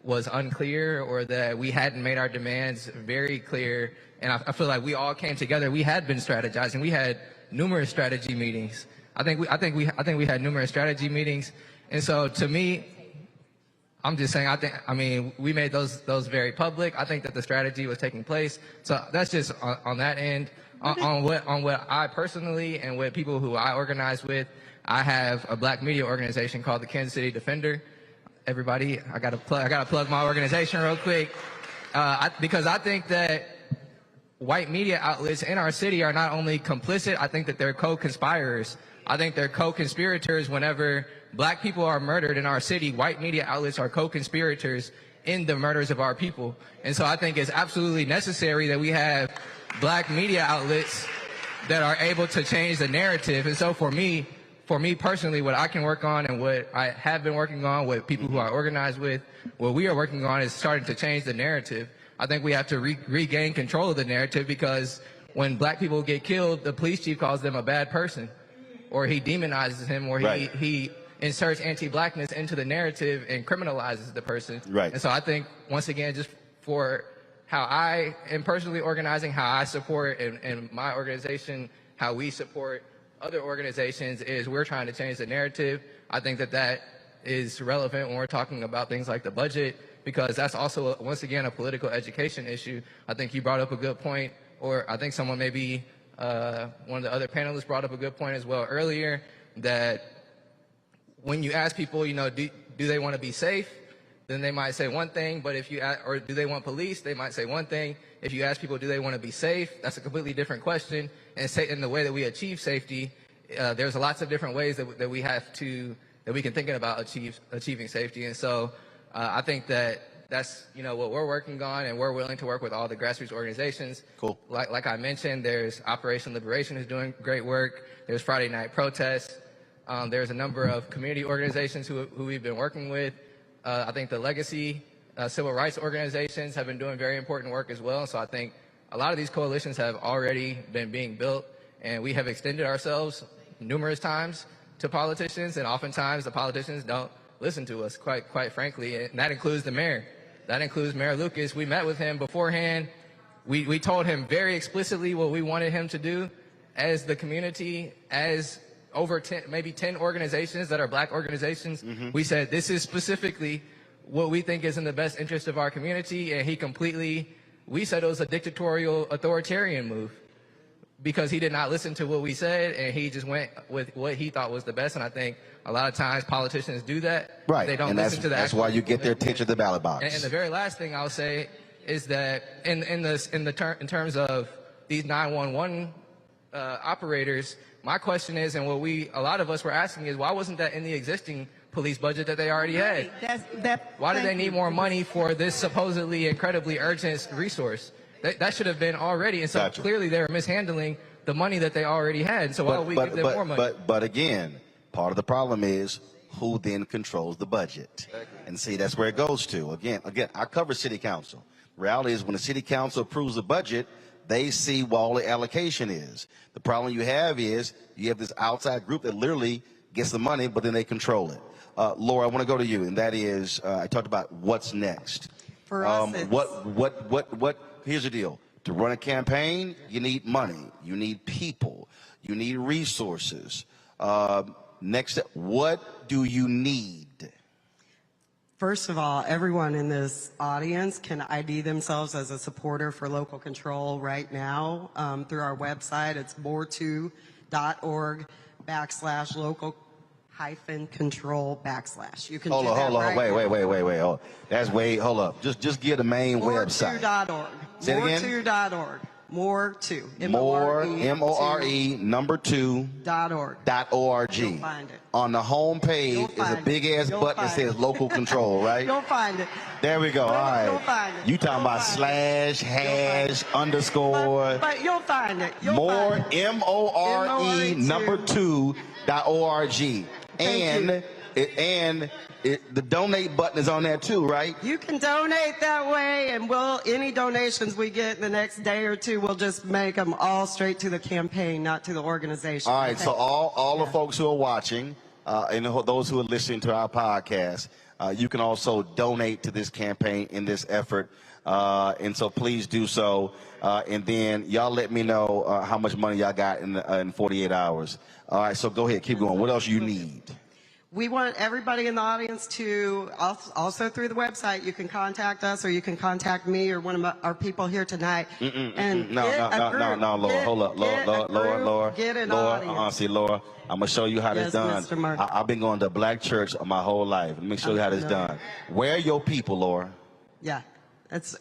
L: was unclear, or that we hadn't made our demands very clear. And I feel like we all came together. We had been strategizing. We had numerous strategy meetings. I think we had numerous strategy meetings. And so to me, I'm just saying, I mean, we made those very public. I think that the strategy was taking place. So that's just on that end. On what I personally and with people who I organize with, I have a black media organization called the Kansas City Defender. Everybody, I gotta plug my organization real quick, because I think that white media outlets in our city are not only complicit, I think that they're co-conspirators. I think they're co-conspirators whenever black people are murdered in our city. White media outlets are co-conspirators in the murders of our people. And so I think it's absolutely necessary that we have black media outlets that are able to change the narrative. And so for me personally, what I can work on and what I have been working on with people who I organize with, what we are working on is starting to change the narrative. I think we have to regain control of the narrative, because when black people get killed, the police chief calls them a bad person, or he demonizes him, or he inserts anti-blackness into the narrative and criminalizes the person.
B: Right.
L: And so I think, once again, just for how I am personally organizing, how I support and my organization, how we support other organizations, is we're trying to change the narrative. I think that is relevant when we're talking about things like the budget, because that's also, once again, a political education issue. I think you brought up a good point, or I think someone maybe, one of the other panelists brought up a good point as well earlier, that when you ask people, do they want to be safe, then they might say one thing, but if you or do they want police, they might say one thing. If you ask people, do they want to be safe, that's a completely different question. And in the way that we achieve safety, there's lots of different ways that we can think about achieving safety. And so I think that's what we're working on, and we're willing to work with all the grassroots organizations.
B: Cool.
L: Like I mentioned, there's Operation Liberation who's doing great work. There's Friday Night Protests. There's a number of community organizations who we've been working with. I think the Legacy civil rights organizations have been doing very important work as well. So I think a lot of these coalitions have already been being built, and we have extended ourselves numerous times to politicians, and oftentimes the politicians don't listen to us, quite frankly, and that includes the mayor. That includes Mayor Lucas. We met with him beforehand. We told him very explicitly what we wanted him to do as the community, as over 10, maybe 10 organizations that are black organizations. Mm-hmm. We said, this is specifically what we think is in the best interest of our community, and we said it was a dictatorial, authoritarian move, because he did not listen to what we said, and he just went with what he thought was the best. And I think a lot of times politicians do that.
B: Right.
L: They don't
B: and
L: listen to that.
B: That's why you get their attention at the ballot box.
L: And the very last thing I'll say is that in terms of these 911 operators, my question is, and what a lot of us were asking is, why wasn't that in the existing police budget that they already had? Why do they need more money for this supposedly incredibly urgent resource? That should have been already. And so clearly they were mishandling the money that they already had. So why would we give them more money?
B: But again, part of the problem is who then controls the budget. Exactly. And see, that's where it goes to. Again, I cover city council. Reality is when the city council approves the budget, they see what all the allocation is. The problem you have is you have this outside group that literally gets the money, but then they control it. Laura, I want to go to you, and that is, I talked about what's next.
W: For us,
B: here's the deal. To run a campaign, you need money, you need people, you need resources. Next, what do you need?
W: First of all, everyone in this audience can ID themselves as a supporter for local control right now through our website. It's more2.org/local-control/. You can
B: hold on, wait. Hold up. Just give the main website.
W: More2.org.
B: Say it again.
W: More2.org. More two.
B: More, M-O-R-E, number 2.
W: .org.
B: .org.
W: You'll find it.
B: On the home page is a big ass button that says local control, right?
W: You'll find it.
B: There we go. All right.
W: You'll find it.
B: You talking about slash, hash, underscore.
W: But you'll find it.
B: More, M-O-R-E, number 2, .org. And the donate button is on there too, right?
W: You can donate that way, and any donations we get in the next day or two, we'll just make them all straight to the campaign, not to the organization.
B: All right, so all the folks who are watching and those who are listening to our podcast, you can also donate to this campaign in this effort. And so please do so. And then y'all let me know how much money y'all got in 48 hours. All right, so go ahead, keep going. What else you need?
W: We want everybody in the audience to, also through the website, you can contact us or you can contact me or one of our people here tonight.
B: No, Laura, hold up. Laura.
W: Get an audience.
B: See, Laura, I'm going to show you how this done.
W: Mr. Martin.
B: I've been going to black church my whole life. Let me show you how this done. Where are your people, Laura?
W: Yeah.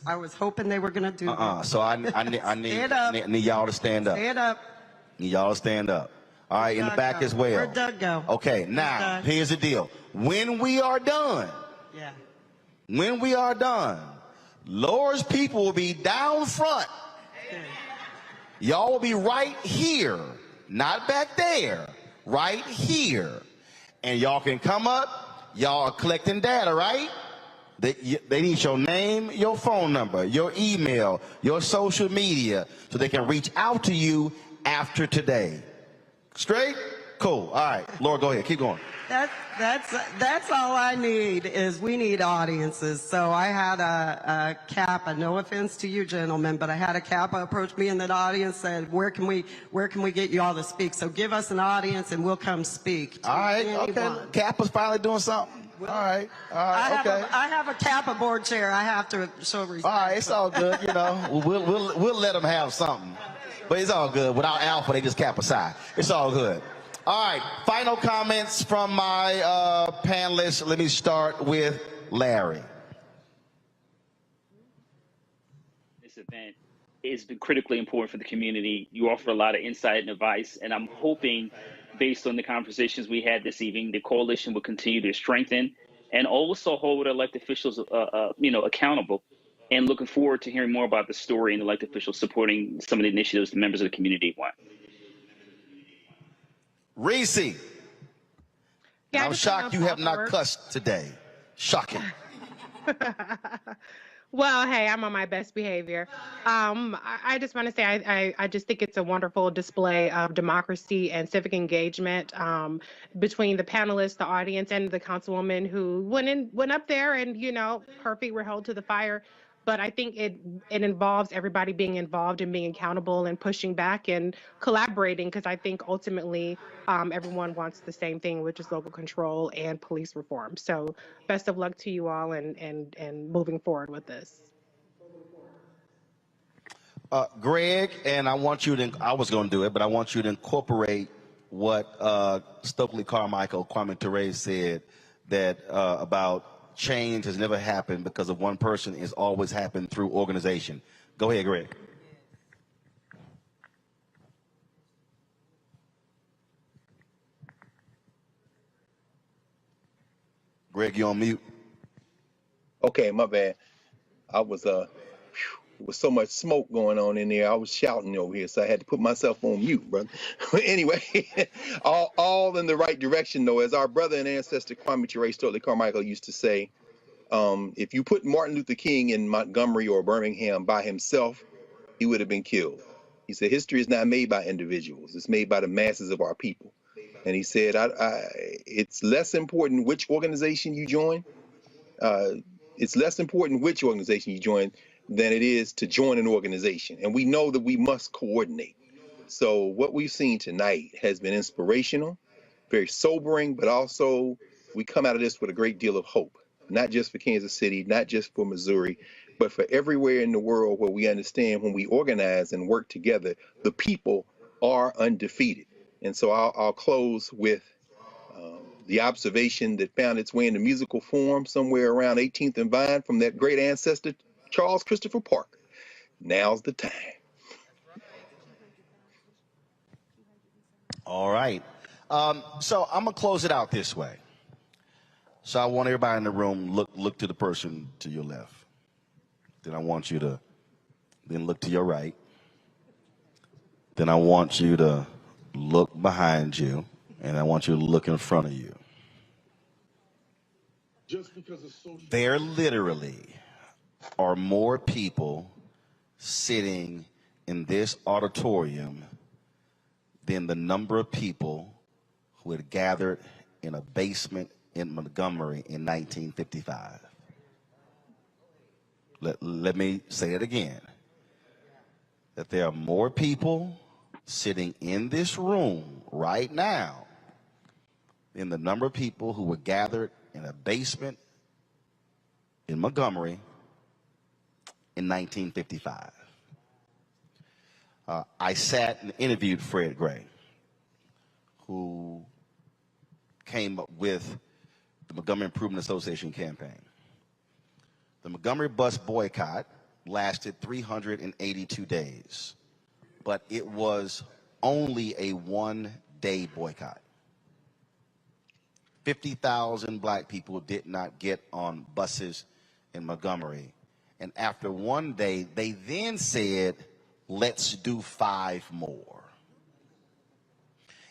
W: I was hoping they were going to do that.
B: So I need y'all to stand up.
W: Stand up.
B: Need y'all to stand up. All right, in the back as well.
W: Where'd Doug go?
B: Okay, now, here's the deal. When we are done, Laura's people will be down front. Y'all will be right here, not back there, right here. And y'all can come up. Y'all are collecting data, right? They need your name, your phone number, your email, your social media, so they can reach out to you after today. Cool. All right, Laura, go ahead. Keep going.
W: That's all I need is we need audiences. So I had a Kappa, no offense to you gentlemen, but I had a Kappa approach me in the audience, said, where can we get you all to speak? So give us an audience and we'll come speak.
B: All right, okay. Kappa's finally doing something. All right, okay.
W: I have a Kappa board chair. I have to show respect.
B: All right, it's all good, you know. We'll let them have something. But it's all good. Without Alpha, they just Kappa Psi. It's all good. All right, final comments from my panelists. Let me start with Larry.
S: This event has been critically important for the community. You offer a lot of insight and advice, and I'm hoping, based on the conversations we had this evening, the coalition will continue to strengthen and also hold elected officials, accountable. And looking forward to hearing more about the story and elected officials supporting some of the initiatives the members of the community want.
B: Reese.
R: Yeah,
B: I'm shocked you have not cussed today. Shocking.
R: Well, hey, I'm on my best behavior. I just want to say I just think it's a wonderful display of democracy and civic engagement between the panelists, the audience, and the councilwoman who went up there and, her feet were held to the fire. But I think it involves everybody being involved and being accountable and pushing back and collaborating, because I think ultimately everyone wants the same thing, which is local control and police reform. So best of luck to you all and moving forward with this.
B: Greg, and I was going to do it, but I want you to incorporate what Stokely Carmichael, Kwame Ture said, that about change has never happened because of one person. It's always happened through organization. Go ahead, Greg. Greg, you on mute?
J: Okay, my bad. I was there was so much smoke going on in there. I was shouting over here, so I had to put myself on mute, brother. Anyway, all in the right direction, though. As our brother and ancestor Kwame Ture Stokely Carmichael used to say, if you put Martin Luther King in Montgomery or Birmingham by himself, he would have been killed. He said, history is not made by individuals. It's made by the masses of our people. And he said, it's less important which organization you join. It's less important which organization you join than it is to join an organization. And we know that we must coordinate. So what we've seen tonight has been inspirational, very sobering, but also we come out of this with a great deal of hope, not just for Kansas City, not just for Missouri, but for everywhere in the world where we understand when we organize and work together, the people are undefeated. And so I'll close with the observation that found its way in the musical form somewhere around 18th and Vine from that great ancestor, Charles Christopher Parker. Now's the time.
B: All right. So I'm going to close it out this way. So I want everybody in the room, look to the person to your left. Then I want you to then look to your right. Then I want you to look behind you, and I want you to look in front of you. There literally are more people sitting in this auditorium than the number of people who had gathered in a basement in Montgomery in 1955. Let me say it again. That there are more people sitting in this room right now than the number of people who were gathered in a basement in Montgomery in 1955. I sat and interviewed Fred Gray, who came up with the Montgomery Improvement Association campaign. The Montgomery bus boycott lasted 382 days, but it was only a one-day boycott. 50,000 black people did not get on buses in Montgomery. And after one day, they then said, let's do 5 more.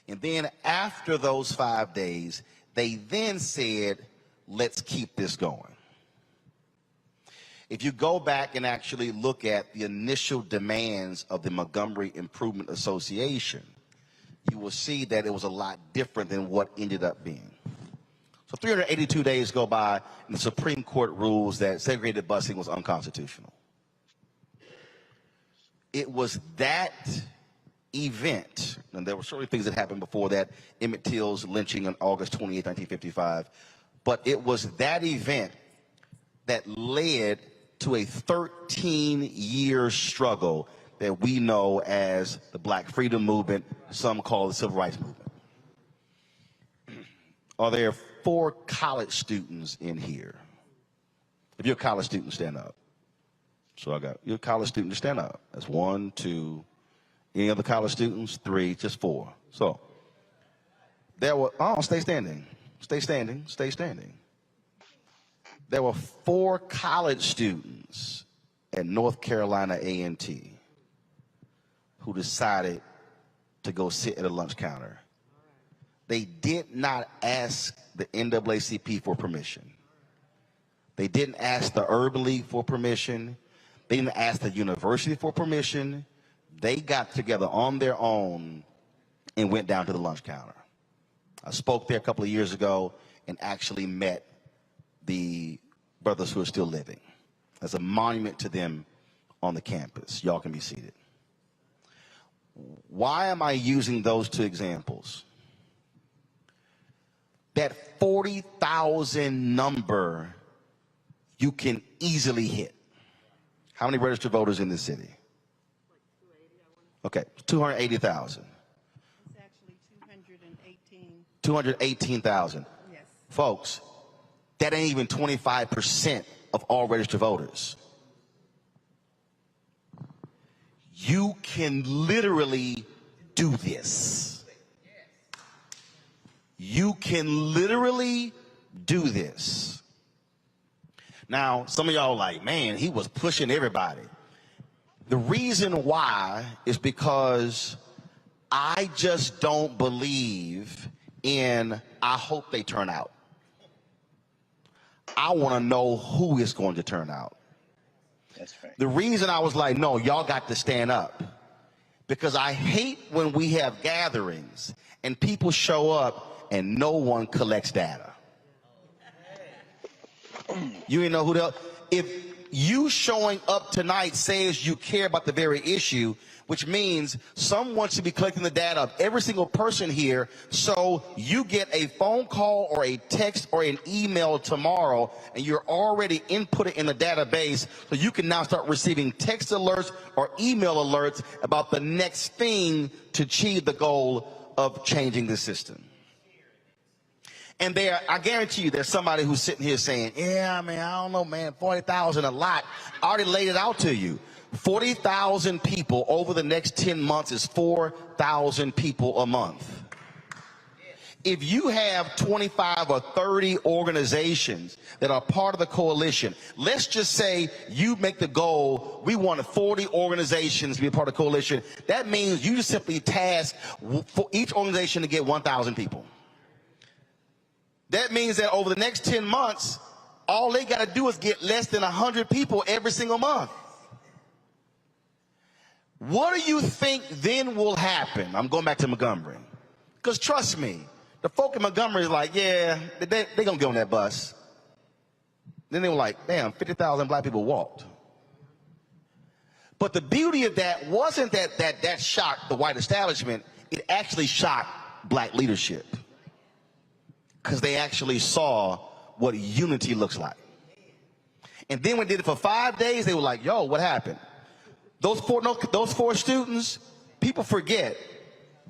B: And then after those 5 days, they then said, let's keep this going. If you go back and actually look at the initial demands of the Montgomery Improvement Association, you will see that it was a lot different than what ended up being. So 382 days go by, and the Supreme Court rules that segregated busing was unconstitutional. It was that event, and there were certainly things that happened before that, Emmett Till's lynching on August 28, 1955, but it was that event that led to a 13-year struggle that we know as the Black Freedom Movement, some call the Civil Rights Movement. Are there 4 college students in here? If you're a college student, stand up. So you're a college student, stand up. That's 1, 2, any other college students? 3, just 4. So there were, stay standing, stay standing, stay standing. There were 4 college students at North Carolina A&T who decided to go sit at a lunch counter. They did not ask the NAACP for permission. They didn't ask the Urban League for permission. They didn't ask the university for permission. They got together on their own and went down to the lunch counter. I spoke there a couple of years ago and actually met the brothers who are still living. As a monument to them on the campus. Y'all can be seated. Why am I using those 2 examples? That 40,000 number you can easily hit. How many registered voters in this city? Okay, 280,000.
G: It's actually 218.
B: 218,000.
G: Yes.
B: Folks, that ain't even 25% of all registered voters. You can literally do this. You can literally do this. Now, some of y'all are like, man, he was pushing everybody. The reason why is because I just don't believe in, I hope they turn out. I want to know who is going to turn out.
M: That's right.
B: The reason I was like, no, y'all got to stand up, because I hate when we have gatherings and people show up and no one collects data. You ain't know who the, if you showing up tonight says you care about the very issue, which means someone should be collecting the data of every single person here, so you get a phone call or a text or an email tomorrow and you're already inputted in the database, so you can now start receiving text alerts or email alerts about the next thing to achieve the goal of changing the system. And there, I guarantee you there's somebody who's sitting here saying, yeah, man, I don't know, man, 40,000 a lot. I already laid it out to you. 40,000 people over the next 10 months is 4,000 people a month. If you have 25 or 30 organizations that are part of the coalition, let's just say you make the goal, we want 40 organizations to be a part of the coalition. That means you just simply task for each organization to get 1,000 people. That means that over the next 10 months, all they got to do is get less than 100 people every single month. What do you think then will happen? I'm going back to Montgomery. Because trust me, the folk in Montgomery is like, yeah, they going to get on that bus. Then they were like, damn, 50,000 black people walked. But the beauty of that wasn't that shocked the white establishment. It actually shocked black leadership. Because they actually saw what unity looks like. And then when they did it for 5 days, they were like, yo, what happened? Those four students, people forget,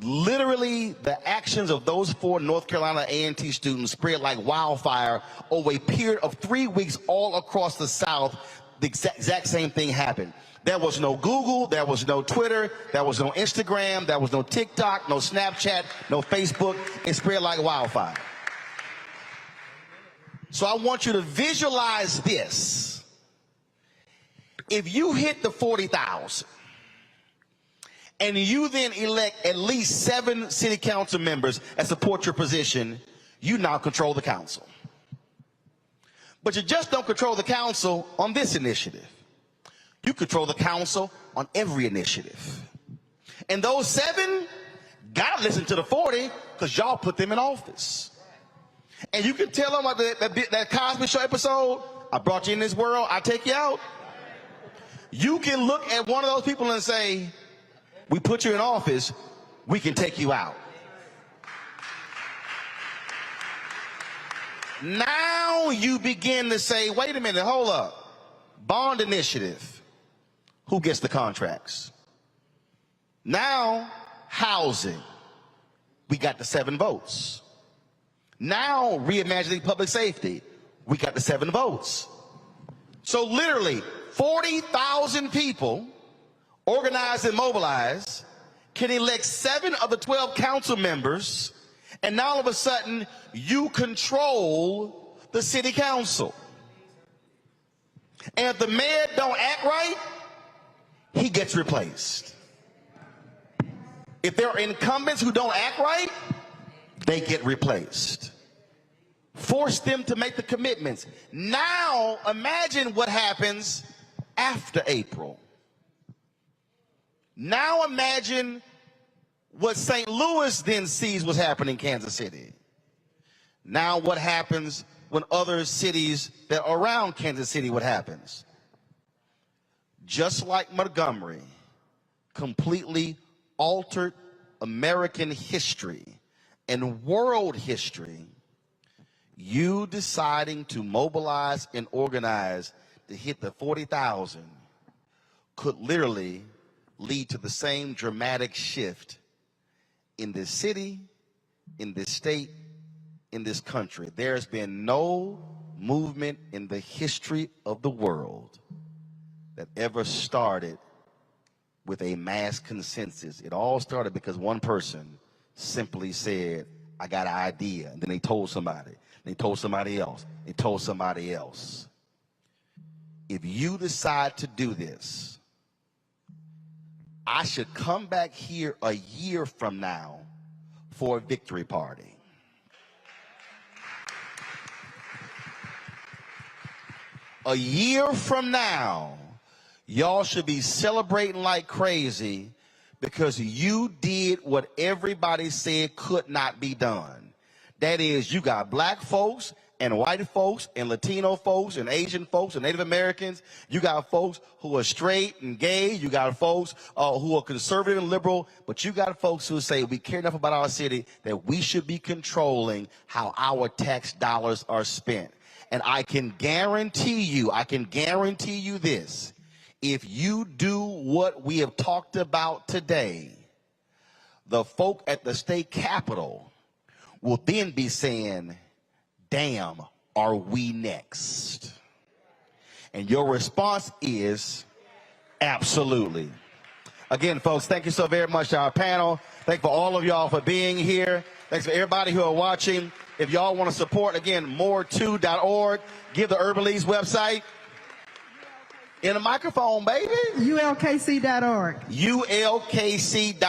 B: literally the actions of those 4 North Carolina A&T students spread like wildfire over a period of 3 weeks all across the South. The exact same thing happened. There was no Google, there was no Twitter, there was no Instagram, there was no TikTok, no Snapchat, no Facebook. It spread like wildfire. So I want you to visualize this. If you hit the 40,000 and you then elect at least 7 city council members that support your position, you now control the council. But you just don't control the council on this initiative. You control the council on every initiative. And those 7 gotta listen to the 40 because y'all put them in office. And you can tell them about that Cosby Show episode, I brought you in this world, I take you out. You can look at one of those people and say, we put you in office, we can take you out. Now you begin to say, wait a minute, hold up. Bond initiative, who gets the contracts? Now, housing, we got the 7 votes. Now, reimagining public safety, we got the 7 votes. So literally, 40,000 people, organized and mobilized, can elect 7 of the 12 council members, and now all of a sudden, you control the city council. And if the mayor don't act right, he gets replaced. If there are incumbents who don't act right, they get replaced. Force them to make the commitments. Now, imagine what happens after April. Now imagine what St. Louis then sees what's happening in Kansas City. Now what happens when other cities that are around Kansas City, what happens? Just like Montgomery completely altered American history and world history, you deciding to mobilize and organize to hit the 40,000 could literally lead to the same dramatic shift in this city, in this state, in this country. There's been no movement in the history of the world that ever started with a mass consensus. It all started because one person simply said, I got an idea. And then they told somebody. They told somebody else. They told somebody else. If you decide to do this, I should come back here a year from now for a victory party. A year from now, y'all should be celebrating like crazy because you did what everybody said could not be done. That is, you got black folks and white folks and Latino folks and Asian folks and Native Americans. You got folks who are straight and gay. You got folks who are conservative and liberal. But you got folks who say we care enough about our city that we should be controlling how our tax dollars are spent. And I can guarantee you this. If you do what we have talked about today, the folk at the state capitol will then be saying, damn, are we next? And your response is absolutely. Again, folks, thank you so very much to our panel. Thank you for all of y'all for being here. Thanks for everybody who are watching. If y'all want to support, again, more2.org. Give the Urban League's website. In a microphone, baby.
G: ULKC.org.
B: ULKC.org.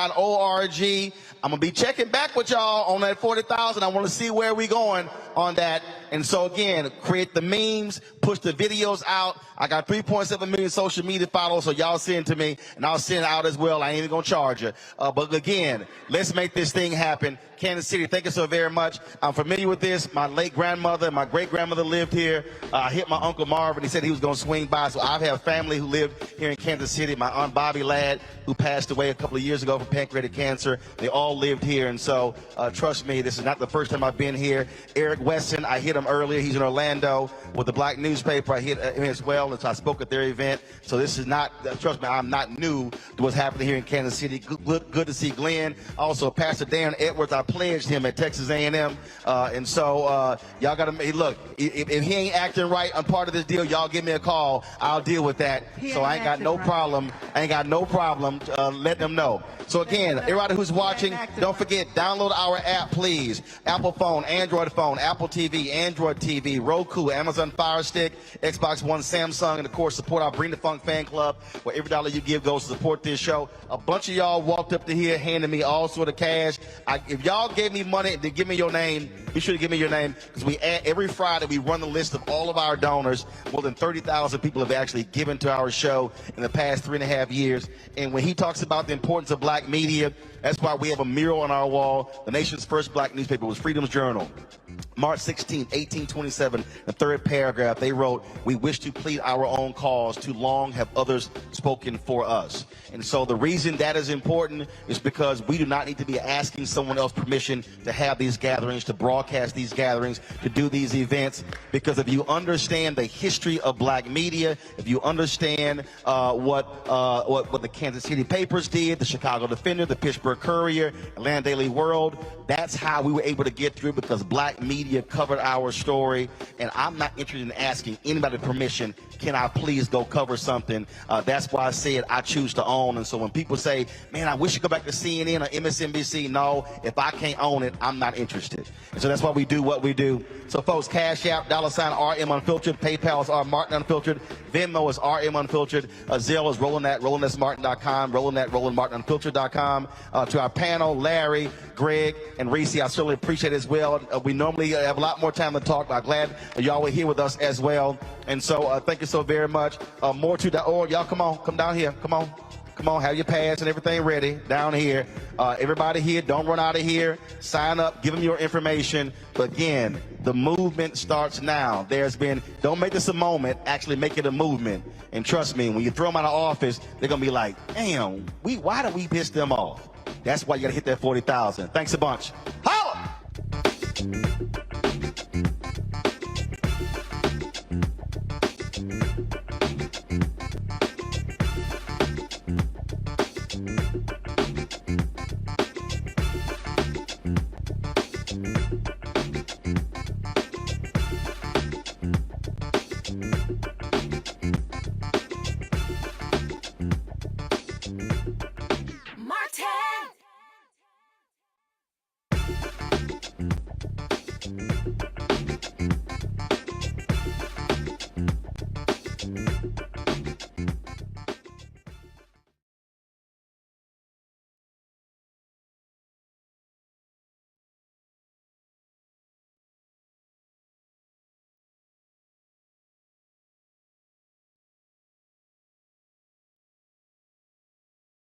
B: I'm going to be checking back with y'all on that 40,000. I want to see where we going on that. And so, again, create the memes, push the videos out. I got 3.7 million social media followers, so y'all send to me, and I'll send it out as well. I ain't even going to charge you. But, again, let's make this thing happen. Kansas City, thank you so very much. I'm familiar with this. My late grandmother and my great-grandmother lived here. I hit my Uncle Marvin. He said he was going to swing by. So I have family who lived here in Kansas City. My Aunt Bobby Ladd, who passed away a couple of years ago from pancreatic cancer. They all lived here. And so, trust me, this is not the first time I've been here. Eric Weston, I hit him earlier. He's in Orlando with the Black newspaper. I hit him as well. And so I spoke at their event. So this is not, trust me, I'm not new to what's happening here in Kansas City. Good to see Glenn. Also, Pastor Dan Edwards, I pledged him at Texas A&M. And so y'all got to, look, if he ain't acting right on part of this deal, y'all give me a call. I'll deal with that. So I ain't got no problem. I ain't got no problem letting them know. So again, everybody who's watching, don't forget, download our app, please. Apple phone, Android phone, Apple TV, Android TV, Roku, Amazon Fire Stick, Xbox One, Samsung, and of course, support our Bring the Funk fan club, where every dollar you give goes to support this show. A bunch of y'all walked up to here, handing me all sort of cash. If y'all gave me money, then give me your name. Be sure to give me your name, because every Friday we run the list of all of our donors. More than 30,000 people have actually given to our show in the past 3.5 years. And when he talks about the importance of black media, that's why we have a mural on our wall. The nation's first black newspaper was Freedom's Journal. March 16, 1827, the third paragraph, they wrote, "We wish to plead our own cause. Too long have others spoken for us." And so the reason that is important is because we do not need to be asking someone else permission to have these gatherings, to broadcast these gatherings, to do these events. Because if you understand the history of black media, if you understand what the Kansas City papers did, the Chicago Defender, the Pittsburgh Courier, Atlanta Daily World, that's how we were able to get through, because black media covered our story. And I'm not interested in asking anybody permission, can I please go cover something? That's why I said I choose to own. And so when people say, man, I wish you go back to CNN or MSNBC, no, if I can't own it, I'm not interested. And so that's why we do what we do. So folks, Cash App, $RM Unfiltered, PayPal is R Martin Unfiltered, Venmo is RM Unfiltered, Zelle is Roland at RolandSMartin.com, Roland at RolandMartinUnfiltered.com. To our panel, Larry, Greg, and Reese, I certainly appreciate it as well. We normally have a lot more time to talk, but I'm glad y'all were here with us as well. And so thank you so very much. More2.org, y'all come down here, come on, have your pass and everything ready down here. Everybody here, don't run out of here. Sign up, give them your information. But again, the movement starts now. Don't make this a moment, actually make it a movement. And trust me, when you throw them out of office, they're going to be like, damn, why did we piss them off? That's why you got to hit that 40,000. Thanks a bunch. Holla!